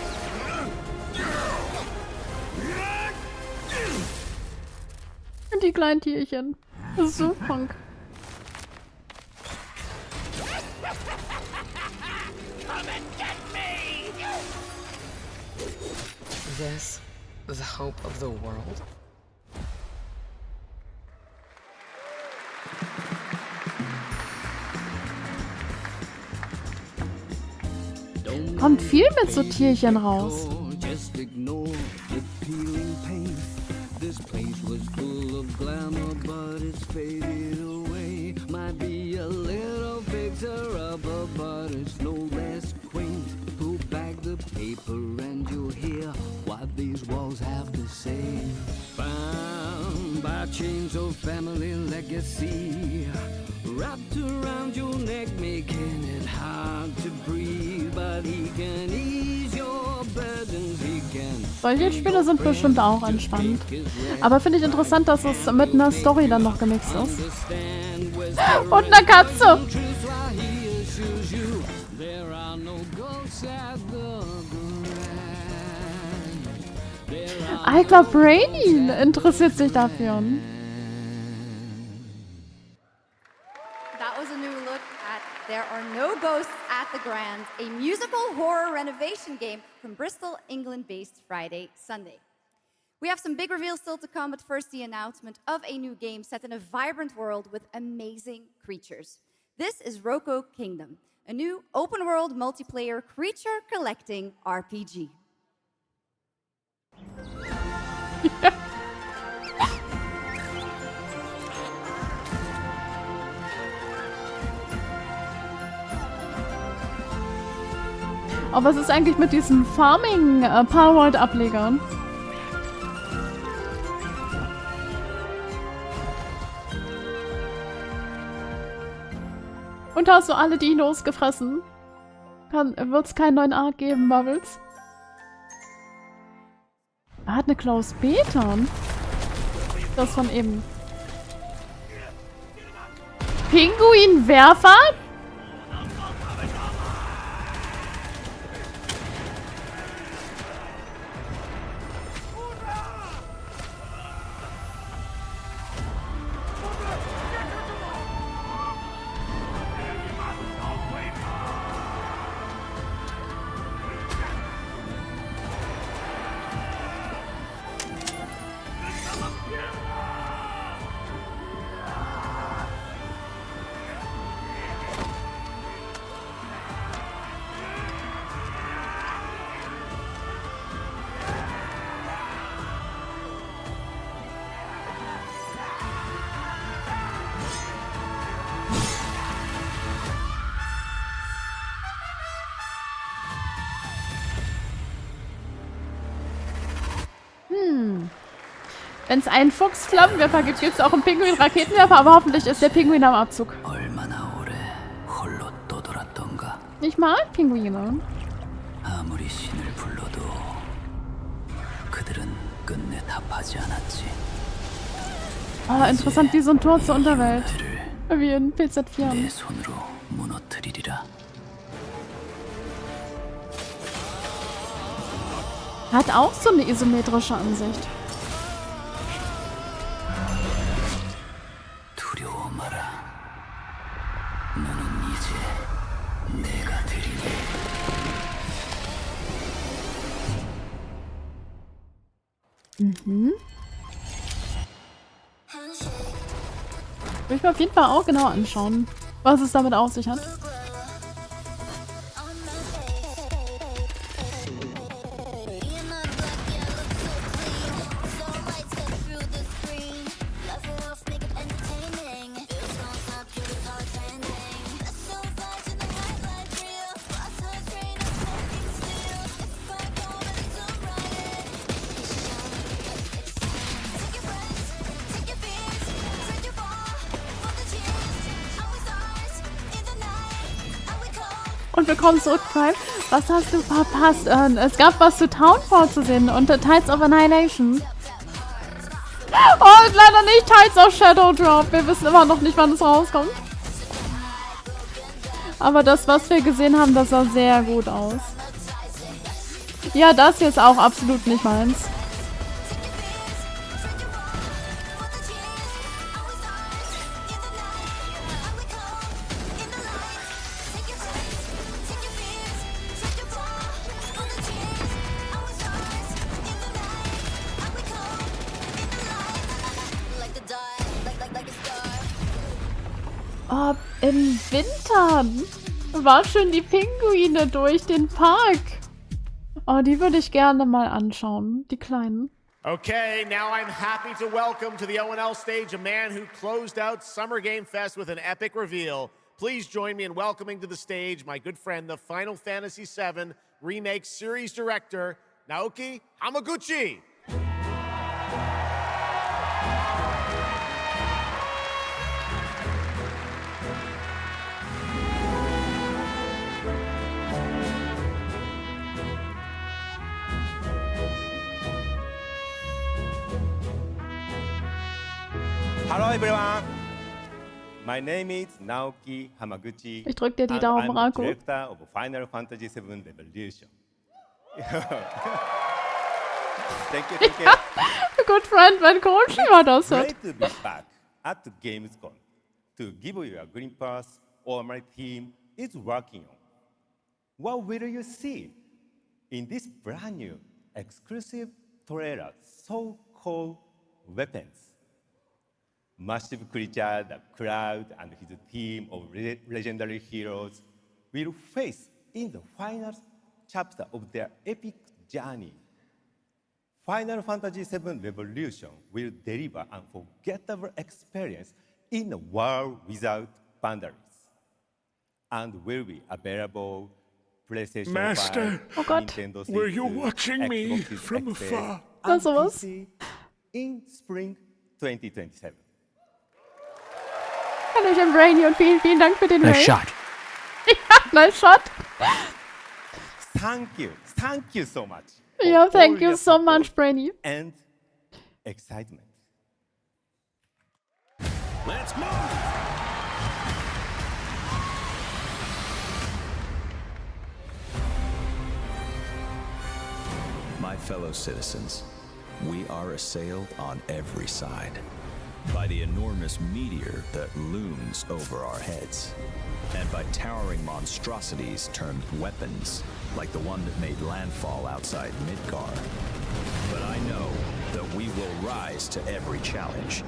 Die kleinen Tierchen. Das ist so punk. Come and get me! This, the hope of the world? Kommt viel mit so Tierchen raus. Just ignore the peeling pain. This place was full of glamour, but it's faded away. Might be a little fixer-upper, but it's no less quaint. Pull back the paper and you'll hear what these walls have to say. Bound by chains of family legacy, wrapped around your neck, making it hard to breathe. But he can ease your burdens, he can. Solche Spiele sind bestimmt auch entspannt. Aber finde ich interessant, dass es mit einer Story dann noch gemixt ist. Und einer Katze! Ich glaube, Brainy interessiert sich dafür. That was a new look at There Are No Ghosts at the Grand, a musical horror renovation game from Bristol, England-based Friday, Sunday. We have some big reveals still to come, but first the announcement of a new game set in a vibrant world with amazing creatures. This is Roko Kingdom, a new open-world multiplayer creature collecting RPG. Aber was ist eigentlich mit diesen Farming-Palworld-Ablegern? Und hast du alle Dinos gefressen? Wird's keinen neuen Arc geben, Bubbles? Er hat eine Klaus Beton. Das von eben. Pinguinwerfer? Wenn es einen Fuchs-Flammenwerfer gibt, gibt es auch einen Pinguin-Raketenwerfer, aber hoffentlich ist der Pinguin am Abzug. Ich mag Pinguine. Oh, interessant, wie so ein Tor zur Unterwelt. Wie in PZ4. Hat auch so eine isometrische Ansicht. Mhm. Will ich mir auf jeden Fall auch genau anschauen, was es damit auf sich hat. Und willkommen zurück, Prime. Was hast du verpasst? Es gab was zu Townfall zu sehen und Tides of Annihilation. Oh, und leider nicht Tides of Shadow Drop. Wir wissen immer noch nicht, wann es rauskommt. Aber das, was wir gesehen haben, das sah sehr gut aus. Ja, das hier ist auch absolut nicht meins. Oh, im Winter war schön die Pinguine durch den Park. Oh, die würde ich gerne mal anschauen, die kleinen. Okay, now I'm happy to welcome to the O&L stage a man who closed out Summer Game Fest with an epic reveal. Please join me in welcoming to the stage my good friend, the Final Fantasy VII Remake Series Director, Naoki Hamaguchi. Hello everyone. My name is Naoki Hamaguchi. Ich drück dir die Daumen, Rako. I'm director of Final Fantasy VII Revolution. Thank you. Good friend, mein Coach war das. Great to be back at the GamesCom to give you a glimpse of my team is working on. What will you see in this brand new exclusive trailer so-called Weapons? Massive creature, the Cloud, and his team of legendary heroes will face in the final chapter of their epic journey. Final Fantasy VII Revolution will deliver an unforgettable experience in a world without boundaries, and will be available PlayStation Master, 5, Oh Gott. Nintendo were you 6, watching me Xbox Series from XS, afar? Was and sowas? PC in Spring 2027. Hallöchen, Brainy, und vielen, vielen Dank für den Nice Raid. shot. Ja, nice shot. Thank you so much. for Ja, all thank you your so support much, Brainy. And excitement. Let's move! My fellow citizens, we are assailed on every side by the enormous meteor that looms over our heads, and by towering monstrosities termed weapons, like the one that made landfall outside Midgar. But I know that we will rise to every challenge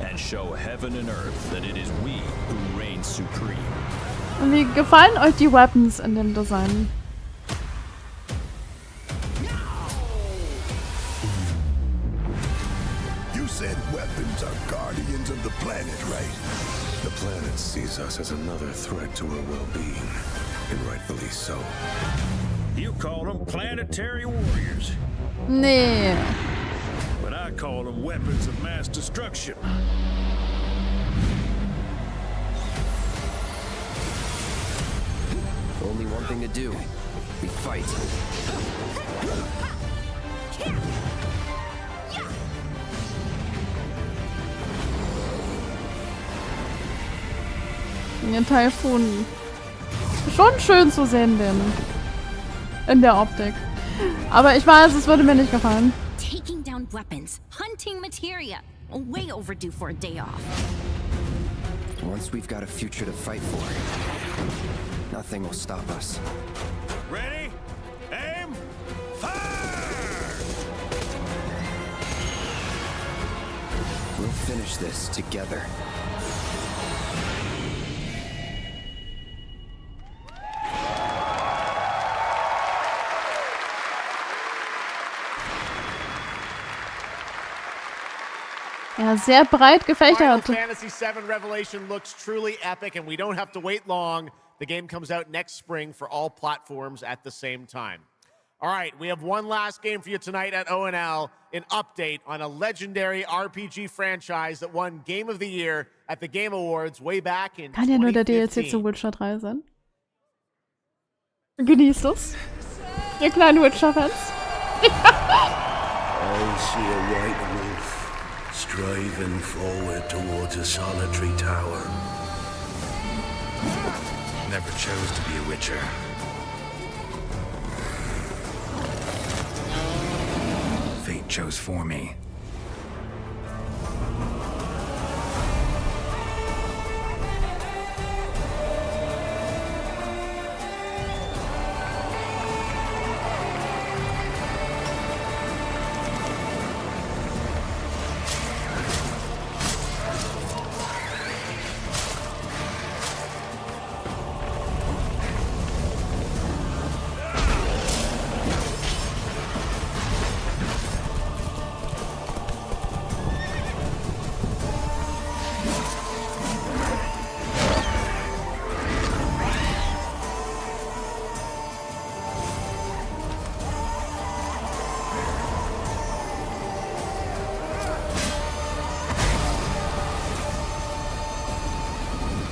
and show heaven and earth that it is we who reign supreme. Und wie gefallen euch die Weapons in dem Design? You said weapons are guardians of the planet, right? The planet sees us as another threat to her well-being, and rightfully so. You call them planetary warriors, Nee. but I call them weapons of mass destruction. Only one thing to do. We fight. Den Taifun. Schon schön zu sehen, den. In der Optik. Aber ich weiß, es würde mir nicht gefallen. Taking down weapons, hunting materia. Way overdue for a day off. Once we've got a future to fight for, nothing will stop us. Ready? Aim! Fire! We'll finish this together. Ja, sehr breit Final gefächert. Fantasy VII Revelation looks truly epic, and we don't have to wait long. The game comes out next spring for all platforms at the same time. All right, we have one last game for you tonight at ONL, an update on a legendary RPG franchise that won Game of the Year at the Game Awards way back in Kann ja nur der DLC 2015. zu Witcher 3 sein. Genießt es. Ihr kleinen Witcher-Fans. I see a white wolf striving forward towards a solitary tower. Never chose to be a witcher. Fate chose for me.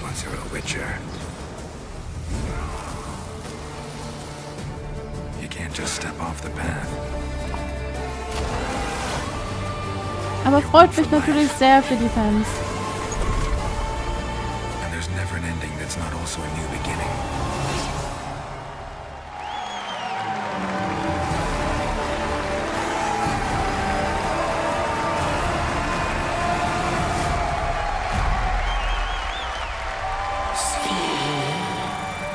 Once you're a witcher, you can't just step off the path. Aber freut mich natürlich sehr für die Fans. And there's never an ending that's not also a new beginning.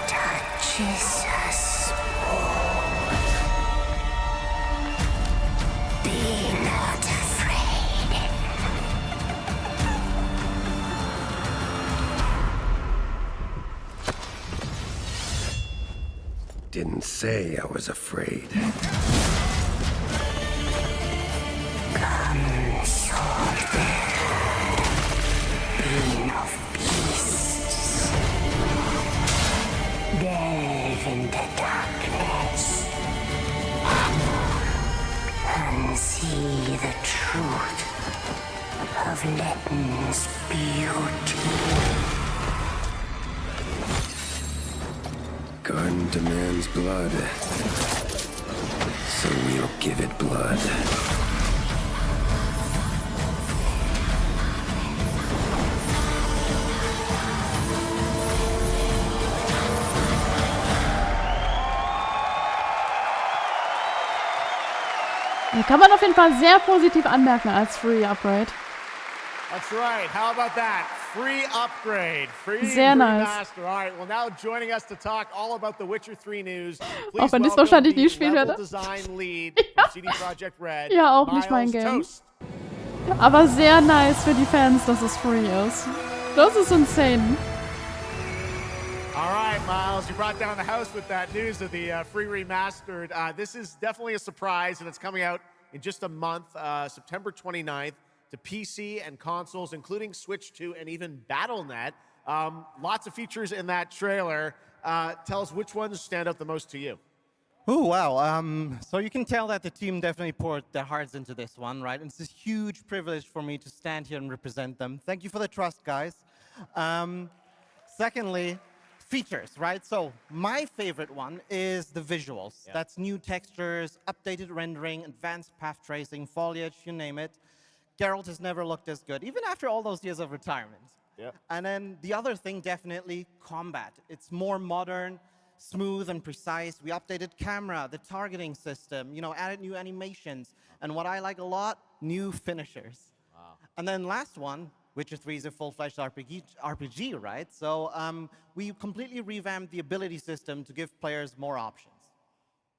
Touches us. Be not afraid. Didn't say I was afraid. Come, sword-bearer, being of beasts. Delve into of Letton's beauty. Garden demands blood, so we'll give it blood. Kann man auf jeden Fall sehr positiv anmerken als Free Upgrade. That's right. How about that? Free upgrade. Free Sehr nice. remaster. All right. Well, now joining us to talk all about the Witcher 3 news. Auch wenn ich es wahrscheinlich nie spielen werde. Design lead from CD Projekt Red. Ja, auch nicht mein Game. Toast. Aber sehr nice für die Fans, dass es free ist. Das ist insane. All right, Miles, you brought down the house with that news of the free remastered. This is definitely a surprise, and it's coming out in just a month, September 29th, to PC and consoles, including Switch 2 and even Battle.net. Lots of features in that trailer. Tell us which ones stand out the most to you. Oh, wow. So you can tell that the team definitely poured their hearts into this one, right? And it's a huge privilege for me to stand here and represent them. Thank you for the trust, guys. Secondly, features, right? So my favorite one is the visuals. Yeah. That's new textures, updated rendering, advanced path tracing, foliage, you name it. Geralt has never looked as good, even after all those years of retirement. Yep. And then the other thing, definitely combat. It's more modern, smooth and precise. We updated camera, the targeting system, added new animations. And what I like a lot, new finishers. Wow. And then last one, Witcher 3 is a full-fledged RPG, right? So we completely revamped the ability system to give players more options.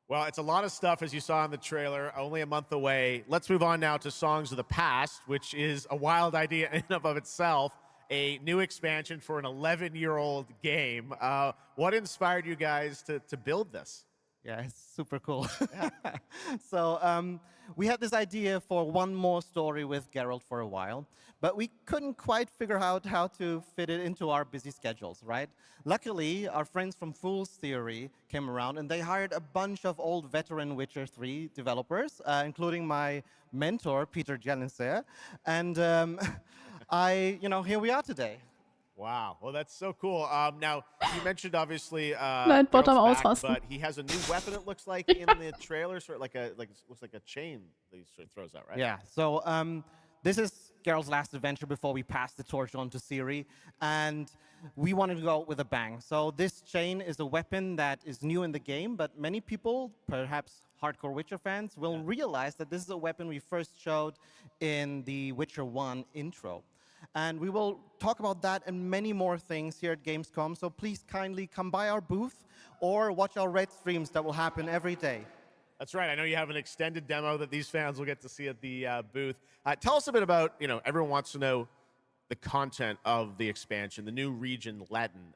Well, it's a lot of stuff, as you saw in the trailer, only a month away. Let's move on now to Songs of the Past, which is a wild idea in and of itself, a new expansion for an 11-year-old game. What inspired you guys to build this? Yeah, it's super cool. Yeah. So we had this idea for one more story with Geralt for a while, but we couldn't quite figure out how to fit it into our busy schedules, right? Luckily, our friends from Fool's Theory came around, and they hired a bunch of old veteran Witcher 3 developers, including my mentor, Peter Jelenser. And here we are today. Wow, well, that's so cool. Now, you mentioned, obviously, Nein, Bottom ausrasten. but he has a new weapon, it looks like, in the trailer, sort of looks like a chain that he sort of throws out, right? Yeah, so this is Geralt's last adventure before we pass the torch on to Ciri, and we wanted to go out with a bang. So this chain is a weapon that is new in the game, but many people, perhaps hardcore Witcher fans, will realize that this is a weapon we first showed in the Witcher 1 intro. And we will talk about that and many more things here at Gamescom, so please kindly come by our booth or watch our Red streams that will happen every day. That's right. I know you have an extended demo that these fans will get to see at the booth. Tell us a bit about, everyone wants to know the content of the expansion, the new region, Letton.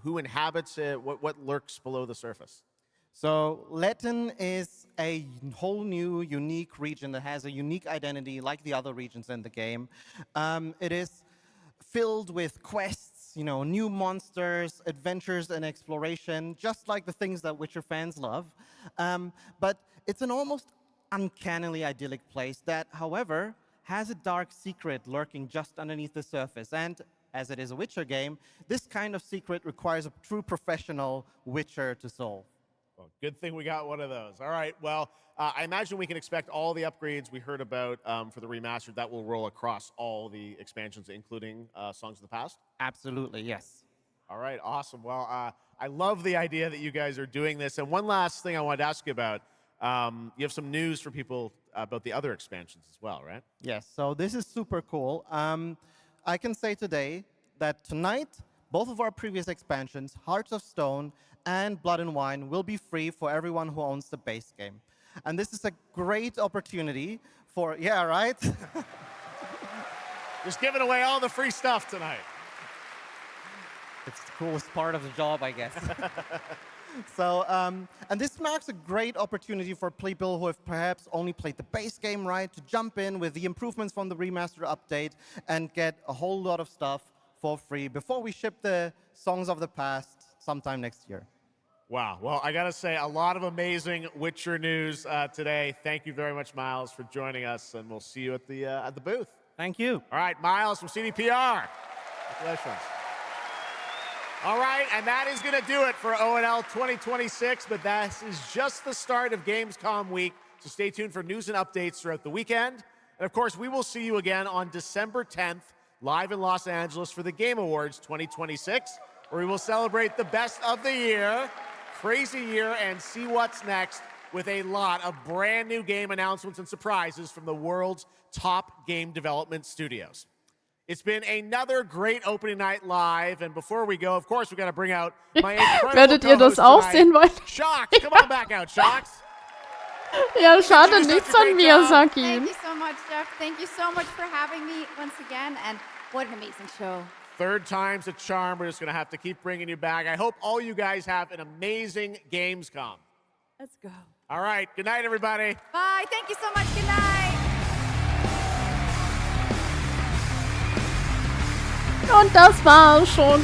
Who inhabits it? What lurks below the surface? So Letton is a whole new, unique region that has a unique identity like the other regions in the game. It is filled with quests, new monsters, adventures, and exploration, just like the things that Witcher fans love. But it's an almost uncannily idyllic place that, however, has a dark secret lurking just underneath the surface. And as it is a Witcher game, this kind of secret requires a true professional Witcher to solve. Well, good thing we got one of those. All right, well, I imagine we can expect all the upgrades we heard about for the remastered. That will roll across all the expansions, including Songs of the Past? Absolutely, yes. All right, awesome. Well, I love the idea that you guys are doing this. And one last thing I wanted to ask you about. You have some news for people about the other expansions as well, right? Yes, so this is super cool. I can say today that tonight, both of our previous expansions, Hearts of Stone and Blood and Wine, will be free for everyone who owns the base game. And this is a great opportunity for, yeah, right? Just giving away all the free stuff tonight. It's the coolest part of the job, I guess. So, and this marks a great opportunity for people who have perhaps only played the base game, right, to jump in with the improvements from the remaster update and get a whole lot of stuff for free before we ship the Songs of the Past sometime next year. Wow. Well, I got to say, a lot of amazing Witcher news today. Thank you very much, Miles, for joining us, and we'll see you at the booth. Thank you. All right, Miles from CDPR. Congratulations. All right, and that is going to do it for ONL 2026, but this is just the start of Gamescom week, so stay tuned for news and updates throughout the weekend. And of course, we will see you again on December 10th, live in Los Angeles for the Game Awards 2026, where we will celebrate the best of the year, crazy year, and see what's next with a lot of brand new game announcements and surprises from the world's top game development studios. It's been another great opening night live, and before we go, of course, we got to bring out my incredible Werdet ihr das auch sehen wollen? Shocks, come on back out, Shocks. Ja, schade, nichts an mir, sag ihm. Thank you so much, Jeff. Thank you so much for having me once again, and what an amazing show. Third time's a charm. We're just going to have to keep bringing you back. I hope all you guys have an amazing Gamescom. Let's go. All right, good night, everybody. Bye. Thank you so much. Good night. Und das war schon.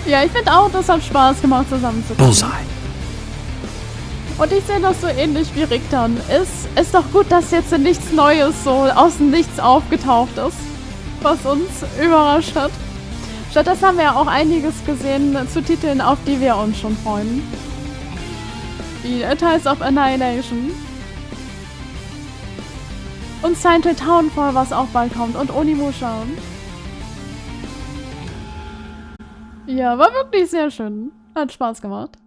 Ja, ich finde auch, das hat Spaß gemacht, zusammenzukommen. Bullseye. Und ich sehe das so ähnlich wie Rick dann. Ist doch gut, dass jetzt nichts Neues so aus dem Nichts aufgetaucht ist, was uns überrascht hat. Stattdessen haben wir ja auch einiges gesehen zu Titeln, auf die wir uns schon freuen. Wie Tides of Annihilation. Und Silent Townfall, was auch bald kommt. Und Onimusha. Ja, war wirklich sehr schön. Hat Spaß gemacht.